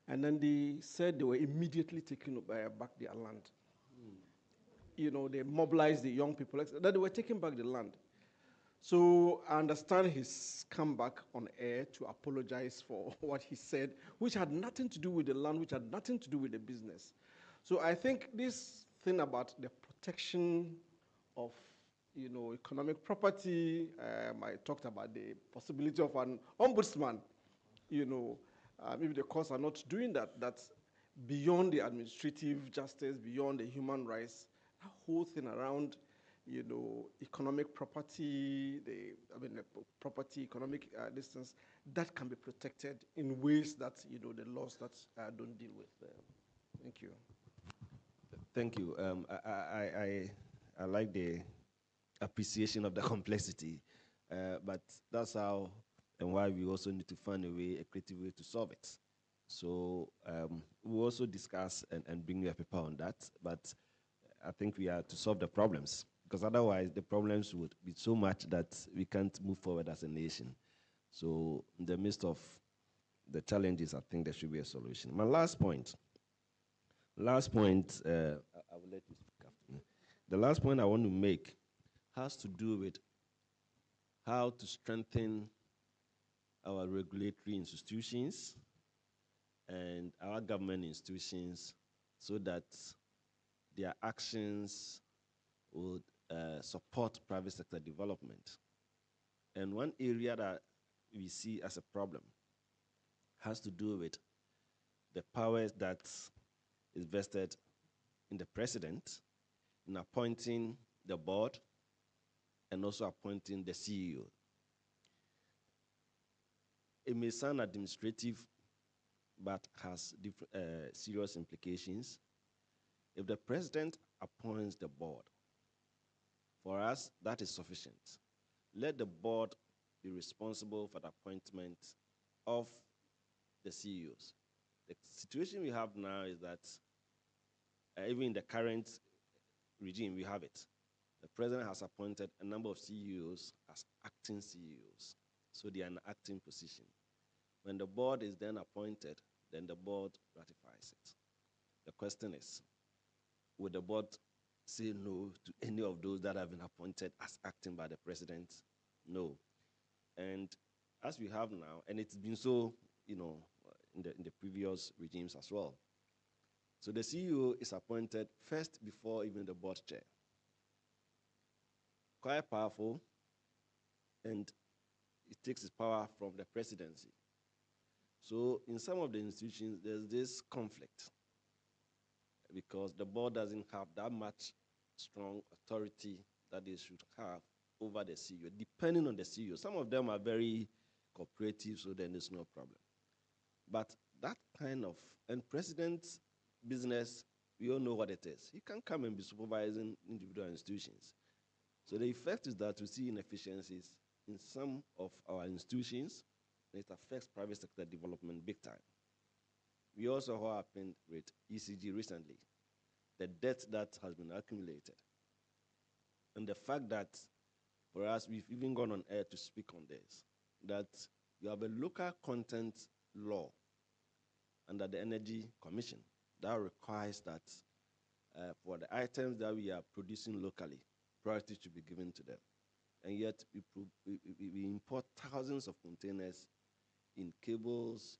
Speaker 13: And then they said they were immediately taking back their land. They mobilized the young people, that they were taking back the land. So I understand he's come back on air to apologize for what he said, which had nothing to do with the land, which had nothing to do with the business. So I think this thing about the protection of economic property, I talked about the possibility of an ombudsman, maybe the courts are not doing that. That's beyond the administrative justice, beyond the human rights, that whole thing around economic property, the property, economic distance, that can be protected in ways that, the laws that don't deal with. Thank you.
Speaker 16: Thank you. I like the appreciation of the complexity, but that's how and why we also need to find a creative way to solve it. So we'll also discuss and bring you a paper on that, but I think we are to solve the problems, because otherwise the problems would be so much that we can't move forward as a nation. So in the midst of the challenges, I think there should be a solution. My last point, I will let you speak after me. The last point I want to make has to do with how to strengthen our regulatory institutions and our government institutions so that their actions would support private sector development. And one area that we see as a problem has to do with the powers that is vested in the president in appointing the board and also appointing the CEO. It may sound administrative, but has serious implications. If the president appoints the board, for us, that is sufficient. Let the board be responsible for the appointment of the CEOs. The situation we have now is that even in the current regime, we have it. The president has appointed a number of CEOs as acting CEOs. So they are in an acting position. When the board is then appointed, then the board ratifies it. The question is, would the board say no to any of those that have been appointed as acting by the president? No. And as we have now, and it's been so, in the previous regimes as well. So the CEO is appointed first before even the board chair. Quite powerful, and it takes its power from the presidency. So in some of the institutions, there's this conflict because the board doesn't have that much strong authority that they should have over the CEO, depending on the CEO. Some of them are very cooperative, so then there's no problem. But that kind of, and president's business, we all know what it is. He can't come and be supervising individual institutions. So the effect is that we see inefficiencies in some of our institutions, and it affects private sector development big time. We also what happened with ECG recently, the debt that has been accumulated. And the fact that, for us, we've even gone on air to speak on this, that you have a local content law under the Energy Commission that requires that for the items that we are producing locally, priority should be given to them. And yet we import thousands of containers in cables,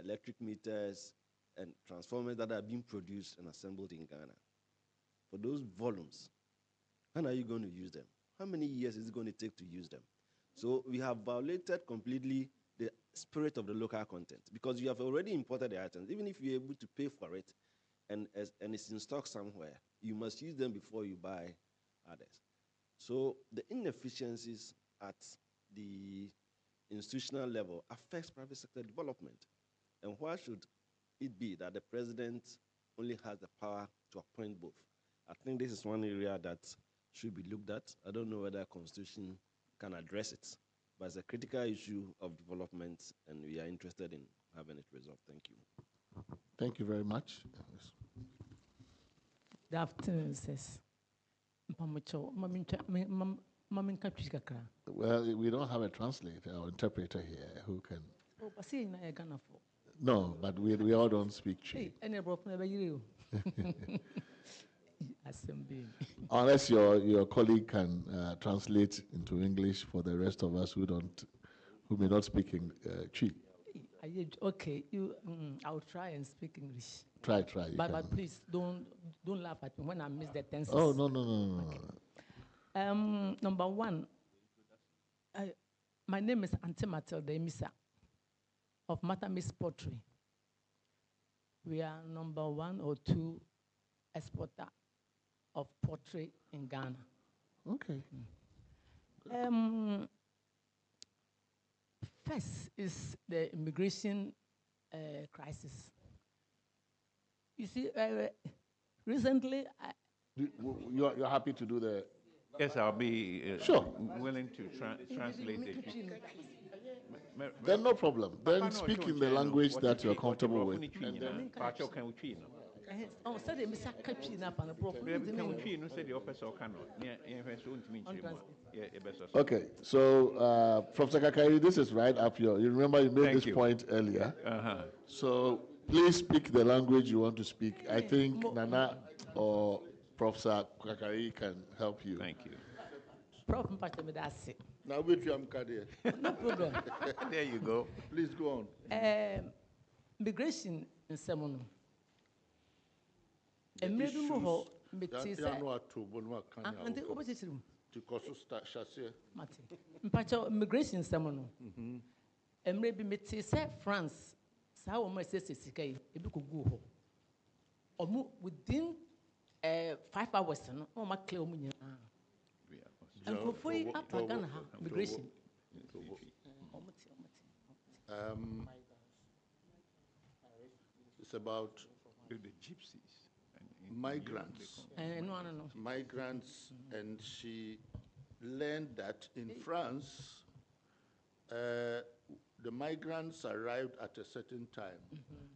Speaker 16: electric meters, and transformers that are being produced and assembled in Ghana. For those volumes, When are you going to use them? How many years is it going to take to use them? So we have violated completely the spirit of the local content because you have already imported the items. Even if you're able to pay for it and it's in stock somewhere, you must use them before you buy others. So the inefficiencies at the institutional level affects private sector development. And why should it be that the president only has the power to appoint both? I think this is one area that should be looked at. I don't know whether the Constitution can address it, but it's a critical issue of development, and we are interested in having it resolved. Thank you.
Speaker 1: Thank you very much.
Speaker 17: Good afternoon, sis.
Speaker 1: Well, we don't have a translator or interpreter here who can.
Speaker 17: Oh, but see, I Ghana for.
Speaker 1: No, but we all don't speak Chi.
Speaker 17: Hey, any problem never you.
Speaker 1: Unless your colleague can translate into English for the rest of us who may not speak in Chi.
Speaker 17: Okay, I'll try and speak English.
Speaker 1: Try.
Speaker 17: But please don't laugh at me when I miss the tenses.
Speaker 1: Oh no.
Speaker 17: Okay. Number one, my name is Auntie Matilda Emisa of Matamis Pottery. We are number 1 or 2 exporter of pottery in Ghana.
Speaker 1: Okay.
Speaker 17: First is the immigration crisis. You see, recently,
Speaker 1: you're happy to do the.
Speaker 6: Yes, I'll be
Speaker 1: sure.
Speaker 6: Willing to translate it.
Speaker 1: Then no problem. Then speak in the language that you're comfortable with. And then okay, so Professor Kakari, this is right up your. You remember you made this point earlier. So please speak the language you want to speak. I think Nana or Professor Kakari can help you.
Speaker 6: Thank you.
Speaker 17: Prof.
Speaker 2: Now wait, I'm Kadir.
Speaker 17: No problem.
Speaker 6: There you go.
Speaker 2: Please go on.
Speaker 17: Migration in Semono. Immigration in Semono. Maybe Metisa France. Sao says within 5 hours, no more clear. And before after Ghana, migration.
Speaker 2: It's about
Speaker 6: the gypsies,
Speaker 2: migrants.
Speaker 17: No.
Speaker 2: Migrants, and she learned that in France, the migrants arrived at a certain time,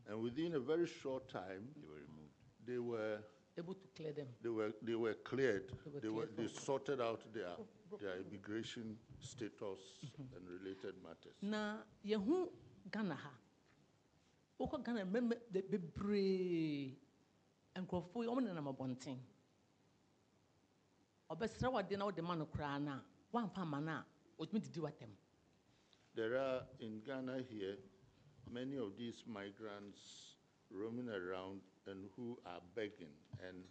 Speaker 2: and within a very short time, they were
Speaker 17: able to clear them.
Speaker 2: They were cleared. They sorted out their immigration status and related matters.
Speaker 17: Na yehu Ghana ha. Oko Ghana remember the bebre and crofo omo na mabonten. Obesra wade na wode man kra na wan fa mana otimi didi watem.
Speaker 2: There are in Ghana here many of these migrants roaming around and who are begging, and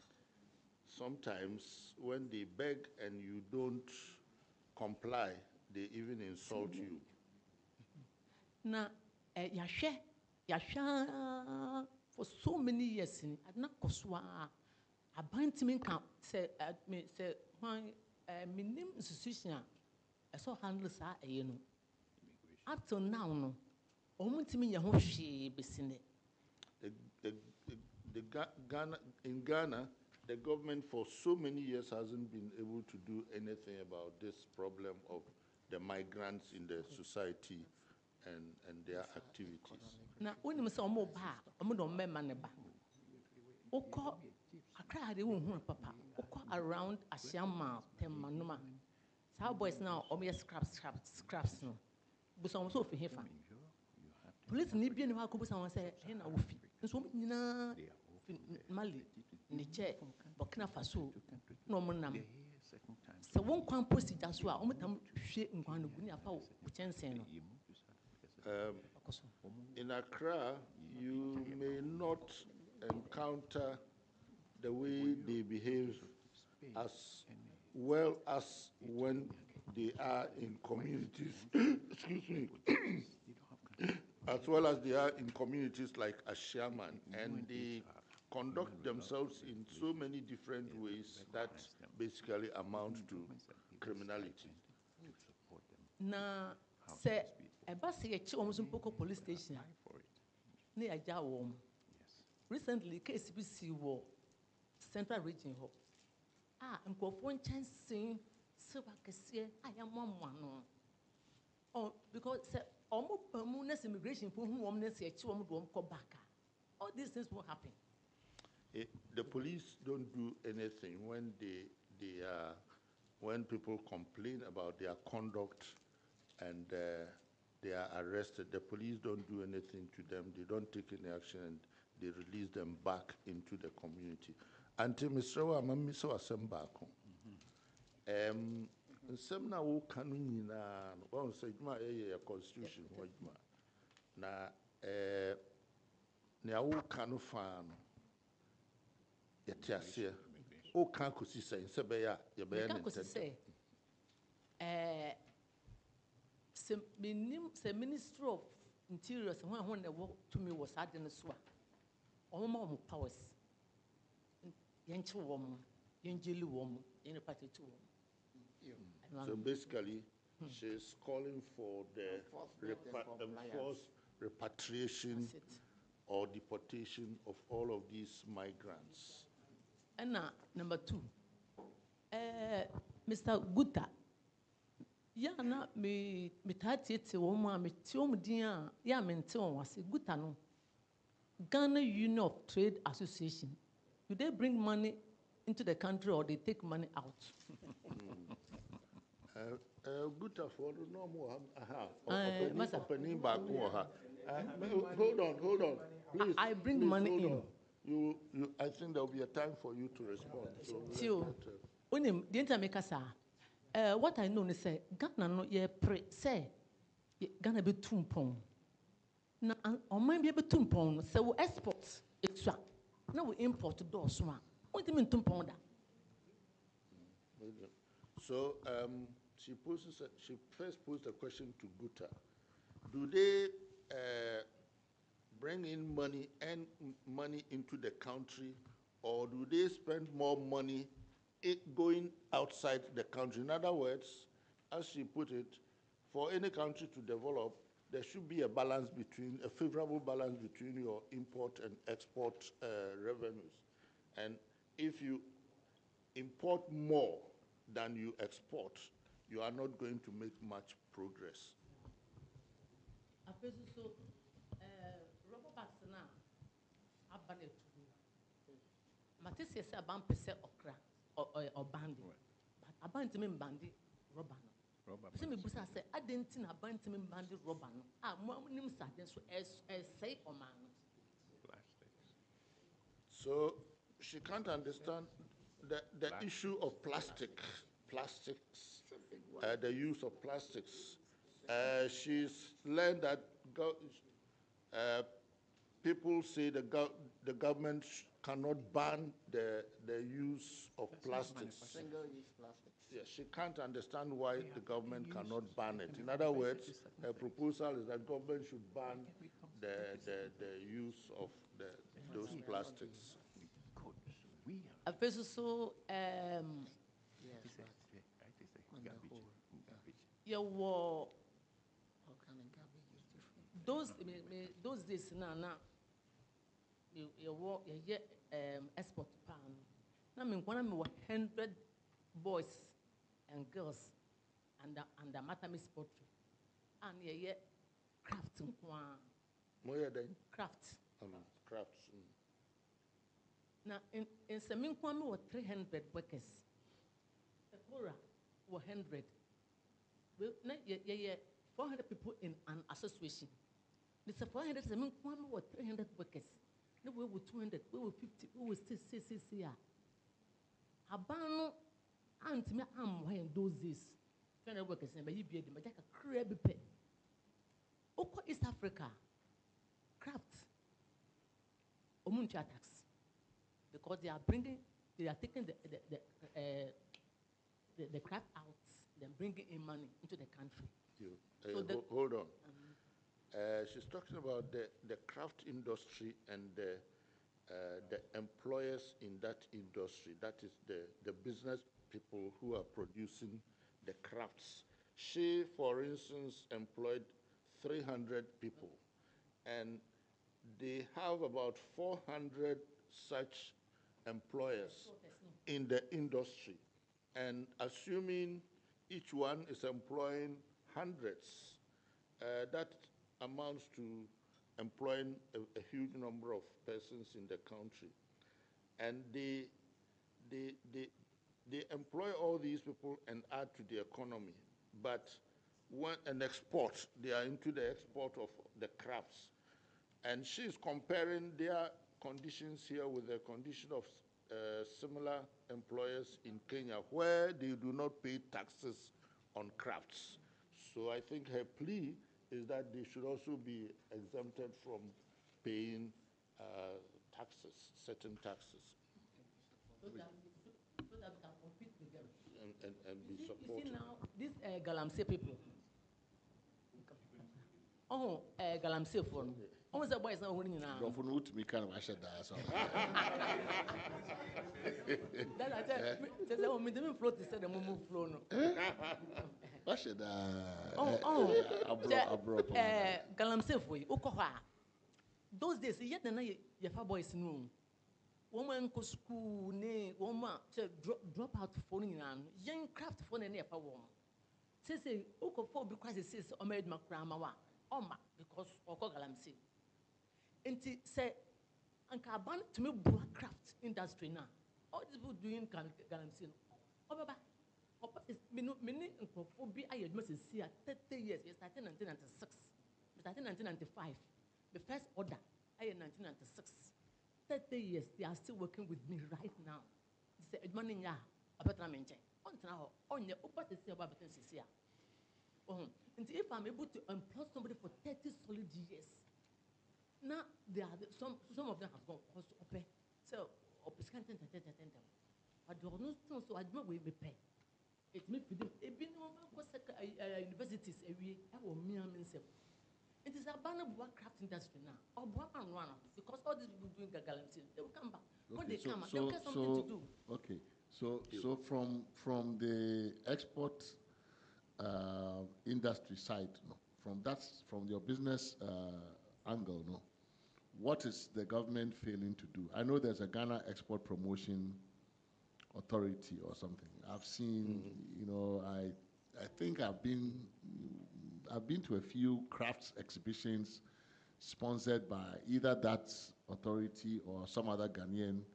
Speaker 2: sometimes when they beg and you don't comply, they even insult you.
Speaker 17: Na yahwe for so many years in adna koswa abantimin kan say when minim institution so handle sa no up till now no omuntimi ye ho hwe besine.
Speaker 2: In Ghana, the government for so many years hasn't been able to do anything about this problem of the migrants in the society and their activities.
Speaker 17: Na when you say omo ba, omo do memma ne ba. Oko akra de wo hu papa. Oko around Asiama, Temanuma. Sao boys now omo scraps no. Bu so so fi hefa. Police ni bi ne ha ko bu so say he na wo fi. Nso nyina Mali, Niger, Burkina Faso, no monam. So one can post it as well.
Speaker 2: In Accra, you may not encounter the way they behave as well as when they are in communities, excuse me, as well as they are in communities like Ashaman, and they conduct themselves in so many different ways that basically amount to criminality.
Speaker 17: Na se eba se ye chi omuso mpoko police station. Ne aja wo. Recently case bi si wo central region ho. Nkofo nchansin se wa kese ayamwa no. Oh, because se omo pamu na immigration for hu wom na se chi wom do wom ko back. All these things won't happen.
Speaker 2: The police don't do anything when people complain about their conduct and they are arrested. The police don't do anything to them. They don't take any action, and they release them back into the community. Until Mr. Wamami so asembako. Nsem na wo kanu nyina no ba say djuma a constitution ho djuma na ne wo kanu fa no yete ase o kan kosi say nse be ya ye be ya
Speaker 17: se Ministry of Interior se ho na wo to me was adene so a omo powers yenche wo mo yenjeli wo mo yen party to wo.
Speaker 2: So basically, she's calling for the enforced repatriation or deportation of all of these migrants.
Speaker 17: And number 2, Mr. Guta, na me tati te wo ma me ti o mdia ya me nte won wase Guta no Ghana Union of Trade Association. Do they bring money into the country or they take money out?
Speaker 2: Guta for no more. Opening back. Hold on. Please.
Speaker 17: I bring money in.
Speaker 2: You, I think there will be a time for you to respond.
Speaker 17: So, the intermakers what I know is say Ghana no ye pre say Ghana be tumpon. Na on my be tumpon. So we export extra. Now we import those one. What do you mean tumpon da?
Speaker 2: So she first posed a question to Guta. Do they bring in money into the country, or do they spend more money going outside the country? In other words, as she put it, for any country to develop, there should be a favorable balance between your import and export revenues. And if you import more than you export, you are not going to make much progress.
Speaker 17: Rubber bags now, abandoned to me. Matisse said, "Abandon percent okra or bandy, but abandon bandy rubber." Some people say, "I didn't think abandon bandy rubber." More names are so say or man.
Speaker 2: So she can't understand the issue of plastics, the use of plastics. She's learned that people say the government cannot ban the use of plastics.
Speaker 7: Single-use plastics.
Speaker 2: Yes, she can't understand why the government cannot ban it. In other words, her proposal is that government should ban the use of those plastics.
Speaker 17: Those days now you export pan. Now me 100 boys and girls and the Matamis poultry and you craft crafts. Now in Semin Kwame were 300 workers. Sephora were 100. Well, 400 people in an association. It's 400 Semin Kwame were 300 workers. No, we were 200, we were 50, we were still here. Abano and me when those days. 300 workers and you be a crab pay. Oko East Africa, craft, Omuncha tax. Because they are taking the craft out, then bringing in money into the country.
Speaker 2: Hold on. She's talking about the craft industry and the employers in that industry. That is the business people who are producing the crafts. She, for instance, employed 300 people, and they have about 400 such employers in the industry. And assuming each one is employing hundreds, that amounts to employing a huge number of persons in the country. And they employ all these people and add to the economy. But an export, they are into the export of the crafts. And she's comparing their conditions here with the condition of similar employers in Kenya, where they do not pay taxes on crafts. So I think her plea is that they should also be exempted from paying taxes, certain taxes.
Speaker 17: So that we can compete with them.
Speaker 2: And be supported.
Speaker 17: You see now, these Galamsey people. Oh, Galamsey phone. Almost the boys now winning now.
Speaker 1: Don't know to me kind of asset that.
Speaker 17: Then I said, "Oh, me didn't float." They said, "The mumu flow no."
Speaker 1: Asset
Speaker 17: that. Galamsey for you. Okoha. Those days, yet the night your boys know. Woman go school, nay, woman drop out phone in young craft phone and near for woman. Say, Oko because it says, I made my grandma, because Oko Galamsey. And say, Uncle Ban to me, craft industry now. All these people doing Galamsey. Oh, Baba, many phobia I must see at 30 years, we started in 1996, we started in 1995. The first order, I in 1996. 30 years, they are still working with me right now. They say, money ya, a better mention. On now, on your upper to see about between Cecilia. And if I'm able to employ somebody for 30 solid years, now they are some of them have gone cost up. So, but the honest thing, so I don't know we pay. It may be a bit of universities every year. It is a banner of craft industry now, or and run because all these people doing Galamsey, they will come back. When they come, they'll get something to do.
Speaker 1: Okay, so from the export industry side, from your business angle, what is the government failing to do? I know there's a Ghana Export Promotion Authority or something. I've seen, I think I've been to a few crafts exhibitions sponsored by either that authority or some other Ghanaian,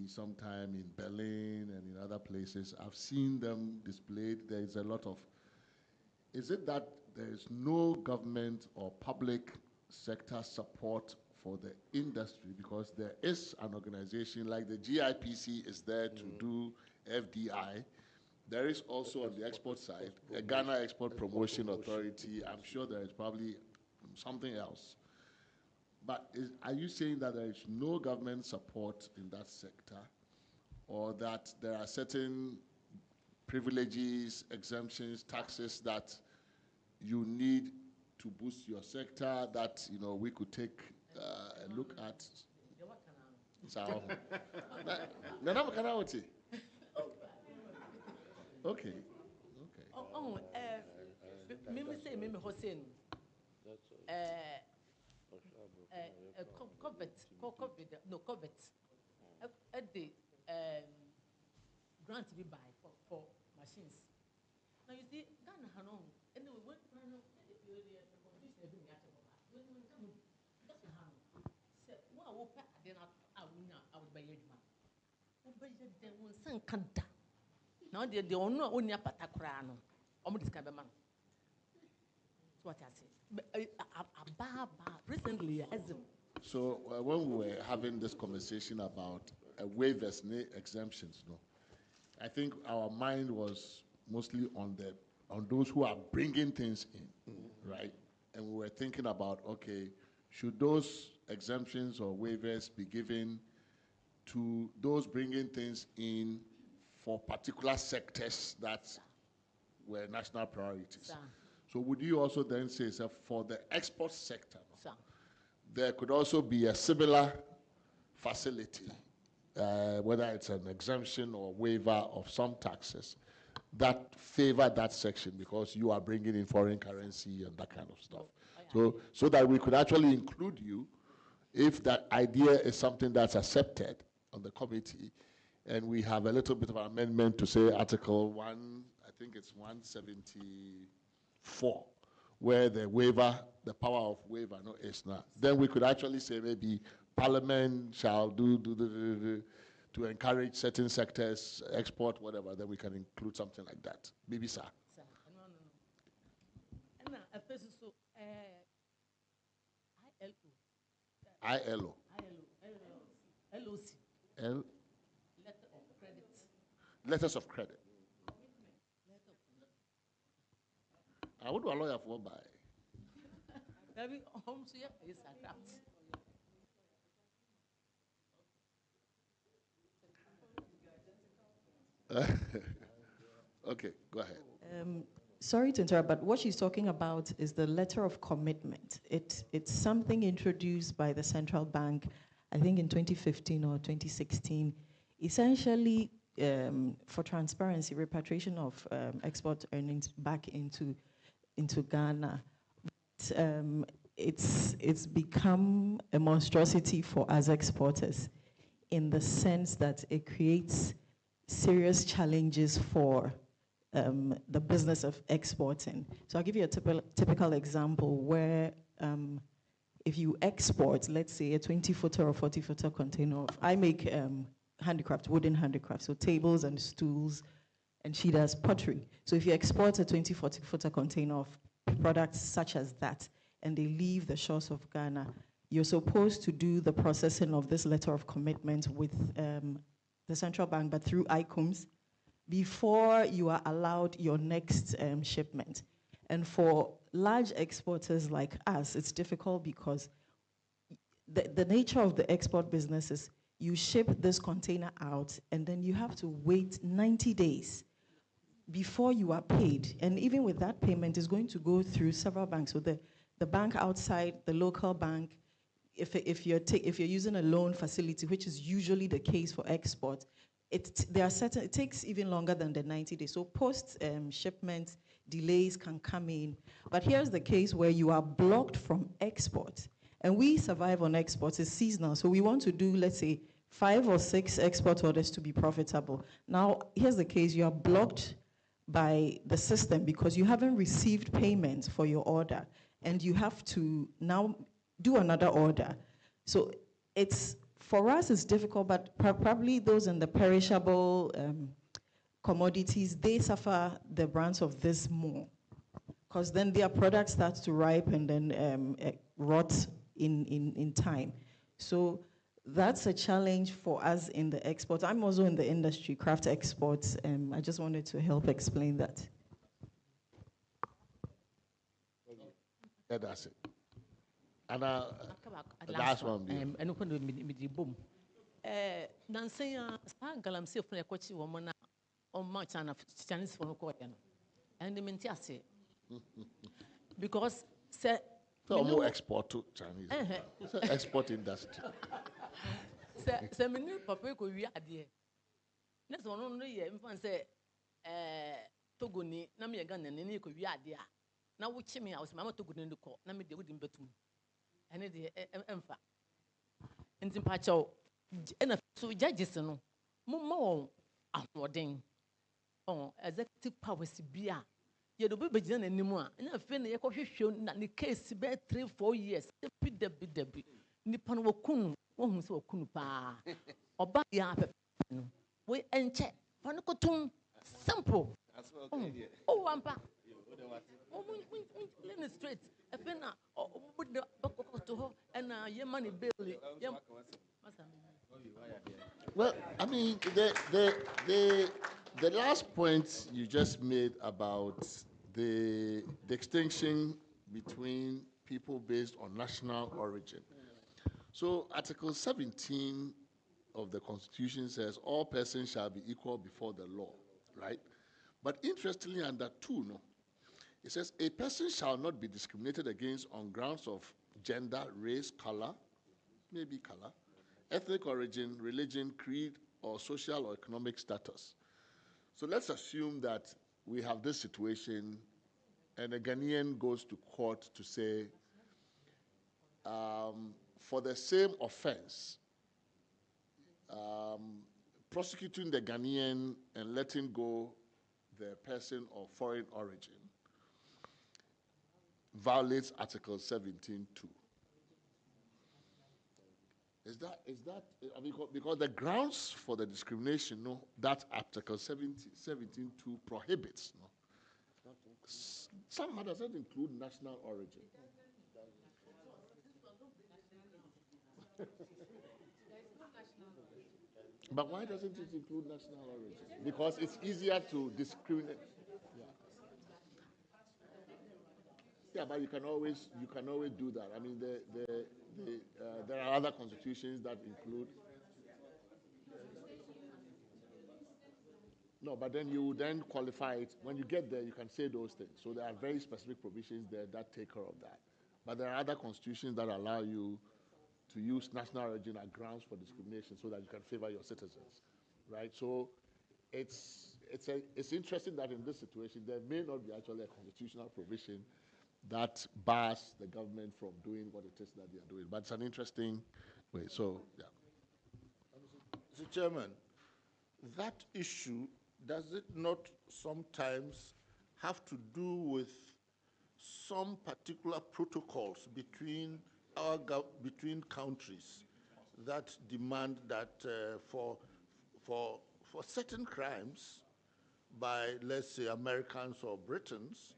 Speaker 1: sometime in Berlin and in other places. I've seen them displayed. There is a lot of, is it that there is no government or public sector support for the industry? Because there is an organization like the GIPC is there to do FDI. There is also on the export side, a Ghana Export Promotion Authority. I'm sure there is probably something else. But are you saying that there is no government support in that sector, or that there are certain privileges, exemptions, taxes that you need to boost your sector that we could take a look at? Okay.
Speaker 17: Mimi say, Mimi Hossein. Covet. At the grant we buy for machines. Now you see, Ghana Hanon, anyway, when now they don't know only a patacrano. Describe a man. That's what I say. Recently, as
Speaker 1: so when we were having this conversation about waivers, exemptions, I think our mind was mostly on those who are bringing things in, right? And we were thinking about, okay, should those exemptions or waivers be given to those bringing things in for particular sectors that were national priorities.
Speaker 17: Sir.
Speaker 1: So would you also then say, sir, for the export sector,
Speaker 17: Sir.
Speaker 1: there could also be a similar facility, whether it's an exemption or waiver of some taxes, that favor that section because you are bringing in foreign currency and that kind of stuff. So that we could actually include you if that idea is something that's accepted on the committee, and we have a little bit of an amendment to say Article 1, I think it's 174, where the waiver, the power of waiver is not. Then we could actually say maybe Parliament shall do to encourage certain sectors, export, whatever, then we can include something like that. Maybe, sir. ILO.
Speaker 17: LOC.
Speaker 1: L.
Speaker 17: Letter of credit.
Speaker 1: Letters of credit. I would do a lawyer for buy.
Speaker 17: Very home to is a
Speaker 1: craft. Okay, go ahead.
Speaker 5: Sorry to interrupt, but what she's talking about is the letter of commitment. It's something introduced by the central bank, I think in 2015 or 2016, essentially for transparency, repatriation of export earnings back into Ghana. But, it's become a monstrosity for us exporters in the sense that it creates serious challenges for the business of exporting. So I'll give you a typical example where if you export, let's say a 20-footer or 40-footer container of, I make handicraft, wooden handicraft, so tables and stools, and she does pottery. So if you export a 40-footer container of products such as that, and they leave the shores of Ghana, you're supposed to do the processing of this letter of commitment with the central bank, but through ICOMS, before you are allowed your next shipment. And for large exporters like us, it's difficult because the nature of the export business is you ship this container out and then you have to wait 90 days before you are paid. And even with that payment, it's going to go through several banks. So the bank outside, the local bank, if you're using a loan facility, which is usually the case for export, it takes even longer than the 90 days. So post shipment delays can come in. But here's the case where you are blocked from export. And we survive on exports, it's seasonal. So we want to do, let's say, 5 or 6 export orders to be profitable. Now, here's the case, you are blocked by the system because you haven't received payment for your order. And you have to now do another order. So for us, it's difficult, but probably those in the perishable commodities, they suffer the brunt of this more. Because then their product starts to ripen and then rot in time. So that's a challenge for us in the export. I'm also in the industry, craft exports. I just wanted to help explain that.
Speaker 1: Yeah, that's it. And last one.
Speaker 17: Nansenya sa galamsey fun ekwachi wo na on match and Chinese for ko ya no and the mentiase because say
Speaker 1: more export to Chinese export industry
Speaker 17: say me ni papa ko wi ade na so no ye mfan say Togo ni na me Ghana ni ko wi ade a na wo chi me a wo se mama Togo ni ko na me de wo di mbetum ene de emfa ntimpa chaw ena so judges no mumma won ahoden executive powers bia ye do be begina nanim a na fe na ye ko hwehwe na ne case be 3-4 years dabi nipa no wakunu wo hu se wakunu pa oba ya pepe no we enche fa no kotum simple oh wampa learn straight efe na to ho and ye money bill
Speaker 1: Well, I mean, the last point you just made about the distinction between people based on national origin. So Article 17 of the Constitution says all persons shall be equal before the law, right? But interestingly, under 2, no, it says a person shall not be discriminated against on grounds of gender, race, color, maybe color, ethnic origin, religion, creed, or social or economic status. So let's assume that we have this situation and a Ghanaian goes to court to say, for the same offense, prosecuting the Ghanaian and letting go the person of foreign origin violates Article 17.2. Is that, I mean, because the grounds for the discrimination, no, that Article 17.2 prohibits, no? Somehow does it include national origin? But why doesn't it include national origin? Because it's easier to discriminate. Yeah, but you can always do that. I mean, there are other constitutions that include. No, but then you then qualify it. When you get there, you can say those things. So there are very specific provisions there that take care of that. But there are other constitutions that allow you to use national origin as grounds for discrimination so that you can favor your citizens, right? So it's interesting that in this situation, there may not be actually a constitutional provision that bars the government from doing what it is that they are doing. But it's an interesting way. So, yeah.
Speaker 2: Mr. Chairman, that issue, does it not sometimes have to do with some particular protocols between between countries that demand that for certain crimes by, let's say, Americans or Britons,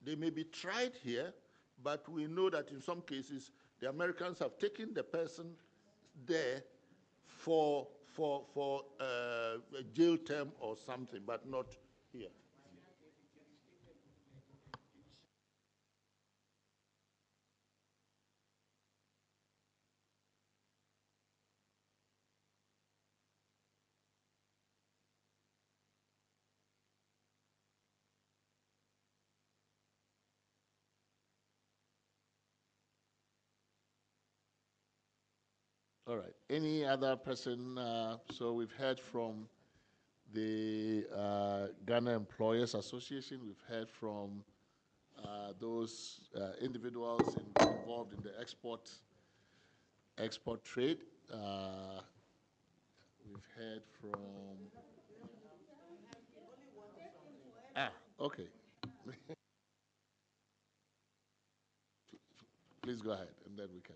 Speaker 2: they may be tried here, but we know that in some cases the Americans have taken the person there for a jail term or something, but not here.
Speaker 1: All right. Any other person? So we've heard from the Ghana Employers Association. We've heard from those individuals involved in the export trade. We've heard from. Okay. Please go ahead, and then we can.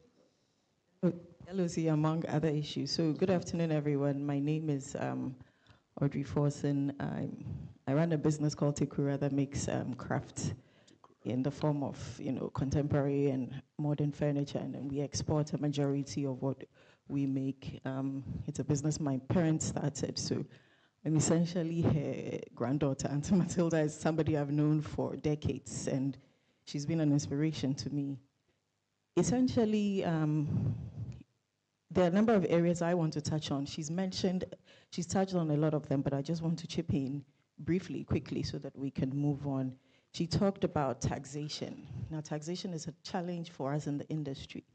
Speaker 5: LOC, among other issues. So good afternoon, everyone. My name is Audrey Forson. I run a business called Tikura that makes crafts in the form of, contemporary and modern furniture, and we export a majority of what we make. It's a business my parents started, so I'm essentially her granddaughter. Auntie Matilda is somebody I've known for decades, and she's been an inspiration to me. Essentially, there are a number of areas I want to touch on. She's touched on a lot of them, but I just want to chip in briefly, quickly, so that we can move on. She talked about taxation. Now, taxation is a challenge for us in the industry.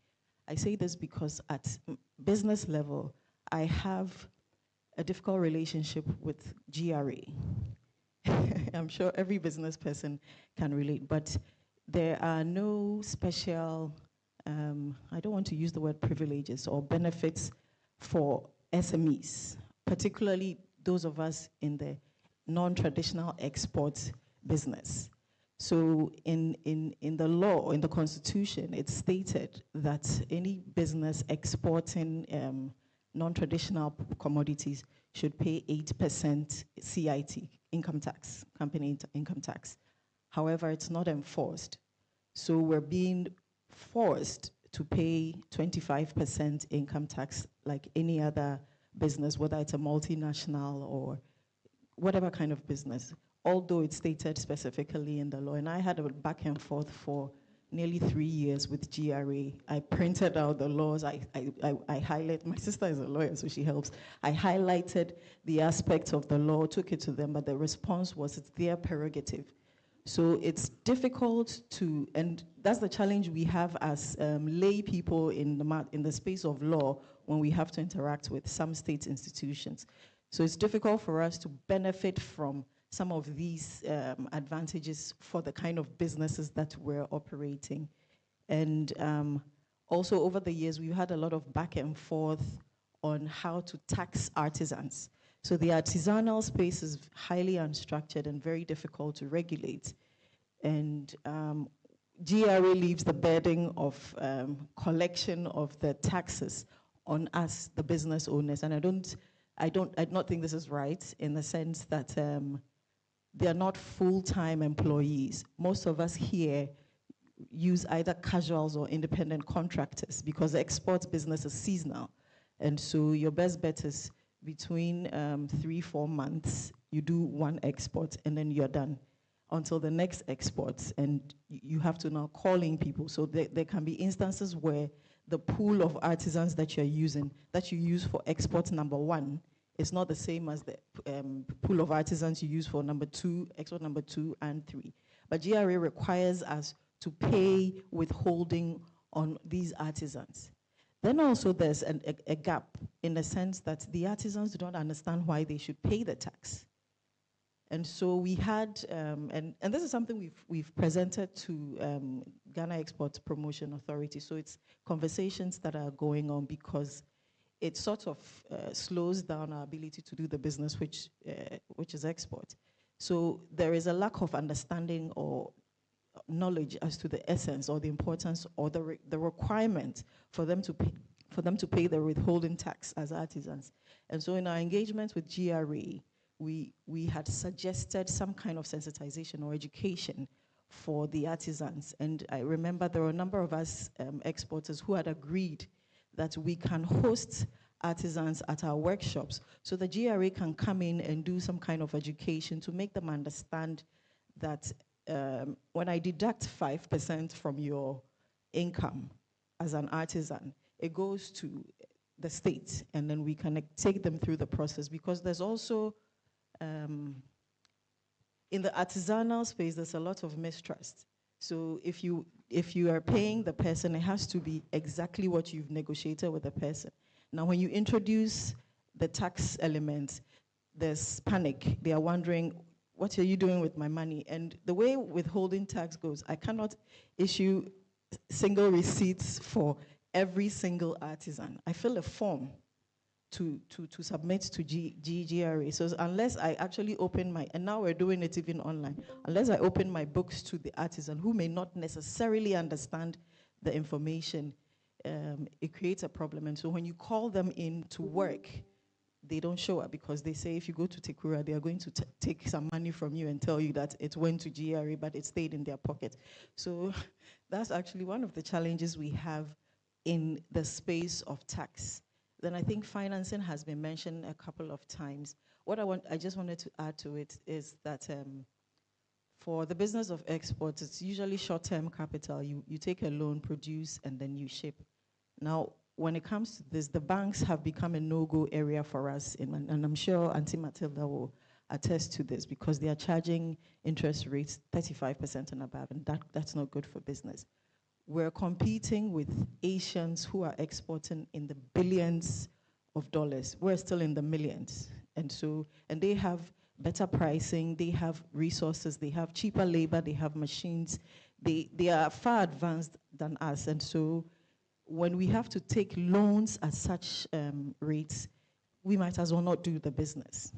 Speaker 5: I say this because at business level, I have a difficult relationship with GRA. I'm sure every business person can relate, but there are no special I don't want to use the word privileges or benefits for SMEs, particularly those of us in the non-traditional export business. So in the law, in the Constitution, it's stated that any business exporting non-traditional commodities should pay 8% CIT, income tax, company income tax. However, it's not enforced. So we're being forced to pay 25% income tax like any other business, whether it's a multinational or whatever kind of business, although it's stated specifically in the law. And I had a back and forth for nearly 3 years with GRA. I printed out the laws. I highlighted, my sister is a lawyer, so she helps. I highlighted the aspects of the law, took it to them, but the response was it's their prerogative. So it's difficult to, and that's the challenge we have as lay people in the space of law when we have to interact with some state institutions. So it's difficult for us to benefit from some of these advantages for the kind of businesses that we're operating. And also over the years, we've had a lot of back and forth on how to tax artisans. So the artisanal space is highly unstructured and very difficult to regulate. And GRA leaves the burden of collection of the taxes on us, the business owners. And I don't think this is right in the sense that they're not full-time employees. Most of us here use either casuals or independent contractors because the export business is seasonal. And so your best bet is between 3-4 months, you do one export and then you're done until the next exports. And you have to now call in people. So there can be instances where the pool of artisans that you're using, that you use for export number 1, is not the same as the pool of artisans you use for number 2, export number 2 and 3. But GRA requires us to pay withholding on these artisans. Then also there's a gap in the sense that the artisans don't understand why they should pay the tax. And so we had, and this is something we've presented to Ghana Export Promotion Authority. So it's conversations that are going on because it sort of slows down our ability to do the business, which is export. So there is a lack of understanding or knowledge as to the essence or the importance or the requirement for them to pay the withholding tax as artisans. And so in our engagements with GRA, we had suggested some kind of sensitization or education for the artisans. And I remember there were a number of us exporters who had agreed that we can host artisans at our workshops so the GRA can come in and do some kind of education to make them understand that when I deduct 5% from your income as an artisan, it goes to the state, and then we can take them through the process, because there's also, in the artisanal space, there's a lot of mistrust. So if you are paying the person, it has to be exactly what you've negotiated with the person. Now, when you introduce the tax element, there's panic. They are wondering, what are you doing with my money? And the way withholding tax goes, I cannot issue single receipts for every single artisan. I fill a form to submit to GRA. So unless I actually open my, and now we're doing it even online, unless I open my books to the artisan who may not necessarily understand the information, it creates a problem. And so when you call them in to work, they don't show up because they say if you go to Tekura, they are going to take some money from you and tell you that it went to GRA, but it stayed in their pocket. So that's actually one of the challenges we have in the space of tax. Then I think financing has been mentioned a couple of times. What I just wanted to add to it is that for the business of exports, it's usually short-term capital. You take a loan, produce, and then you ship. Now, when it comes to this, the banks have become a no-go area for us, and I'm sure Auntie Matilda will attest to this, because they are charging interest rates 35% and above, and that's not good for business. We're competing with Asians who are exporting in the billions of dollars. We're still in the millions. And they have better pricing, they have resources, they have cheaper labor, they have machines. They are far advanced than us. And so when we have to take loans at such rates, we might as well not do the business.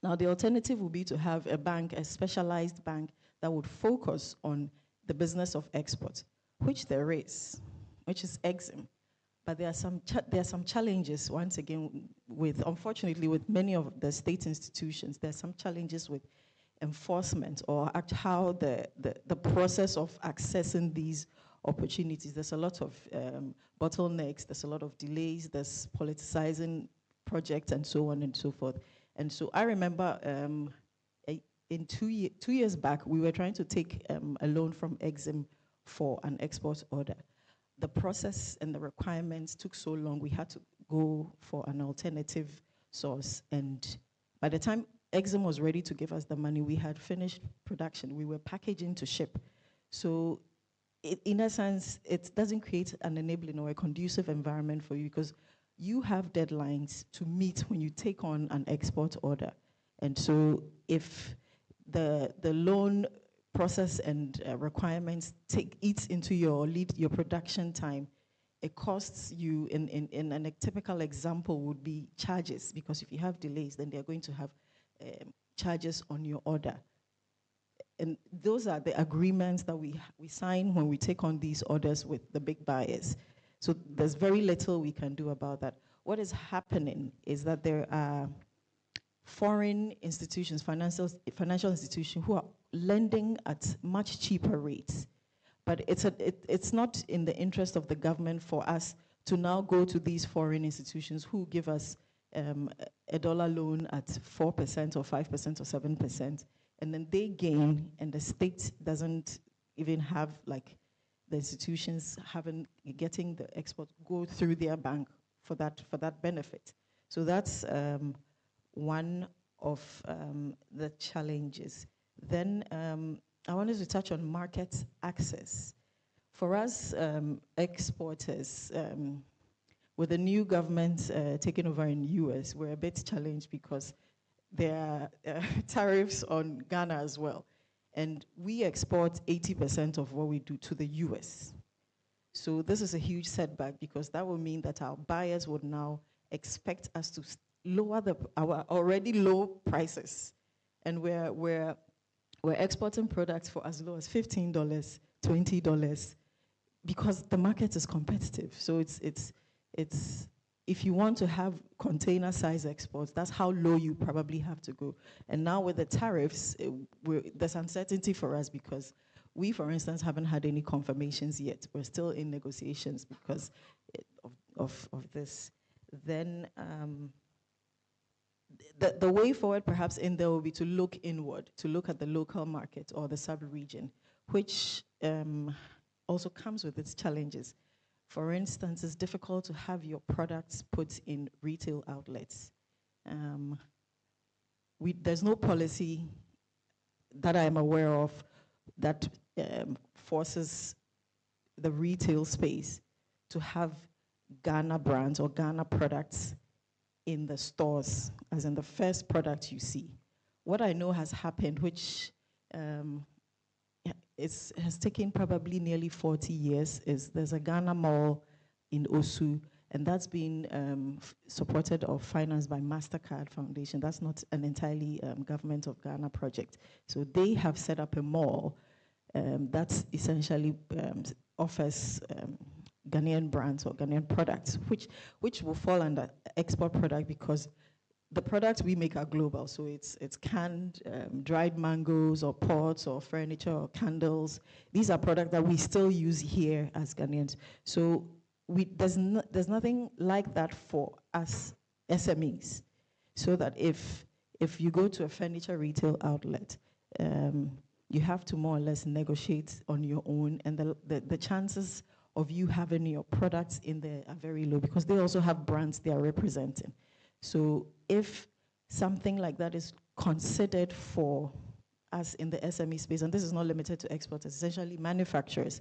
Speaker 5: Now, the alternative would be to have a bank, a specialized bank, that would focus on the business of export, which there is, which is EXIM. But there are some challenges, once again, unfortunately, with many of the state institutions, there are some challenges with enforcement or how the process of accessing these opportunities. There's a lot of bottlenecks, there's a lot of delays, there's politicizing projects and so on and so forth. And so I remember in 2 years back, we were trying to take a loan from EXIM for an export order. The process and the requirements took so long, we had to go for an alternative source. And by the time Exim was ready to give us the money, we had finished production. We were packaging to ship. So in a sense, it doesn't create an enabling or a conducive environment for you, because you have deadlines to meet when you take on an export order. And so if the loan process and requirements eats into your production time, it costs you, in a typical example would be charges, because if you have delays, then they're going to have charges on your order. And those are the agreements that we sign when we take on these orders with the big buyers. So there's very little we can do about that. What is happening is that there are foreign institutions, financial institutions, who are lending at much cheaper rates. But it's not in the interest of the government for us to now go to these foreign institutions who give us a dollar loan at 4% or 5% or 7%, and then they gain, and the state doesn't even have, like, the institutions getting the export go through their bank for that benefit. So that's one of the challenges. Then I wanted to touch on market access. For us exporters, with the new government taking over in the US, we're a bit challenged because there are tariffs on Ghana as well. And we export 80% of what we do to the US. So this is a huge setback, because that will mean that our buyers would now expect us to lower our already low prices. And we're exporting products for as low as $15, $20, because the market is competitive. So it's if you want to have container size exports, that's how low you probably have to go. And now with the tariffs, there's uncertainty for us, because we, for instance, haven't had any confirmations yet. We're still in negotiations because of this. Then the way forward perhaps in there will be to look inward, to look at the local market or the sub-region, which also comes with its challenges. For instance, it's difficult to have your products put in retail outlets. There's no policy that I'm aware of that forces the retail space to have Ghana brands or Ghana products in the stores, as in the first product you see. What I know has happened, which has taken probably nearly 40 years, is there's a Ghana mall in Osu, and that's been supported or financed by MasterCard Foundation. That's not an entirely Government of Ghana project. So they have set up a mall that essentially offers Ghanaian brands or Ghanaian products, which will fall under export product, because the products we make are global. So it's canned, dried mangoes or pots or furniture or candles. These are products that we still use here as Ghanaians. So there's nothing like that for us SMEs. So that if you go to a furniture retail outlet, you have to more or less negotiate on your own, and the chances of you having your products in there are very low, because they also have brands they are representing. So if something like that is considered for us in the SME space, and this is not limited to exporters, essentially manufacturers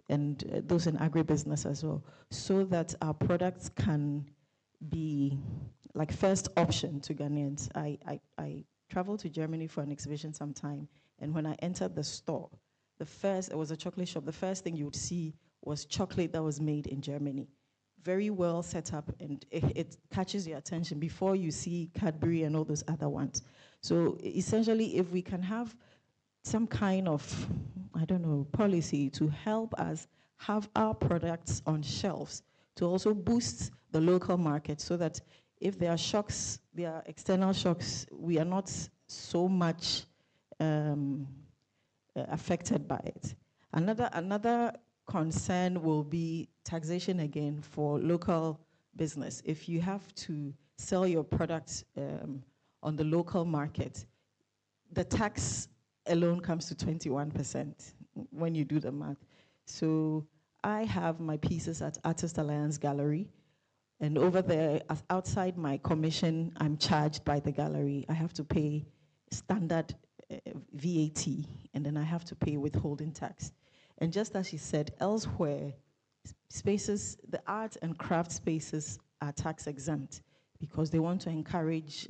Speaker 5: and those in agribusiness as well, so that our products can be like first option to Ghanaians. I traveled to Germany for an exhibition sometime, and when I entered the store, it was a chocolate shop, the first thing you would see was chocolate that was made in Germany. Very well set up, and it catches your attention before you see Cadbury and all those other ones. So essentially, if we can have some kind of, I don't know, policy to help us have our products on shelves, to also boost the local market, so that if there are shocks, there are external shocks, we are not so much affected by it. Another concern will be taxation again for local business. If you have to sell your products on the local market, the tax alone comes to 21% when you do the math. So I have my pieces at Artist Alliance Gallery, and over there, outside my commission, I'm charged by the gallery. I have to pay standard VAT, and then I have to pay withholding tax. And just as she said, elsewhere, spaces, the art and craft spaces are tax exempt because they want to encourage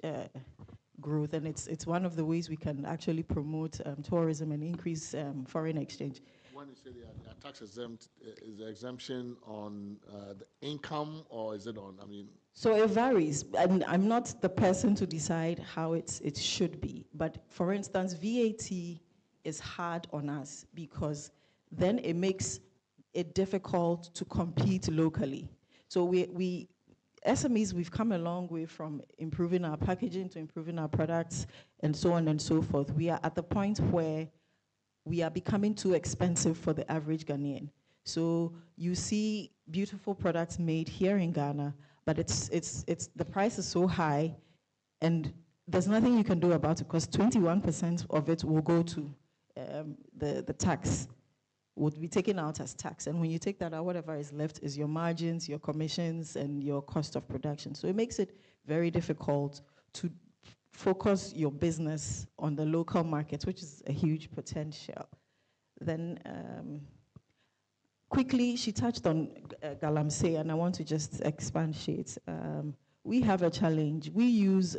Speaker 5: growth, and it's one of the ways we can actually promote tourism and increase foreign exchange.
Speaker 1: When you say they are tax exempt, is the exemption on the income, or is it on, I mean?
Speaker 5: So it varies, and I'm not the person to decide how it should be. But for instance, VAT is hard on us because then it makes it difficult to compete locally. So we SMEs, we've come a long way from improving our packaging to improving our products and so on and so forth. We are at the point where we are becoming too expensive for the average Ghanaian. So you see beautiful products made here in Ghana, but it's the price is so high, and there's nothing you can do about it because 21% of it will go to the tax, would be taken out as tax. And when you take that out, whatever is left is your margins, your commissions, and your cost of production. So it makes it very difficult to focus your business on the local market, which is a huge potential. Then quickly, she touched on Galamsey, and I want to just expatiate. We have a challenge. We use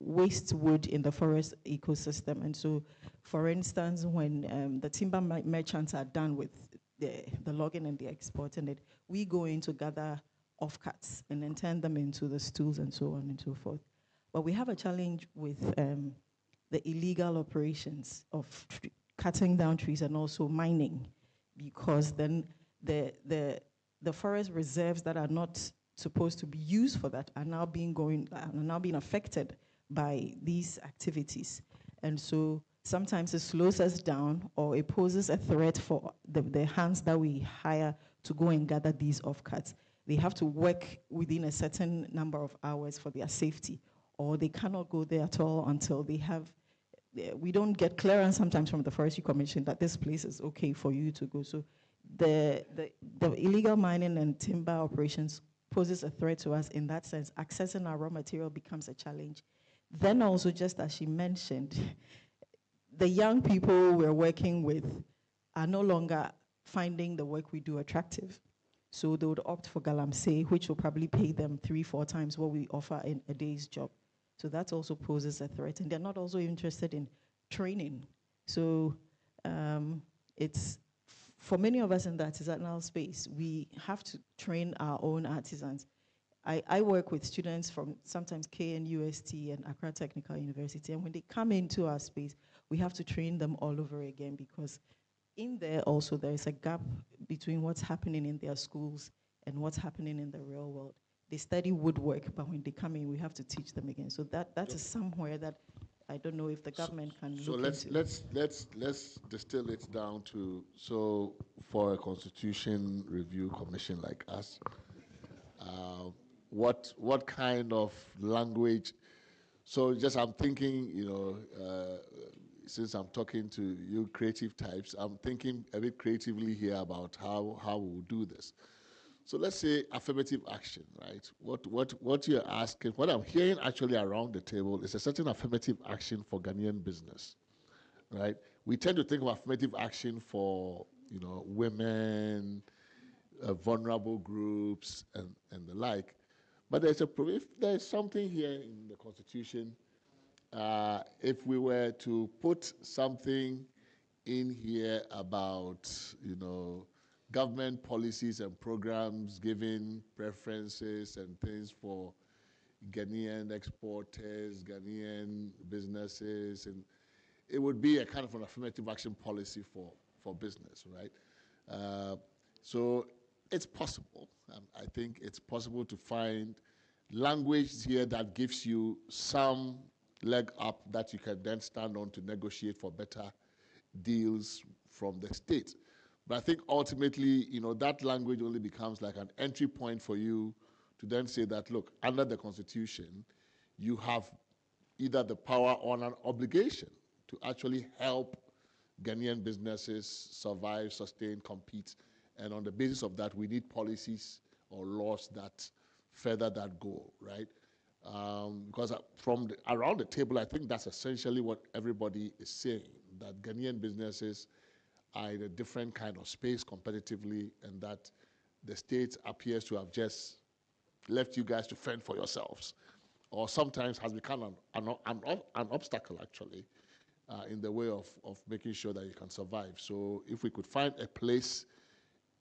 Speaker 5: waste wood in the forest ecosystem. And so, for instance, when the timber merchants are done with the logging and the exporting it, we go in to gather offcuts and then turn them into the stools and so on and so forth. But we have a challenge with the illegal operations of cutting down trees and also mining, because then the forest reserves that are not supposed to be used for that are now being affected by these activities. And so sometimes it slows us down, or it poses a threat for the hands that we hire to go and gather these offcuts. They have to work within a certain number of hours for their safety, or they cannot go there at all until they have, we don't get clearance sometimes from the Forestry Commission that this place is okay for you to go. So the illegal mining and timber operations poses a threat to us in that sense. Accessing our raw material becomes a challenge. Then also, just as she mentioned, the young people we're working with are no longer finding the work we do attractive. So they would opt for Galamsey, which will probably pay them 3-4 times what we offer in a day's job. So that also poses a threat. And they're not also interested in training. So it's, for many of us in the artisanal space, we have to train our own artisans. I work with students from sometimes KNUST and Accra Technical University, and when they come into our space, we have to train them all over again, because in there also there is a gap between what's happening in their schools and what's happening in the real world. They study woodwork, but when they come in, we have to teach them again. So that is somewhere that I don't know if the government can look into.
Speaker 1: So let's distill it down to, so for a constitution review commission like us, what kind of language? So just I'm thinking, since I'm talking to you creative types, I'm thinking a bit creatively here about how we'll do this. So let's say affirmative action, right? What you're asking, what I'm hearing actually around the table is a certain affirmative action for Ghanaian business, right? We tend to think of affirmative action for, women, vulnerable groups, and the like. But if there's something here in the Constitution, if we were to put something in here about, government policies and programs giving preferences and things for Ghanaian exporters, Ghanaian businesses, and it would be a kind of an affirmative action policy for business, right? So it's possible. I think it's possible to find language here that gives you some leg up that you can then stand on to negotiate for better deals from the state. But I think ultimately, that language only becomes like an entry point for you to then say that, look, under the Constitution, you have either the power or an obligation to actually help Ghanaian businesses survive, sustain, compete And on the basis of that, we need policies or laws that further that goal, right? Because around the table, I think that's essentially what everybody is saying, that Ghanaian businesses are in a different kind of space competitively, and that the state appears to have just left you guys to fend for yourselves, or sometimes has become an obstacle, actually, in the way of making sure that you can survive. So if we could find a place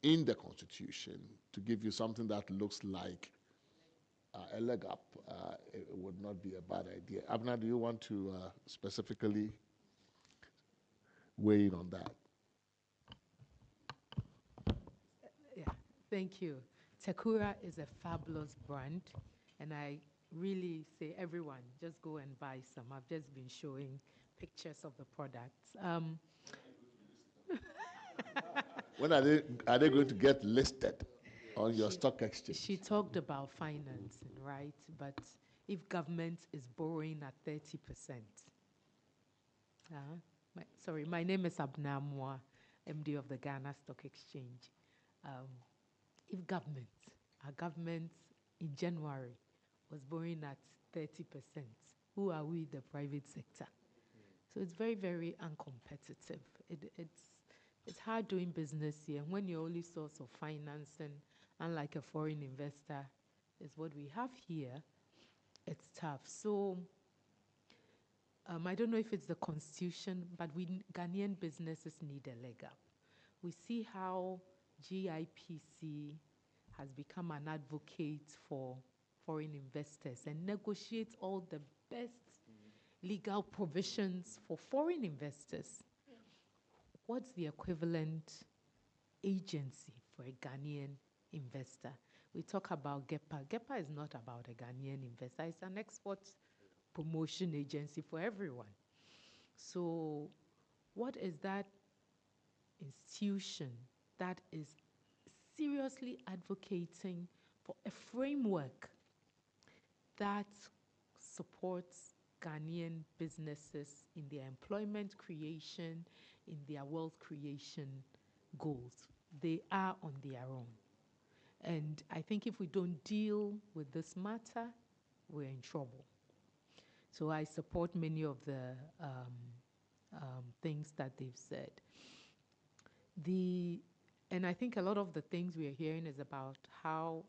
Speaker 1: in the Constitution to give you something that looks like a leg up, it would not be a bad idea. Abner, do you want to specifically weigh in on that?
Speaker 18: Yeah, thank you. Takura is a fabulous brand, and I really say everyone just go and buy some. I've just been showing pictures of the products.
Speaker 1: When are they going to get listed on your stock exchange?
Speaker 18: She talked about financing, right? But if government is borrowing at 30%, my name is Abna Moa, MD of the Ghana Stock Exchange. If our government in January was borrowing at 30%, who are we, the private sector? So it's very, very uncompetitive. It's hard doing business here. When your only source of financing, unlike a foreign investor, is what we have here, it's tough. So I don't know if it's the Constitution, but Ghanaian businesses need a leg up. We see how GIPC has become an advocate for foreign investors and negotiates all the best legal provisions for foreign investors. What's the equivalent agency for a Ghanaian investor? We talk about GEPA. GEPA is not about a Ghanaian investor. It's an export promotion agency for everyone. So what is that institution that is seriously advocating for a framework that supports Ghanaian businesses in their employment creation, in their wealth creation goals? They are on their own. And I think if we don't deal with this matter, we're in trouble. So I support many of the things that they've said. And I think a lot of the things we are hearing is about how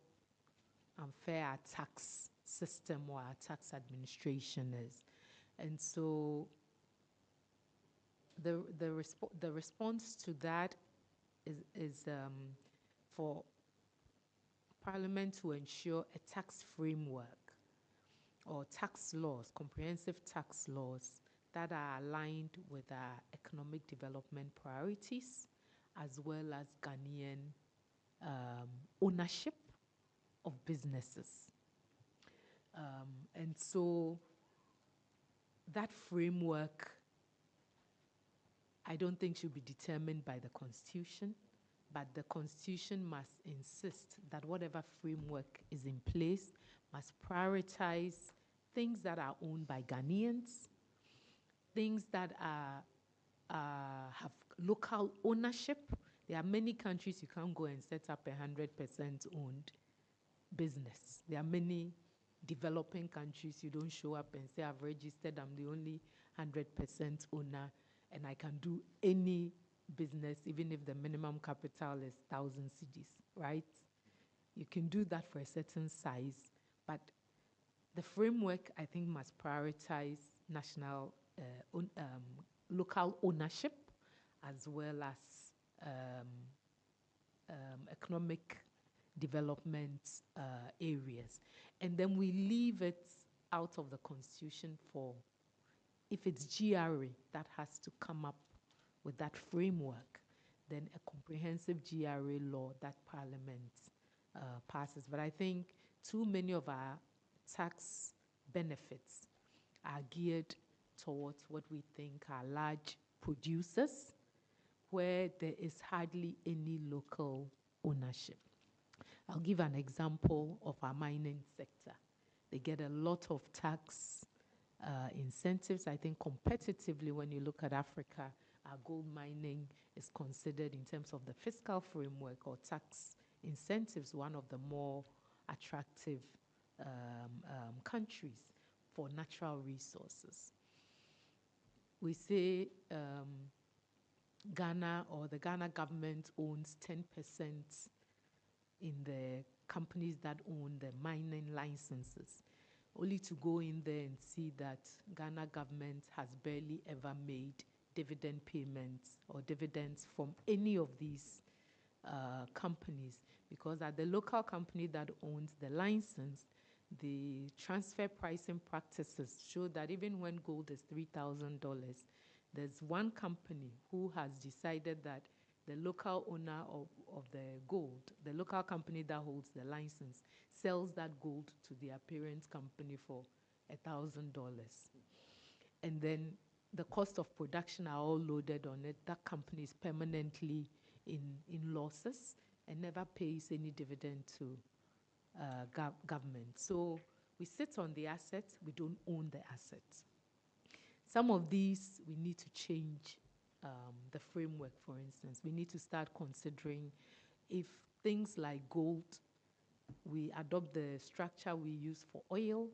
Speaker 18: unfair our tax system or our tax administration is. And so the response to that is for Parliament to ensure a tax framework or tax laws, comprehensive tax laws that are aligned with our economic development priorities, as well as Ghanaian ownership of businesses. And so that framework, I don't think should be determined by the Constitution, but the Constitution must insist that whatever framework is in place must prioritize things that are owned by Ghanaians, things that have local ownership. There are many countries you can't go and set up 100% owned business. There are many developing countries you don't show up and say, I've registered, I'm the only 100% owner, and I can do any business, even if the minimum capital is 1,000 cedis, right? You can do that for a certain size, but the framework, I think, must prioritize national, local ownership, as well as economic development areas. And then we leave it out of the Constitution for, if it's GRA that has to come up with that framework, then a comprehensive GRA law that Parliament passes. But I think too many of our tax benefits are geared towards what we think are large producers, where there is hardly any local ownership. I'll give an example of our mining sector. They get a lot of tax incentives. I think competitively, when you look at Africa, gold mining is considered in terms of the fiscal framework or tax incentives, one of the more attractive countries for natural resources. We say Ghana or the Ghana government owns 10% in the companies that own the mining licenses, only to go in there and see that Ghana government has barely ever made dividend payments or dividends from any of these companies, because at the local company that owns the license, the transfer pricing practices show that even when gold is $3,000, there's one company who has decided that the local owner of the gold, the local company that holds the license, sells that gold to their parent company for $1,000. And then the cost of production are all loaded on it. That company is permanently in losses and never pays any dividend to government. So we sit on the assets, we don't own the assets. Some of these we need to change the framework, for instance. We need to start considering if things like gold, we adopt the structure we use for oil,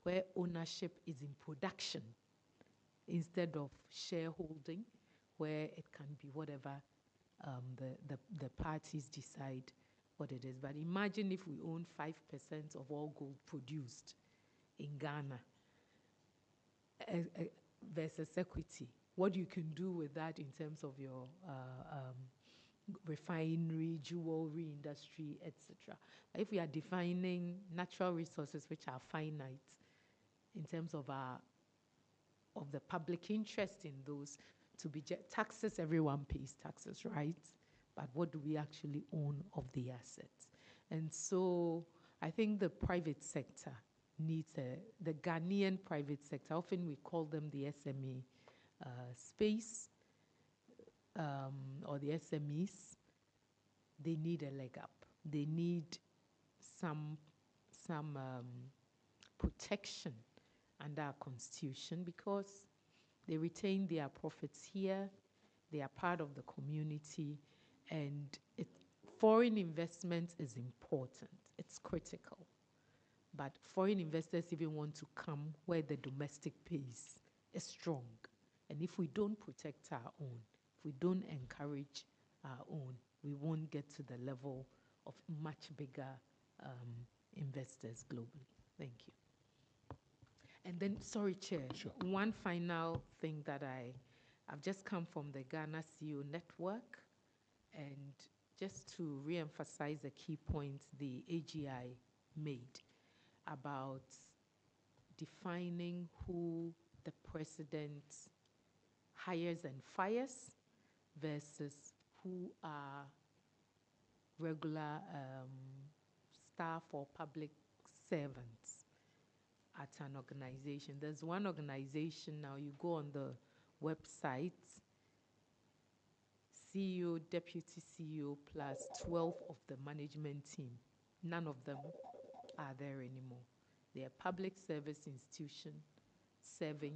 Speaker 18: where ownership is in production instead of shareholding, where it can be whatever the parties decide what it is. But imagine if we own 5% of all gold produced in Ghana versus equity. What you can do with that in terms of your refinery, jewelry industry, etc. If we are defining natural resources which are finite in terms of the public interest in those, to be taxes, everyone pays taxes, right? But what do we actually own of the assets? And so I think the private sector needs the Ghanaian private sector, often we call them the SME space or the SMEs, they need a leg up. They need some protection under our constitution because they retain their profits here, they are part of the community, and foreign investment is important, it's critical. But foreign investors even want to come where the domestic base is strong. And if we don't protect our own, if we don't encourage our own, we won't get to the level of much bigger investors globally. Thank you. And then, sorry, Chair, sure. One final thing that I've just come from the Ghana CEO Network, and just to re-emphasize the key points the AGI made about defining who the president hires and fires versus who are regular staff or public servants at an organization. There's one organization now, you go on the website, CEO, deputy CEO, plus 12 of the management team. None of them are there anymore. They are public service institution serving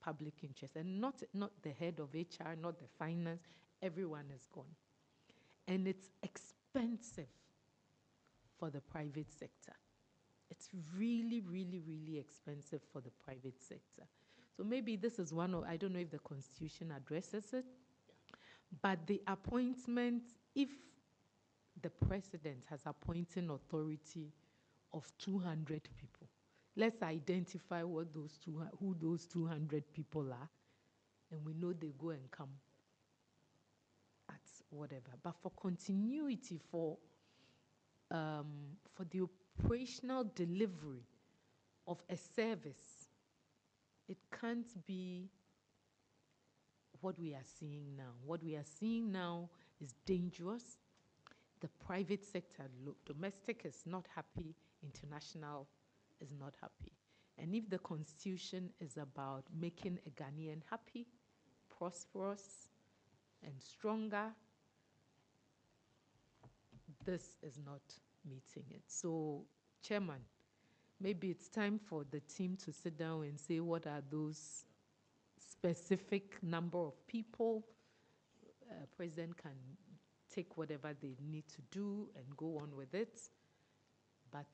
Speaker 18: public interest, and not the head of HR, not the finance, everyone is gone. And it's expensive for the private sector. It's really, really, really expensive for the private sector. So maybe this is one of, I don't know if the Constitution addresses it, but the appointment, if the president has appointing authority of 200 people, let's identify who those 200 people are, and we know they go and come at whatever. But for continuity, for the operational delivery of a service, it can't be what we are seeing now. What we are seeing now is dangerous. The private sector, domestic is not happy, international is not happy. And if the Constitution is about making a Ghanaian happy, prosperous, and stronger, this is not meeting it. So, Chairman, maybe it's time for the team to sit down and say what are those specific number of people. President can take whatever they need to do and go on with it. But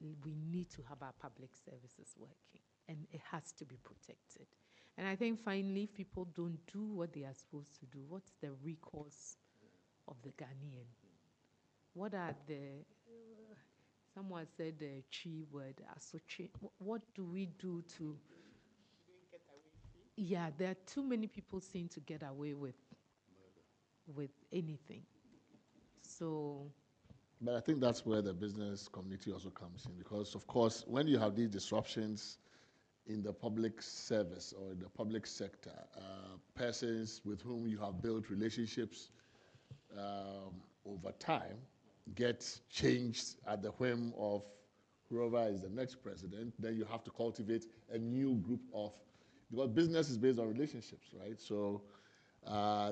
Speaker 18: we need to have our public services working, and it has to be protected. And I think finally, if people don't do what they are supposed to do, what's the recourse of the Ghanaian? What are the, someone said the tree word, associate. What do we do to, yeah, there are too many people seen to get away with anything. So,
Speaker 1: but I think that's where the business community also comes in, because of course, when you have these disruptions in the public service or in the public sector, persons with whom you have built relationships over time get changed at the whim of whoever is the next president, then you have to cultivate a new group of, because business is based on relationships, right? So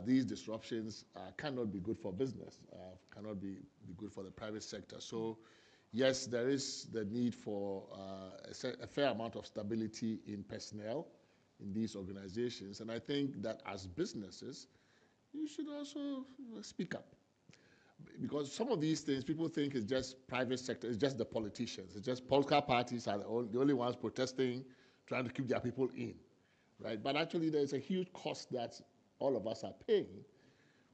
Speaker 1: these disruptions cannot be good for business, cannot be good for the private sector. So yes, there is the need for a fair amount of stability in personnel in these organizations. And I think that as businesses, you should also speak up. Because some of these things, people think it's just private sector, it's just the politicians, it's just political parties are the only ones protesting, trying to keep their people in, right? But actually there's a huge cost that all of us are paying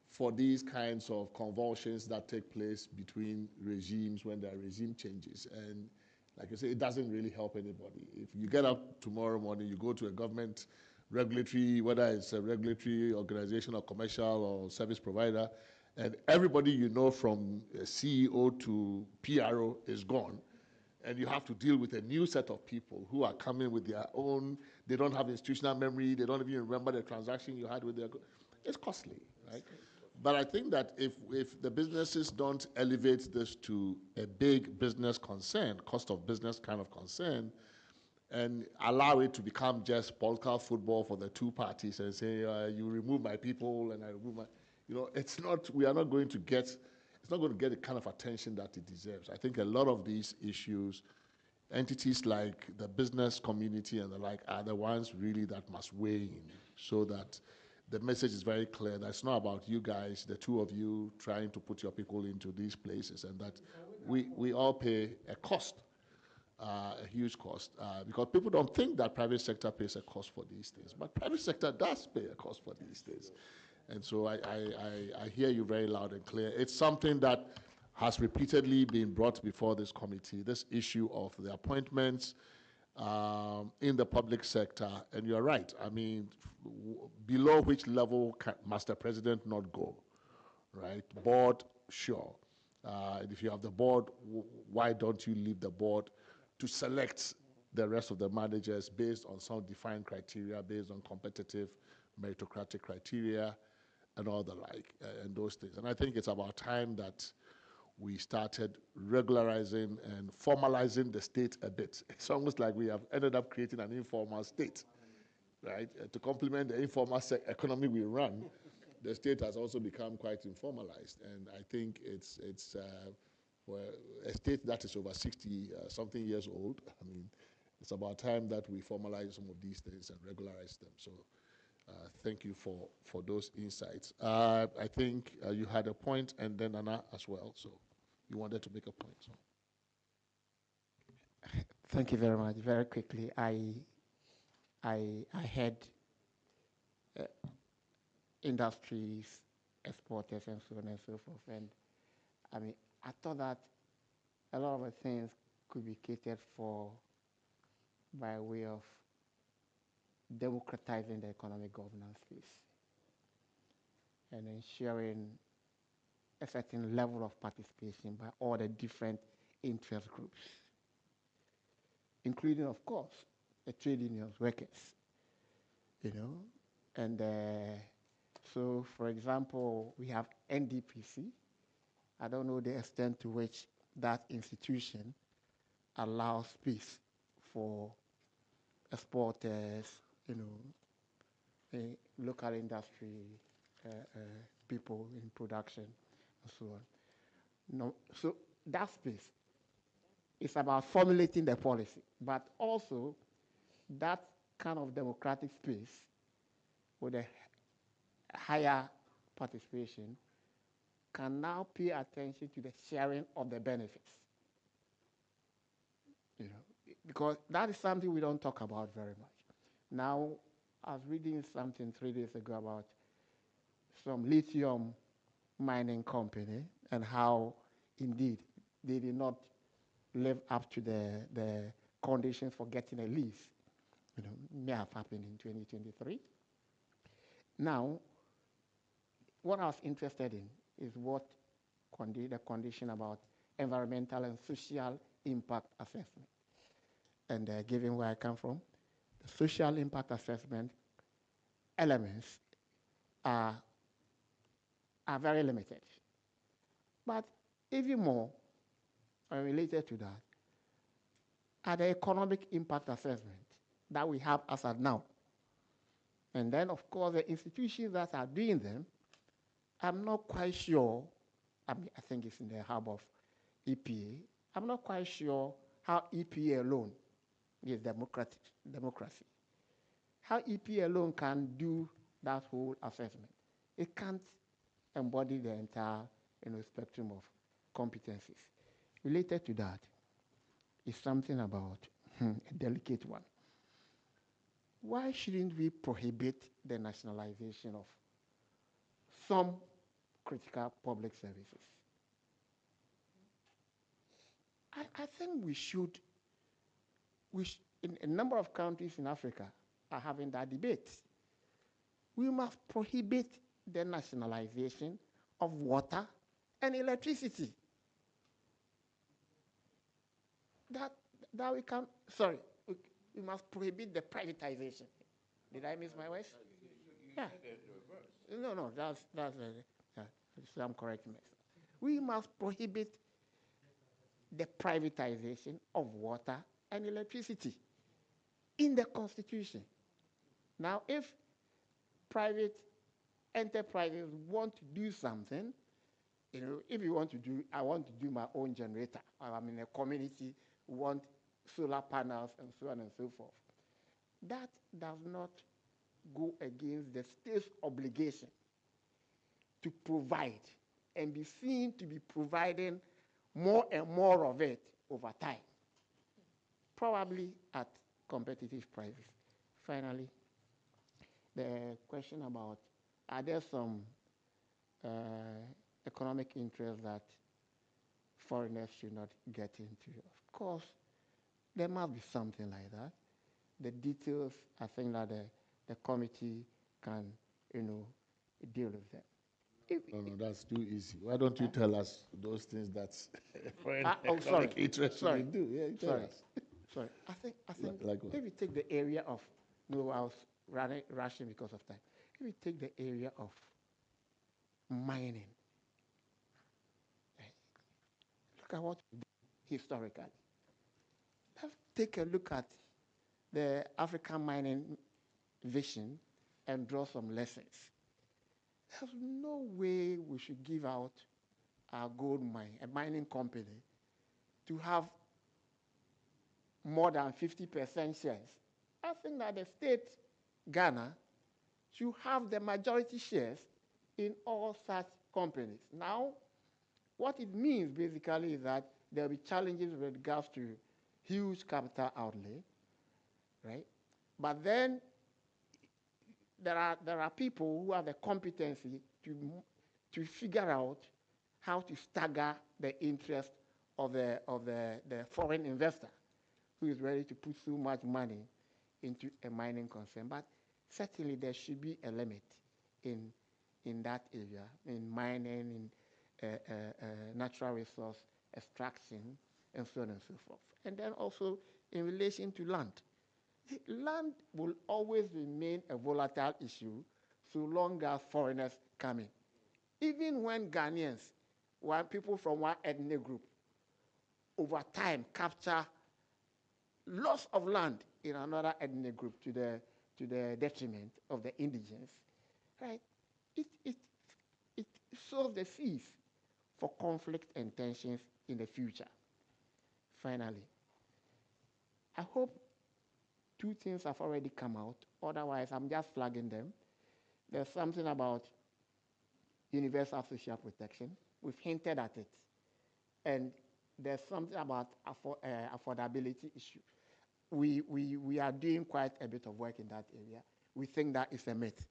Speaker 1: for these kinds of convulsions that take place between regimes when there are regime changes. And like I say, it doesn't really help anybody. If you get up tomorrow morning, you go to a government regulatory, whether it's a regulatory organization or commercial or service provider, and everybody you know from CEO to PRO is gone, and you have to deal with a new set of people who are coming with their own, they don't have institutional memory, they don't even remember the transaction you had with their, it's costly, right? But I think that if the businesses don't elevate this to a big business concern, cost of business kind of concern, and allow it to become just political football for the two parties and say, you remove my people and I remove my, you know, it's not, we are not going to get, it's not going to get the kind of attention that it deserves. I think a lot of these issues, entities like the business community and the like are the ones really that must weigh in, so that the message is very clear that it's not about you guys, the two of you trying to put your people into these places, and that we all pay a cost, a huge cost, because people don't think that private sector pays a cost for these things, but private sector does pay a cost for these things. And so I hear you very loud and clear. It's something that has repeatedly been brought before this committee, this issue of the appointments in the public sector. And you're right. I mean, below which level must the president not go, right? Board, sure. And if you have the board, why don't you leave the board to select the rest of the managers based on some defined criteria, based on competitive meritocratic criteria and all the like, and those things. And I think it's about time that we started regularizing and formalizing the state a bit. It's almost like we have ended up creating an informal state, right? To complement the informal economy we run, the state has also become quite informalized. And I think it's for a state that is over 60 something years old, I mean, it's about time that we formalize some of these things and regularize them. So thank you for those insights. I think you had a point, and then Anna as well. So you wanted to make a point. So.
Speaker 7: Thank you very much. Very quickly, I had industries, exporters, and so on and so forth. And I mean, I thought that a lot of the things could be catered for by way of democratizing the economic governance space and ensuring a certain level of participation by all the different interest groups, including, of course, the trade unions, workers, you know. And so, for example, we have NDPC. I don't know the extent to which that institution allows space for exporters, you know, local industry, people in production, and so on. No, so that space is about formulating the policy, but also that kind of democratic space with a higher participation can now pay attention to the sharing of the benefits. You know, because that is something we don't talk about very much. Now, I was reading something 3 days ago about some lithium mining company and how, indeed, they did not live up to the conditions for getting a lease. You know, may have happened in 2023. Now, what I was interested in is what the condition about environmental and social impact assessment. And given where I come from, the social impact assessment elements are very limited. But even more related to that are the economic impact assessment that we have as of now. And then, of course, the institutions that are doing them, I'm not quite sure, I think it's in the hub of EPA, I'm not quite sure how EPA alone is democracy. How EPA alone can do that whole assessment. It can't embody the entire spectrum of competencies. Related to that is something about a delicate one. Why shouldn't we prohibit the nationalization of some critical public services? I think we should, in a number of countries in Africa are having that debate. We must prohibit the nationalization of water and electricity. That we can, sorry, we must prohibit the privatization. Did I miss my words? Yeah. No, that's I'm correcting myself. We must prohibit the privatization of water and electricity in the Constitution. Now, if private enterprises want to do something, if you want to do, I want to do my own generator, or I'm in a community who want solar panels and so on and so forth. That does not go against the state's obligation to provide and be seen to be providing more and more of it over time, probably at competitive prices. Finally, the question about, are there some economic interests that foreigners should not get into? Of course, there must be something like that. The details, I think that the committee can, deal with them.
Speaker 1: No, that's too easy. Why don't you tell us those things that foreign economic interest should do? Yeah, tell us.
Speaker 7: Sorry, I think
Speaker 1: like
Speaker 7: if you take the area of, I was rushing because of time. If you take the area of mining, look at what we did historically. Let's take a look at the African mining vision and draw some lessons. There's no way we should give out our gold mine, a mining company, to have more than 50% shares. I think that the state, Ghana, should have the majority shares in all such companies. Now, what it means basically is that there will be challenges with regards to huge capital outlay, right? But then there are people who have the competency to figure out how to stagger the interest of the foreign investor who is ready to put so much money into a mining concern. But certainly there should be a limit in that area, in mining, in natural resource extraction, and so on and so forth. And then also in relation to land. Land will always remain a volatile issue so long as foreigners come in. Even when Ghanaians, people from one ethnic group, over time capture loss of land in another ethnic group to the detriment of the indigents, right? It sows the seeds for conflict and tensions in the future. Finally, I hope two things have already come out. Otherwise, I'm just flagging them. There's something about universal social protection. We've hinted at it. And there's something about affordability issue. We are doing quite a bit of work in that area. We think that is a myth.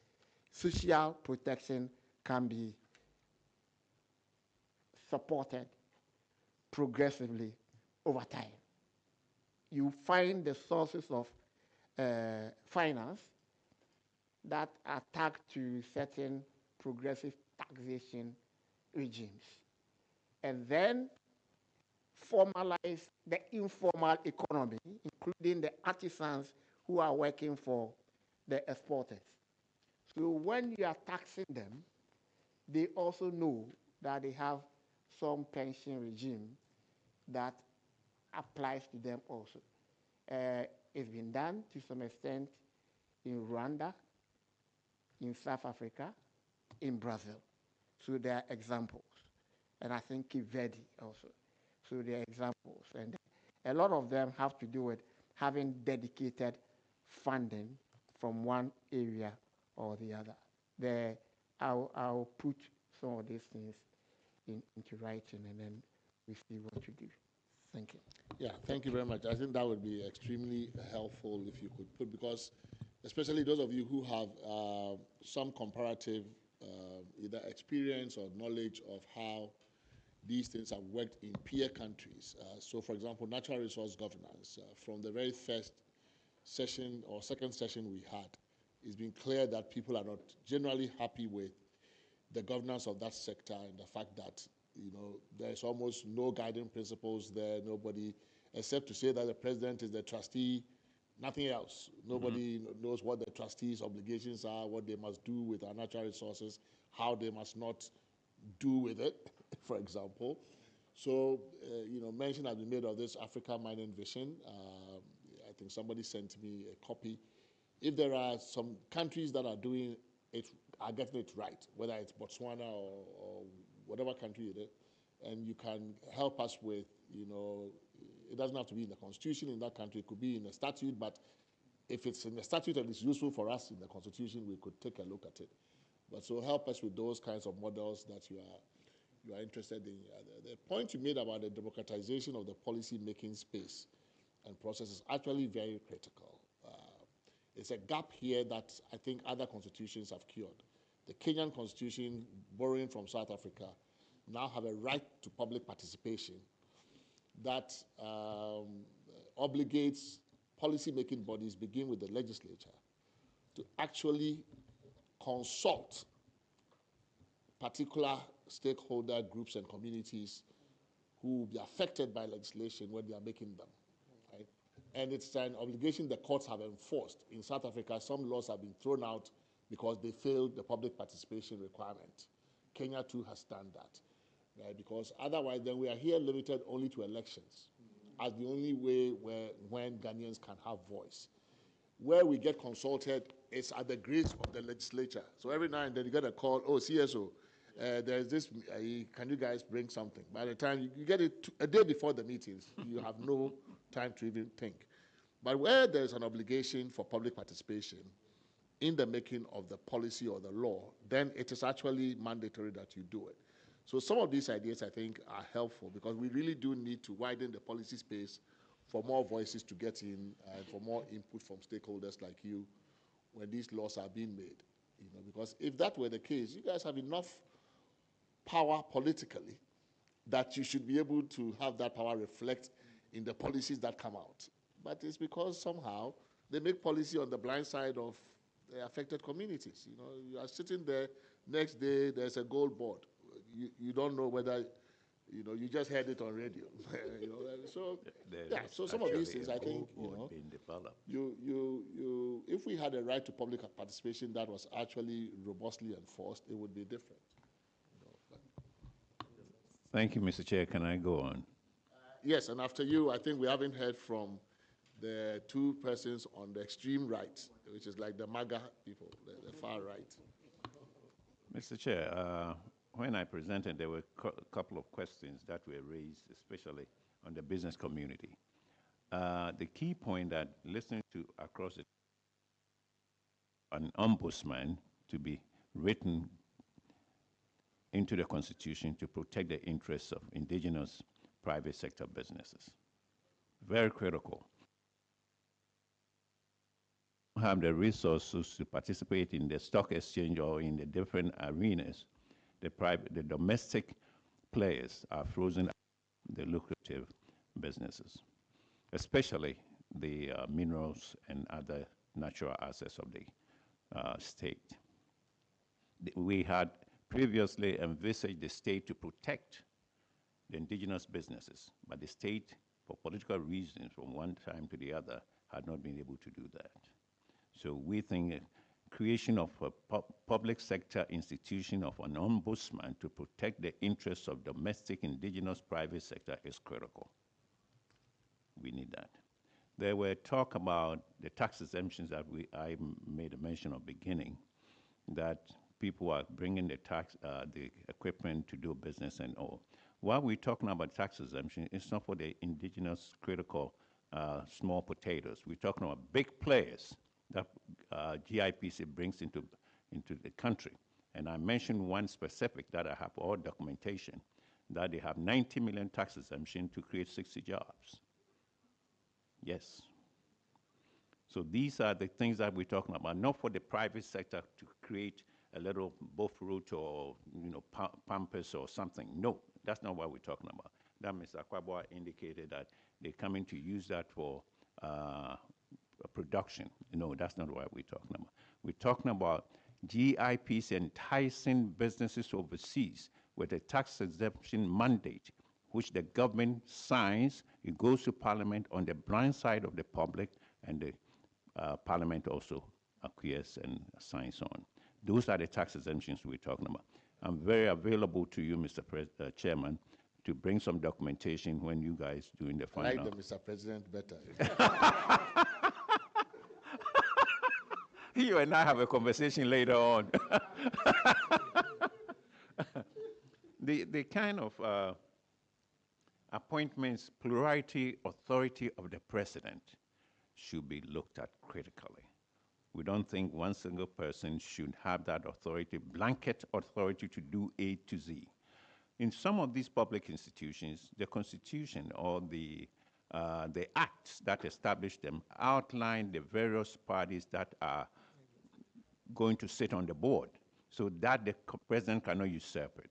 Speaker 7: Social protection can be supported progressively over time. You find the sources of finance that are tagged to certain progressive taxation regimes, and then formalize the informal economy, including the artisans who are working for the exporters. So when you are taxing them, they also know that they have some pension regime that applies to them also. It's been done to some extent in Rwanda, in South Africa, in Brazil. So there are examples. And I think Cape Verde also. So there are examples. And a lot of them have to do with having dedicated funding from one area or the other. I'll put some of these things into writing, and then we see what to do. Thank you.
Speaker 1: Yeah, thank you very much. I think that would be extremely helpful if you could put, because especially those of you who have some comparative either experience or knowledge of how these things have worked in peer countries. So, for example, natural resource governance, from the very first session or second session we had, it's been clear that people are not generally happy with the governance of that sector, and the fact that, you know, there's almost no guiding principles there, nobody, except to say that the president is the trustee, nothing else. Nobody knows what the trustees' obligations are, what they must do with our natural resources, how they must not do with it, for example. So, you know, mention has been made of this Africa Mining Vision. I think somebody sent me a copy. If there are some countries that are doing it, are getting it right, whether it's Botswana or whatever country it is, and you can help us with, you know, it doesn't have to be in the constitution in that country, it could be in a statute, but if it's in the statute and it's useful for us in the constitution, we could take a look at it. But so help us with those kinds of models that you are interested in. The point you made about the democratization of the policy-making space and process is actually very critical. It's a gap here that I think other constitutions have cured. The Kenyan constitution, borrowing from South Africa, now have a right to public participation that obligates policy-making bodies, begin with the legislature, to actually consult particular stakeholder groups and communities who will be affected by legislation when they are making them. Right? And it's an obligation the courts have enforced. In South Africa, some laws have been thrown out because they failed the public participation requirement. Kenya too has done that. Right? Because otherwise, then we are here limited only to elections as the only way when Ghanaians can have voice. Where we get consulted is at the grace of the legislature. So every now and then you get a call, oh, CSO, there's this, can you guys bring something? By the time you get it a day before the meetings, you have no time to even think. But where there's an obligation for public participation in the making of the policy or the law, then it is actually mandatory that you do it. So some of these ideas, I think, are helpful because we really do need to widen the policy space for more voices to get in and for more input from stakeholders like you when these laws are being made. You know, because if that were the case, you guys have enough power politically that you should be able to have that power reflect in the policies that come out. But it's because somehow they make policy on the blind side of the affected communities. You know, you are sitting there, next day there's a gold board. You don't know whether, you know, you just heard it on radio. You know, so yeah, so some of these things, I think, if we had a right to public participation that was actually robustly enforced, it would be different.
Speaker 6: Thank you, Mr. Chair. Can I go on?
Speaker 1: Yes, and after you, I think we haven't heard from the two persons on the extreme right, which is like the MAGA people, the far right.
Speaker 6: Mr. Chair, when I presented, there were a couple of questions that were raised, especially on the business community. The key point that listening to across an ombudsman to be written into the Constitution to protect the interests of indigenous private sector businesses. Very critical. Have the resources to participate in the stock exchange or in the different arenas, the domestic players are frozen the lucrative businesses, especially the minerals and other natural assets of the state. We had previously envisaged the state to protect the indigenous businesses, but the state, for political reasons, from one time to the other, had not been able to do that. So we think creation of a public sector institution of an ombudsman to protect the interests of domestic indigenous private sector is critical. We need that. There were talk about the tax exemptions that I made a mention of beginning, that people are bringing the equipment to do business and all. While we're talking about tax exemption, it's not for the indigenous critical small potatoes. We're talking about big players that GIPC brings into the country. And I mentioned one specific that I have all documentation, that they have 90 million tax exemption to create 60 jobs. Yes. So these are the things that we're talking about, not for the private sector to create a little buff root or pampas or something. No, that's not what we're talking about. That Mr. Akwabwa indicated that they're coming to use that for production. No, that's not what we're talking about. We're talking about GIPs enticing businesses overseas with a tax exemption mandate, which the government signs. It goes to Parliament on the blind side of the public, and the Parliament also acquiesces and signs on. Those are the tax exemptions we're talking about. I'm very available to you, Mr. Chairman, to bring some documentation when you guys doing the final.
Speaker 1: I like the Mr. President better.
Speaker 6: You and I have a conversation later on. The kind of appointments, plurality, authority of the president should be looked at critically. We don't think one single person should have that authority, blanket authority to do A to Z. In some of these public institutions, the Constitution or the acts that establish them outline the various parties that are going to sit on the board, so that the president cannot usurp it.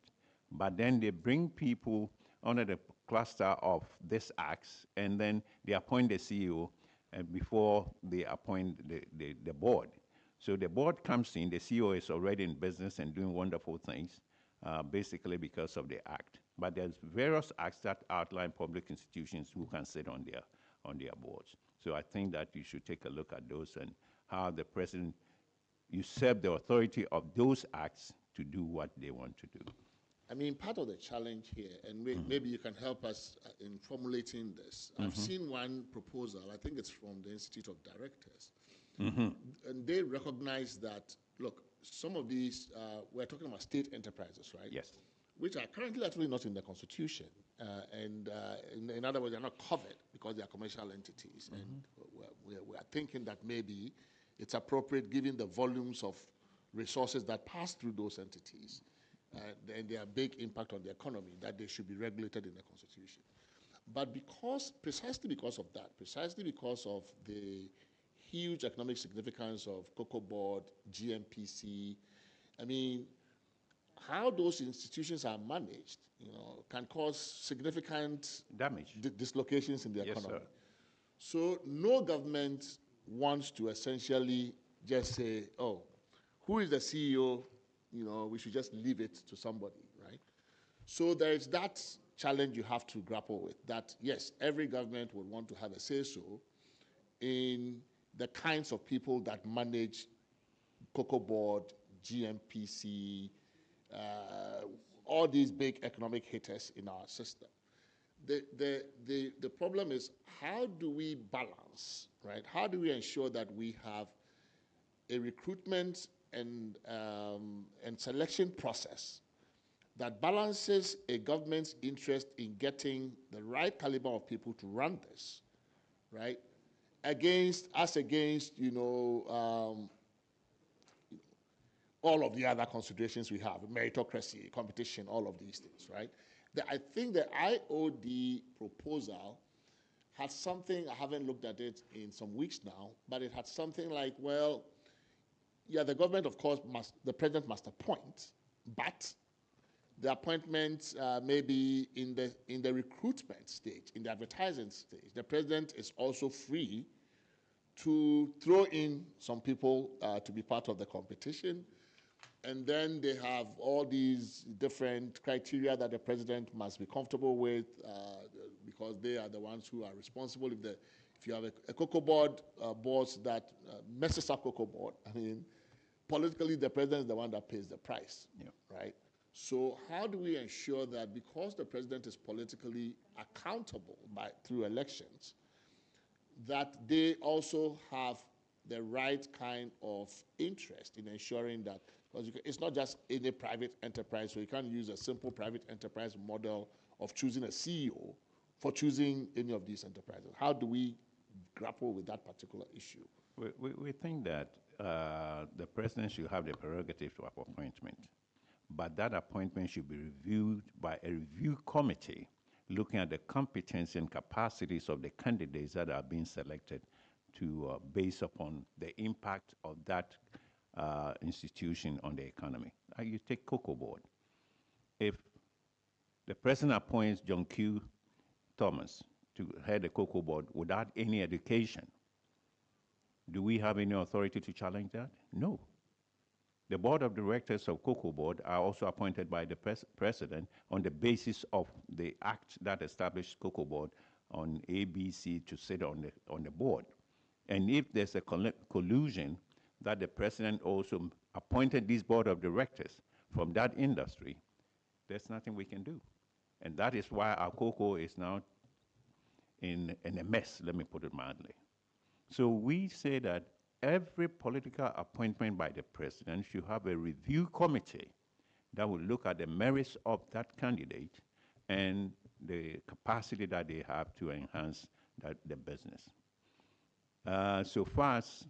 Speaker 6: But then they bring people under the cluster of these acts, and then they appoint the CEO before they appoint the board. So the board comes in, the CEO is already in business and doing wonderful things, basically because of the act. But there's various acts that outline public institutions who can sit on their boards. So I think that you should take a look at those and how the president usurp the authority of those acts to do what they want to do.
Speaker 1: I mean, part of the challenge here, and maybe you can help us in formulating this. I've seen one proposal, I think it's from the Institute of Directors, and they recognize that, look, some of these, we're talking about state enterprises, right?
Speaker 6: Yes.
Speaker 1: Which are currently actually not in the Constitution. In other words, they're not covered because they are commercial entities. And we're thinking that maybe it's appropriate, given the volumes of resources that pass through those entities, and their big impact on the economy, that they should be regulated in the Constitution. But precisely because of that, precisely because of the huge economic significance of Cocoa Board, GMPC, I mean, how those institutions are managed, can cause significant
Speaker 6: damage,
Speaker 1: dislocations in the economy.
Speaker 6: Sir.
Speaker 1: So no government wants to essentially just say, oh, who is the CEO? We should just leave it to somebody, right? So there is that challenge you have to grapple with, that yes, every government would want to have a say-so in the kinds of people that manage Cocoa Board, GMPC, all these big economic hitters in our system. The problem is, how do we balance, right? How do we ensure that we have a recruitment and selection process that balances a government's interest in getting the right caliber of people to run this, right? Against all of the other considerations we have, meritocracy, competition, all of these things, right? I think the IOD proposal had something, I haven't looked at it in some weeks now, but it had something like, well, yeah, the government, of course, the president must appoint, but the appointment may be in the recruitment stage, in the advertising stage. The president is also free to throw in some people to be part of the competition. And then they have all these different criteria that the president must be comfortable with because they are the ones who are responsible. If you have a cocoa board boss that messes up cocoa board, I mean, politically the president is the one that pays the price, right? So how do we ensure that because the president is politically accountable through elections, that they also have the right kind of interest in ensuring that, because it's not just any private enterprise, so you can't use a simple private enterprise model of choosing a CEO for choosing any of these enterprises. How do we grapple with that particular issue?
Speaker 6: We think that the president should have the prerogative of appointment, but that appointment should be reviewed by a review committee looking at the competence and capacities of the candidates that are being selected to base upon the impact of that institution on the economy. You take Cocoa Board. If the president appoints John Q. Thomas to head the Cocoa Board without any education, do we have any authority to challenge that? No. The board of directors of Cocoa Board are also appointed by the president on the basis of the act that established Cocoa Board on ABC to sit on the board. And if there's a collusion that the president also appointed this board of directors from that industry, there's nothing we can do. And that is why our cocoa is now in a mess, let me put it mildly. So we say that every political appointment by the president should have a review committee that will look at the merits of that candidate and the capacity that they have to enhance the business. So far as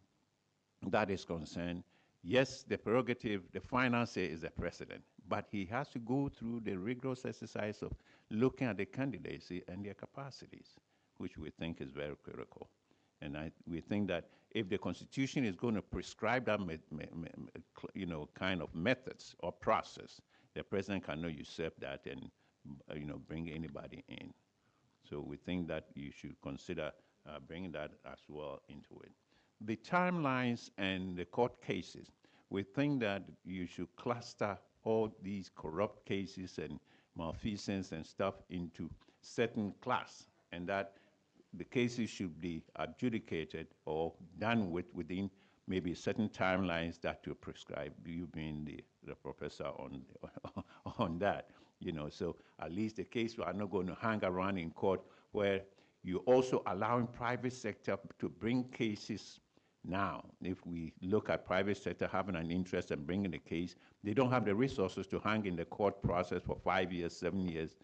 Speaker 6: that is concerned, yes, the prerogative, the financier is the president, but he has to go through the rigorous exercise of looking at the candidacy and their capacities, which we think is very critical. And we think that if the Constitution is going to prescribe that kind of methods or process, the president cannot usurp that and bring anybody in. So we think that you should consider bringing that as well into it. The timelines and the court cases, we think that you should cluster all these corrupt cases and malfeasance and stuff into certain class, and that the cases should be adjudicated or done within maybe certain timelines that you prescribe, you being the professor on that. So at least the case are not going to hang around in court where you're also allowing private sector to bring cases now. If we look at private sector having an interest in bringing the case, they don't have the resources to hang in the court process for 5 years, 7 years,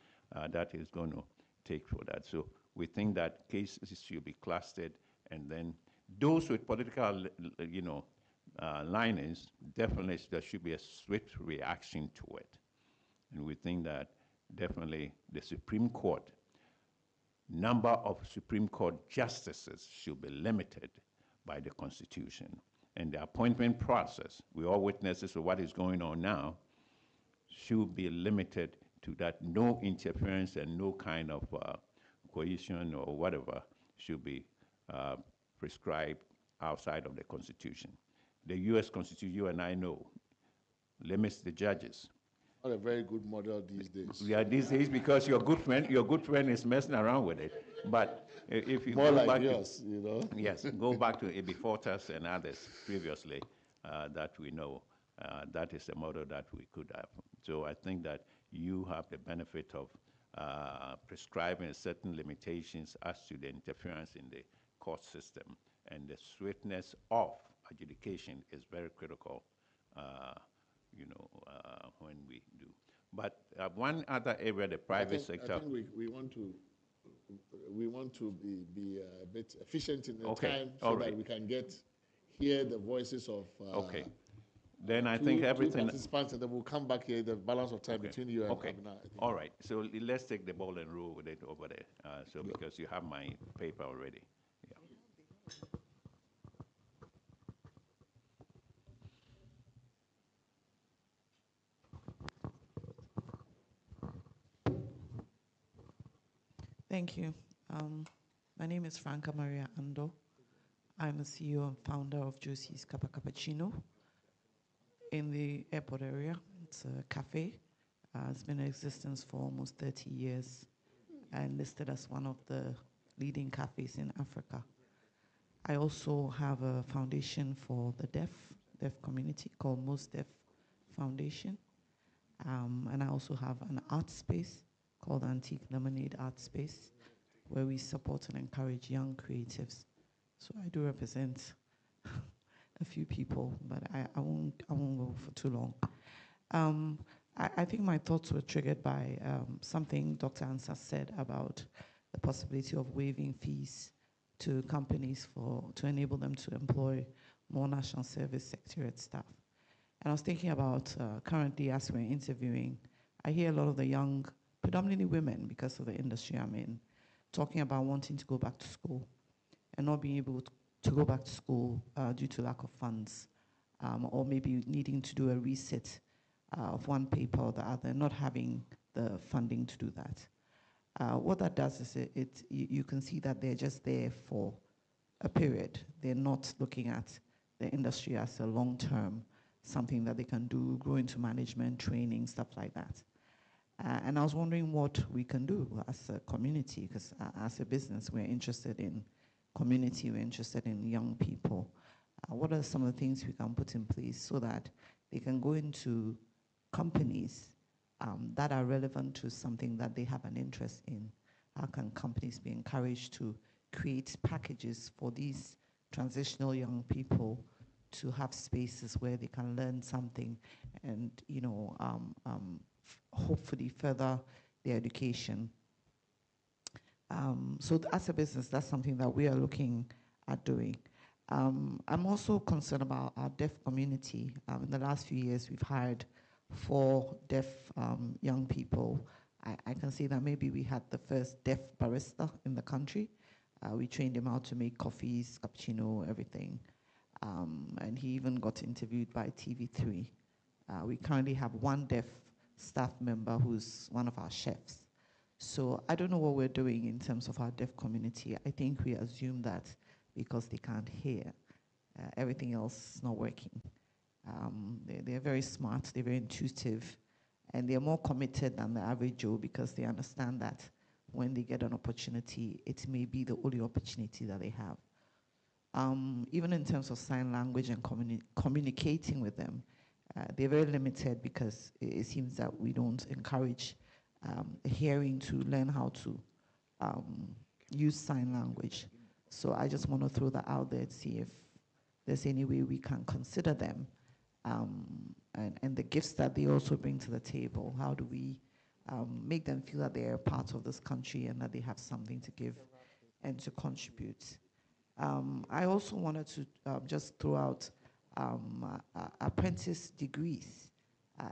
Speaker 6: that is going to take for that. So we think that cases should be clustered, and then those with political, linings, definitely there should be a swift reaction to it. And we think that definitely the Supreme Court, number of Supreme Court justices should be limited by the Constitution. And the appointment process, we all witnesses of what is going on now, should be limited to that. No interference and no kind of coercion or whatever should be prescribed outside of the Constitution. The U.S. Constitution, you and I know, limits the judges.
Speaker 1: Not a very good model these days.
Speaker 6: Yeah, these days, because your good friend is messing around with it. But if you
Speaker 1: more
Speaker 6: go
Speaker 1: like
Speaker 6: back
Speaker 1: yours,
Speaker 6: yes, go back to A.B. Fortas and others previously that we know, that is a model that we could have. So I think that you have the benefit of prescribing certain limitations as to the interference in the court system, and the swiftness of adjudication is very critical, when we do. But one other area, the private sector.
Speaker 1: I think we want to be a bit efficient in the time so that we can hear the voices of
Speaker 6: Then I think everything.
Speaker 1: Two participants, and then we'll come back here, the balance of time between you and Abna.
Speaker 6: All right. So let's take the ball and roll with it over there. Because you have my paper already.
Speaker 19: Thank you. My name is Franca Maria Ando. I'm the CEO and founder of Josie's Kappa Cappuccino in the airport area. It's a cafe. It's been in existence for almost 30 years and listed as one of the leading cafes in Africa. I also have a foundation for the deaf community called Most Deaf Foundation. And I also have an art space called Antique Lemonade Art Space, where we support and encourage young creatives. So I do represent a few people, but I won't go for too long. I think my thoughts were triggered by something Dr. Ansah said about the possibility of waiving fees to companies to enable them to employ more national service secretariat staff. And I was thinking about currently, as we're interviewing, I hear a lot of the young, predominantly women because of the industry I'm in, talking about wanting to go back to school and not being able to go back to school due to lack of funds, or maybe needing to do a reset of one paper or the other, not having the funding to do that. What that does is you can see that they're just there for a period. They're not looking at the industry as a long-term, something that they can do, grow into management, training, stuff like that. And I was wondering what we can do as a community, because as a business, we're interested in community, we're interested in young people. What are some of the things we can put in place so that they can go into companies that are relevant to something that they have an interest in? How can companies be encouraged to create packages for these transitional young people to have spaces where they can learn something and, hopefully further their education? So as a business, that's something that we are looking at doing. I'm also concerned about our deaf community. In the last few years, we've hired 4 deaf young people. I can say that maybe we had the first deaf barista in the country. We trained him how to make coffees, cappuccino, everything. And he even got interviewed by TV3. We currently have 1 deaf staff member who's one of our chefs. So I don't know what we're doing in terms of our deaf community. I think we assume that because they can't hear, everything else is not working. They're very smart, they're very intuitive, and they're more committed than the average Joe because they understand that when they get an opportunity, it may be the only opportunity that they have. Even in terms of sign language and communicating with them, they're very limited because it seems that we don't encourage hearing to learn how to use sign language. So I just want to throw that out there to see if there's any way we can consider them and the gifts that they also bring to the table. How do we make them feel that they're a part of this country and that they have something to give and to contribute? I also wanted to just throw out apprentice degrees.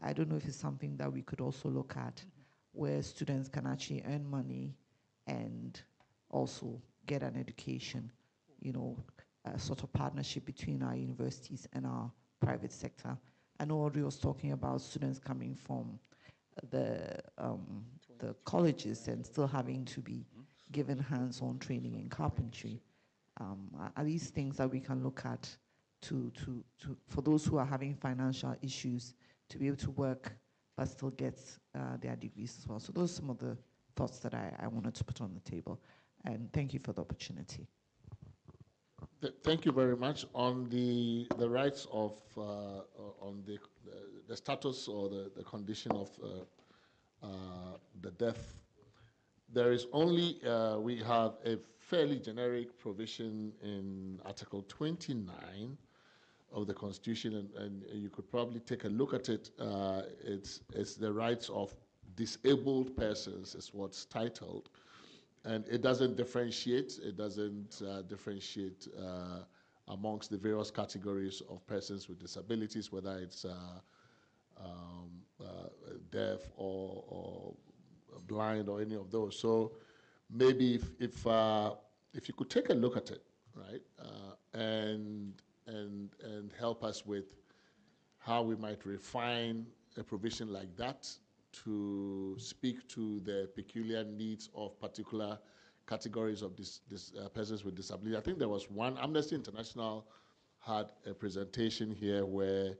Speaker 19: I don't know if it's something that we could also look at, where students can actually earn money and also get an education, a sort of partnership between our universities and our private sector. I know Audrey was talking about students coming from the colleges and still having to be given hands-on training in carpentry. Are these things that we can look at for those who are having financial issues to be able to work but still get their degrees as well? So those are some of the thoughts that I wanted to put on the table. And thank you for the opportunity.
Speaker 1: Thank you very much. On the rights of, on the status or the condition of the deaf, there is only, we have a fairly generic provision in Article 29 of the Constitution, and you could probably take a look at it. It's the rights of disabled persons is what's titled, and it doesn't differentiate. It doesn't differentiate amongst the various categories of persons with disabilities, whether it's deaf or blind or any of those. So maybe if you could take a look at it, right, and help us with how we might refine a provision like that to speak to the peculiar needs of particular categories of persons with disability. I think there was one, Amnesty International had a presentation here where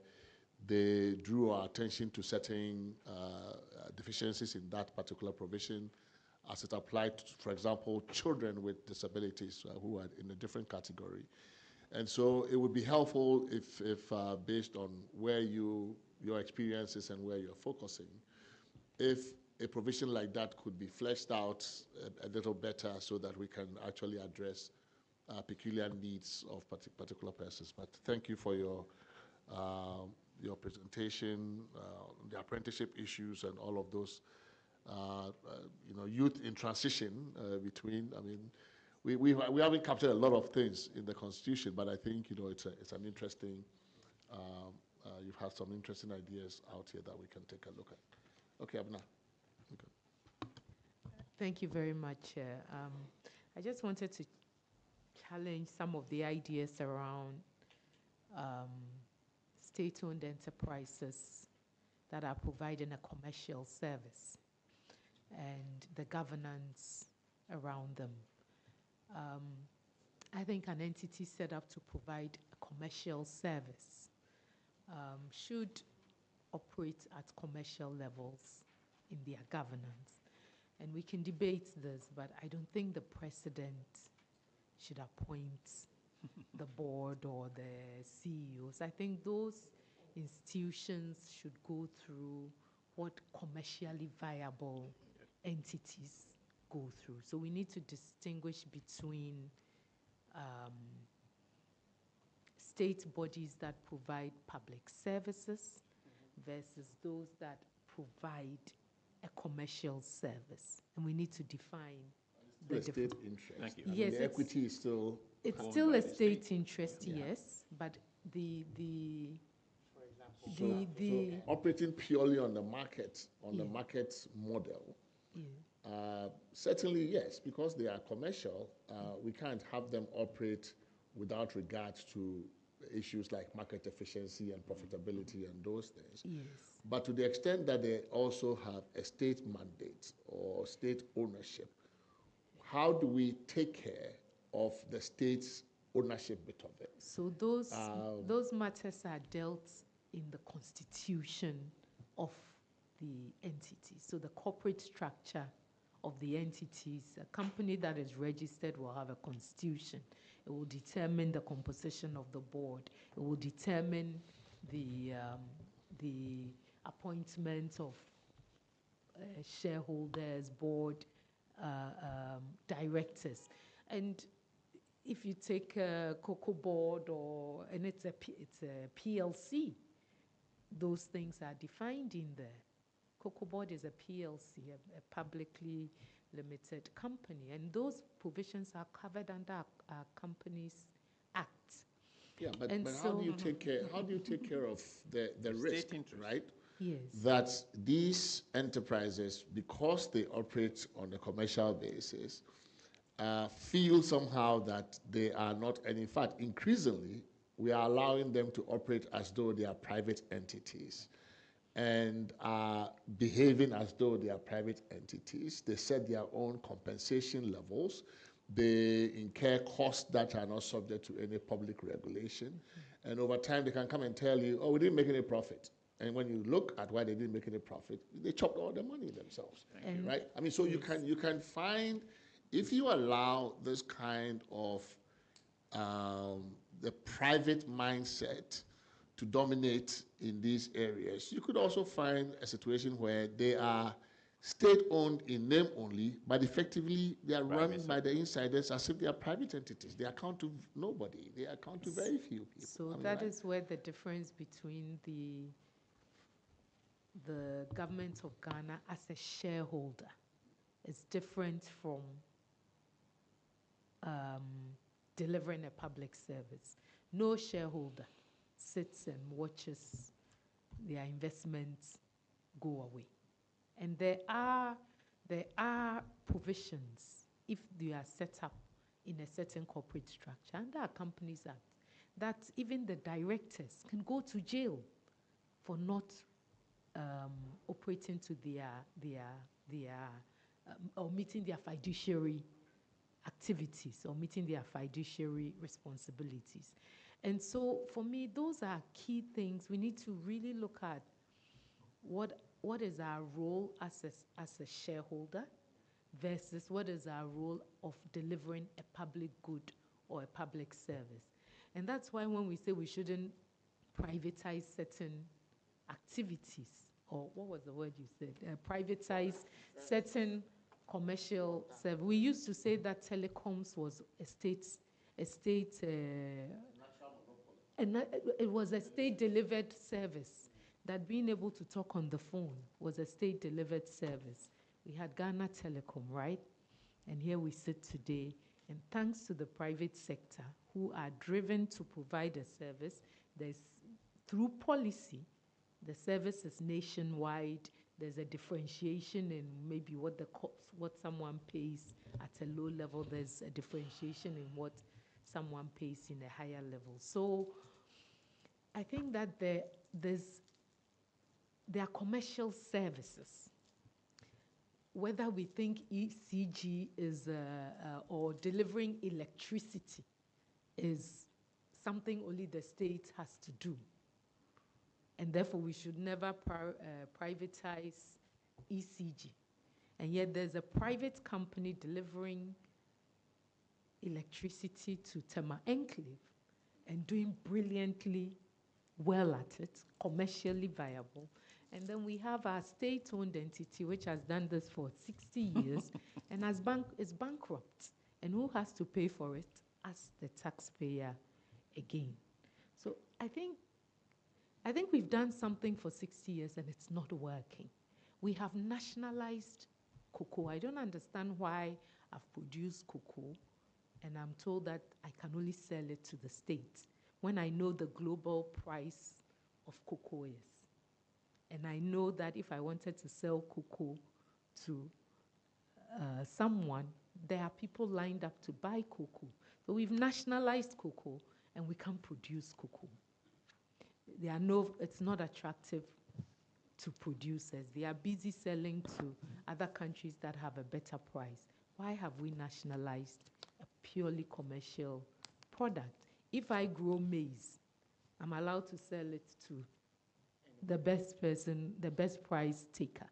Speaker 1: they drew our attention to certain deficiencies in that particular provision as it applied to, for example, children with disabilities who are in a different category. And so it would be helpful if based on where your experiences and where you're focusing, if a provision like that could be fleshed out a little better so that we can actually address peculiar needs of particular persons. But thank you for your presentation, the apprenticeship issues and all of those, youth in transition between, I mean, we haven't captured a lot of things in the Constitution, but I think, it's an interesting, you've had some interesting ideas out here that we can take a look at. Okay, Abna. Okay.
Speaker 18: Thank you very much, Chair. I just wanted to challenge some of the ideas around state-owned enterprises that are providing a commercial service and the governance around them. I think an entity set up to provide a commercial service should operate at commercial levels in their governance. And we can debate this, but I don't think the president should appoint the board or the CEOs. I think those institutions should go through what commercially viable entities go through. So we need to distinguish between state bodies that provide public services versus those that provide a commercial service. And we need to define the
Speaker 1: state interest.
Speaker 18: Thank you.
Speaker 1: I mean,
Speaker 18: Yes,
Speaker 1: the equity is still
Speaker 18: it's still a state interest,
Speaker 1: Yeah.
Speaker 18: yes, but
Speaker 1: so operating purely on the market, the market model, certainly yes, because they are commercial, we can't have them operate without regard to issues like market efficiency and profitability and those things.
Speaker 18: Yes.
Speaker 1: But to the extent that they also have a state mandate or state ownership, how do we take care of the state's ownership bit of it?
Speaker 18: So those matters are dealt in the constitution of the entity. So the corporate structure of the entities, a company that is registered will have a constitution. It will determine the composition of the board. It will determine the appointment of shareholders, board, directors. And if you take a cocoa board and it's a PLC, those things are defined in there. Cocoa board is a PLC, a publicly limited company, and those provisions are covered under our Companies Act.
Speaker 1: Yeah, but
Speaker 18: so,
Speaker 1: how do you take care? How do you take care of the risk, right?
Speaker 18: Yes.
Speaker 1: That these enterprises, because they operate on a commercial basis, feel somehow that they are not, and in fact, increasingly, we are allowing them to operate as though they are private entities and are behaving as though they are private entities. They set their own compensation levels. They incur costs that are not subject to any public regulation. Mm-hmm. And over time, they can come and tell you, oh, we didn't make any profit. And when you look at why they didn't make any profit, they chopped all the money themselves, right? I mean, so you can find, if you allow this kind of the private mindset to dominate in these areas, you could also find a situation where they are state-owned in name only, but effectively they are run by the insiders as if they are private entities. They account to nobody. They account to very few people.
Speaker 18: So that is where the difference between the government of Ghana as a shareholder is different from delivering a public service. No shareholder sits and watches their investments go away. And there are provisions, if they are set up in a certain corporate structure, under our Companies Act, that even the directors can go to jail for not operating to or meeting their fiduciary activities or meeting their fiduciary responsibilities. And so for me, those are key things. We need to really look at what is our role as a shareholder versus what is our role of delivering a public good or a public service. And that's why when we say we shouldn't privatize certain activities, or what was the word you said? Privatize certain commercial service. We used to say that telecoms was it was a state-delivered service, that being able to talk on the phone was a state-delivered service. We had Ghana Telecom, right? And here we sit today, and thanks to the private sector, who are driven to provide a service, through policy, the service is nationwide. There's a differentiation in maybe what someone pays at a low level. There's a differentiation in what someone pays in a higher level. So I think that there are commercial services. Whether we think ECG is or delivering electricity is something only the state has to do. And therefore, we should never privatize ECG. And yet there's a private company delivering electricity to Tema Enclave and doing brilliantly well at it, commercially viable. And then we have our state-owned entity, which has done this for 60 years and is bankrupt. And who has to pay for it? Us, the taxpayer, again. So I think we've done something for 60 years and it's not working. We have nationalized cocoa. I don't understand why I've produced cocoa and I'm told that I can only sell it to the States when I know the global price of cocoa is. And I know that if I wanted to sell cocoa to someone, there are people lined up to buy cocoa. So we've nationalized cocoa and we can't produce cocoa. It's not attractive to producers. They are busy selling to other countries that have a better price. Why have we nationalized a purely commercial product? If I grow maize, I'm allowed to sell it to the best person, the best price taker.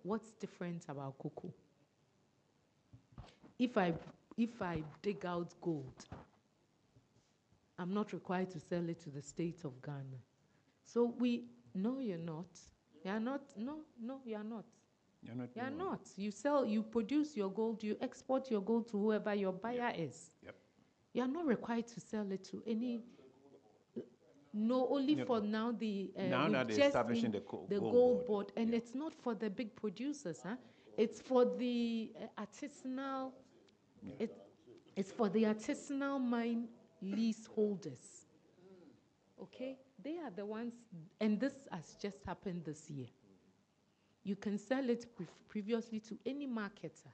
Speaker 18: What's different about cocoa? If I dig out gold, I'm not required to sell it to the state of Ghana. So no, you're not. You're not, no, you're not. You're not. You produce your gold, you export your gold to whoever your buyer is.
Speaker 6: Yep.
Speaker 18: You're not required to sell it to any. No, only for now
Speaker 6: now that they're establishing the
Speaker 18: gold board, and it's not for the big producers, huh? It's for the artisanal. It's for the artisanal mine leaseholders. Okay, they are the ones, and this has just happened this year. You can sell it previously to any marketer.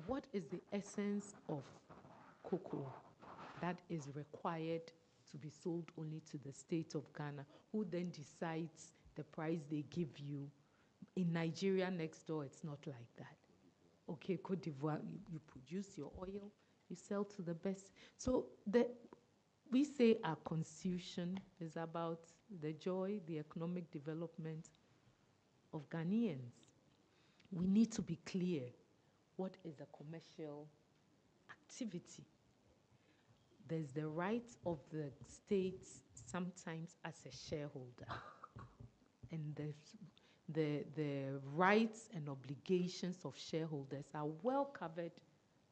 Speaker 18: What is the essence of cocoa that is required to be sold only to the state of Ghana, who then decides the price they give you? In Nigeria next door, it's not like that. Okay, Cote d'Ivoire, you produce your oil, you sell to the best. So we say our constitution is about the joy, the economic development of Ghanaians. We need to be clear, what is a commercial activity? There's the right of the states sometimes as a shareholder. And the rights and obligations of shareholders are well covered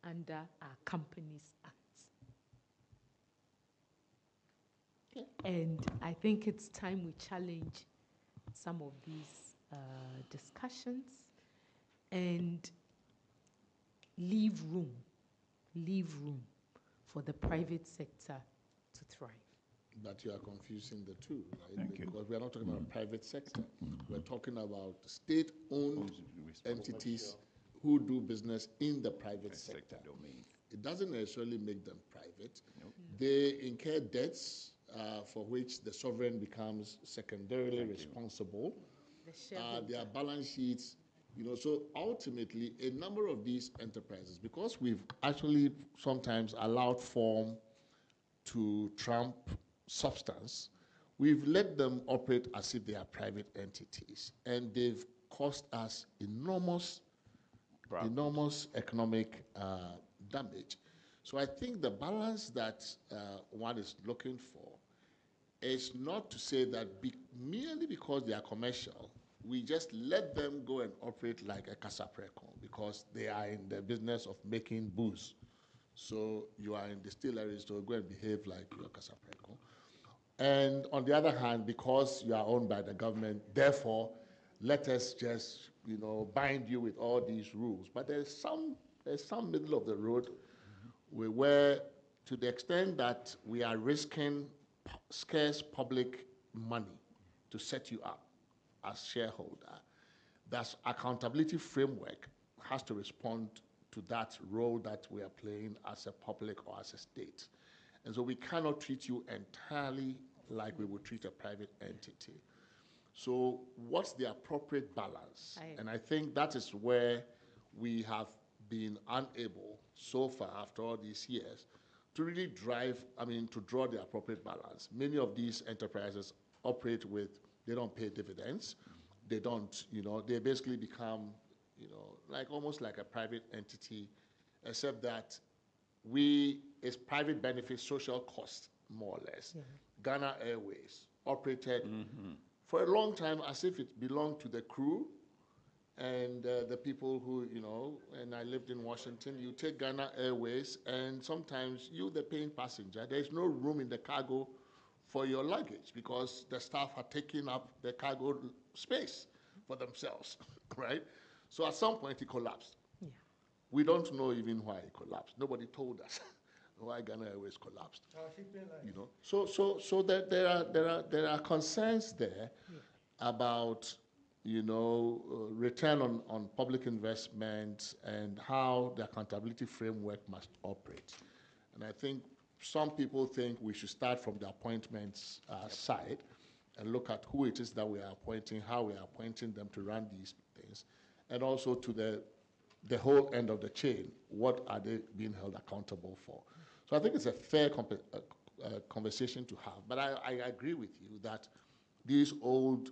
Speaker 18: under our Companies Act. And I think it's time we challenge some of these discussions and leave room for the private sector to thrive.
Speaker 1: But you are confusing the two, right?
Speaker 6: Thank
Speaker 1: because
Speaker 6: you.
Speaker 1: we are not talking about private sector. We're talking about state-owned entities who do business in the private sector.
Speaker 6: Domain.
Speaker 1: It doesn't necessarily make them private. Nope. They incur debts for which the sovereign becomes secondarily responsible. Their balance sheets, so ultimately a number of these enterprises, because we've actually sometimes allowed form to trump substance, we've let them operate as if they are private entities, and they've caused us enormous economic damage. So I think the balance that one is looking for is not to say that merely because they are commercial, we just let them go and operate like a Casapreco because they are in the business of making booze. So you are in distilleries, so go and behave like your Casapreco. And on the other hand, because you are owned by the government, therefore, let us just, bind you with all these rules. But there's some middle of the road where, to the extent that we are risking scarce public money to set you up as shareholder, that accountability framework has to respond to that role that we are playing as a public or as a state. And so we cannot treat you entirely like we would treat a private entity. So what's the appropriate balance? And I think that is where we have been unable so far after all these years to really to draw the appropriate balance. Many of these enterprises operate with, they don't pay dividends. They don't, they basically become, almost like a private entity, except that it's private benefit, social cost, more or less. Yeah. Ghana Airways operated for a long time as if it belonged to the crew and the people who, and I lived in Washington, you take Ghana Airways and sometimes you, the paying passenger, there's no room in the cargo for your luggage because the staff are taking up the cargo space for themselves, right? So at some point it collapsed. Yeah. We don't know even why it collapsed. Nobody told us why Ghana Airways collapsed. So there are concerns there about return on public investment and how the accountability framework must operate. And I think some people think we should start from the appointments side and look at who it is that we are appointing, how we are appointing them to run these things, and also to the whole end of the chain, what are they being held accountable for? So I think it's a fair conversation to have, but I agree with you that these old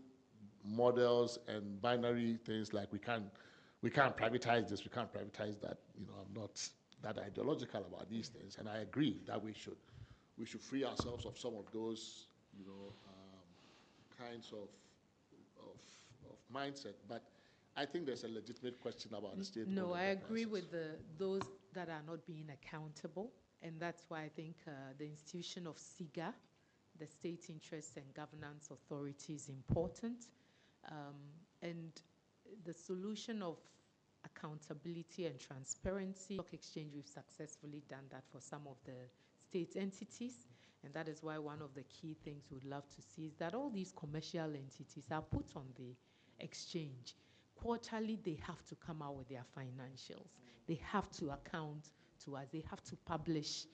Speaker 1: models and binary things like we can't privatize this, we can't privatize that, I'm not that ideological about these things, and I agree that we should free ourselves of some of those, kinds of mindset. But I think there's a legitimate question about the state.
Speaker 18: No, I agree with those that are not being accountable, and that's why I think the institution of SIGA, the State Interest and Governance Authority, is important. And the solution of accountability and transparency. Stock exchange, we've successfully done that for some of the state entities, and that is why one of the key things we'd love to see is that all these commercial entities are put on the exchange. Quarterly, they have to come out with their financials. They have to account to us. They have to publish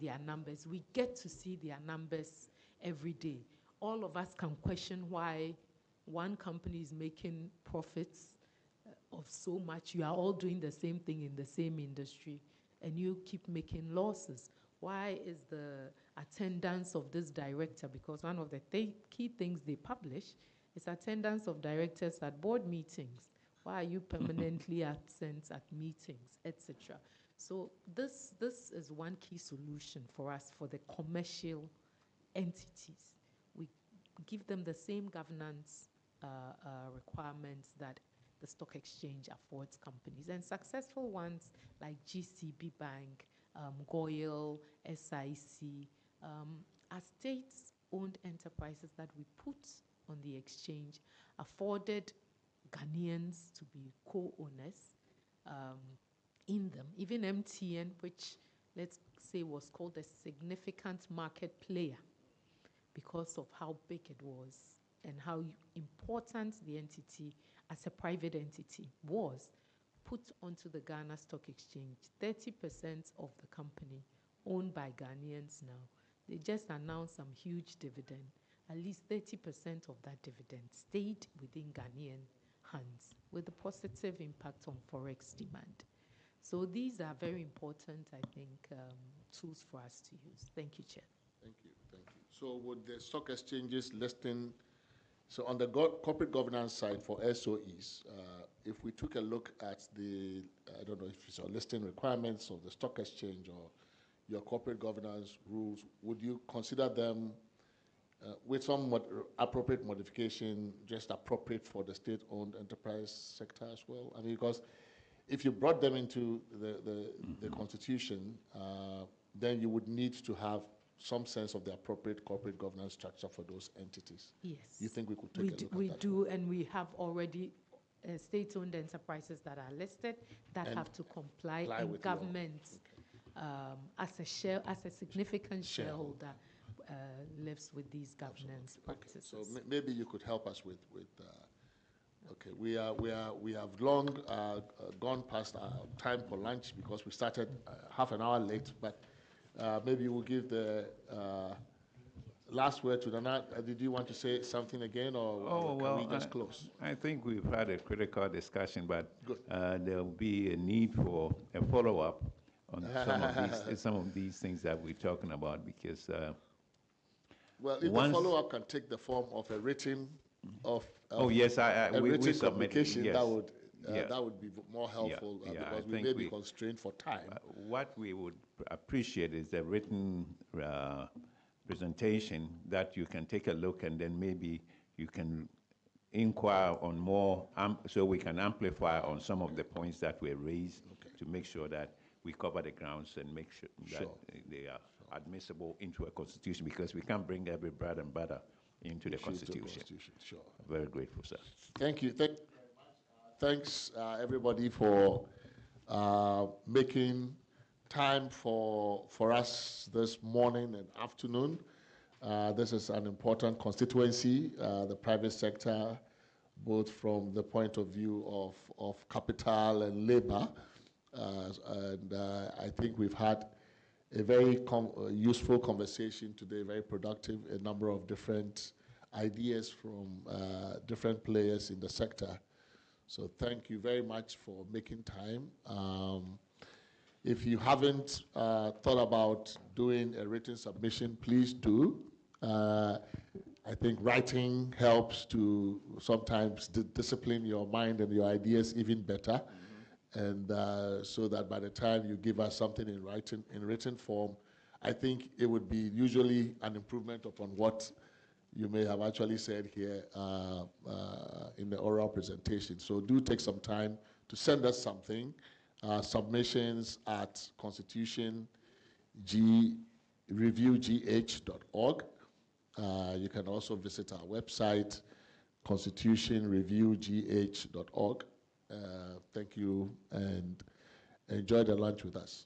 Speaker 18: their numbers. We get to see their numbers every day. All of us can question why one company is making profits of so much. You are all doing the same thing in the same industry, and you keep making losses. Why is the attendance of this director? Because one of the key things they publish is attendance of directors at board meetings. Why are you permanently absent at meetings, etc.? So this is one key solution for us for the commercial entities. We give them the same governance requirements that the stock exchange affords companies. And successful ones like GCB Bank, Goyle, SIC, are state-owned enterprises that we put on the exchange, afforded Ghanaians to be co-owners in them. Even MTN, which, let's say was called a significant market player because of how big it was and how important the entity as a private entity was put onto the Ghana Stock Exchange. 30% of the company owned by Ghanaians now. They just announced some huge dividend. At least 30% of that dividend stayed within Ghanaian hands with a positive impact on forex demand. So these are very important, I think, tools for us to use. Thank you, Chair.
Speaker 1: Thank you, thank you. So would the stock exchanges listing, so on the corporate governance side for SOEs, if we took a look at the, I don't know if it's your listing requirements of the stock exchange or your corporate governance rules, would you consider them with some appropriate modification, just appropriate for the state-owned enterprise sector as well? I mean, because if you brought them into the Constitution, then you would need to have some sense of the appropriate corporate governance structure for those entities.
Speaker 18: Yes.
Speaker 1: You think we could take a look at that?
Speaker 18: We do, and we have already state-owned enterprises that are listed that and have to comply and government as a significant shareholder lives with these governance practices.
Speaker 1: So maybe you could help us with okay, we have long gone past our time for lunch because we started half an hour late, but maybe we'll give the last word to Nana. Did you want to say something again, or can we just close?
Speaker 6: I think we've had a critical discussion, but there will be a need for a follow-up on some of these things that we're talking about, because
Speaker 1: well, if the follow-up can take the form of a written
Speaker 6: we
Speaker 1: communication,
Speaker 6: yes.
Speaker 1: That would be more helpful because we may be constrained for time.
Speaker 6: What we would appreciate is a written presentation that you can take a look, and then maybe you can inquire on more, so we can amplify on some of the points that were raised to make sure that we cover the grounds and make sure that they are admissible into a constitution, because we can't bring every bread and butter into the constitution.
Speaker 1: Sure.
Speaker 6: Very grateful, sir.
Speaker 1: Thank you. Thanks, everybody, for making time for us this morning and afternoon. This is an important constituency, the private sector, both from the point of view of capital and labor. And I think we've had a very useful conversation today, very productive, a number of different ideas from different players in the sector. So thank you very much for making time. If you haven't thought about doing a written submission, please do. I think writing helps to sometimes discipline your mind and your ideas even better. And so that by the time you give us something in written form, I think it would be usually an improvement upon what you may have actually said here in the oral presentation. So do take some time to send us something. Submissions at constitutionreviewgh.org. You can also visit our website, constitutionreviewgh.org. Thank you, and enjoy the lunch with us.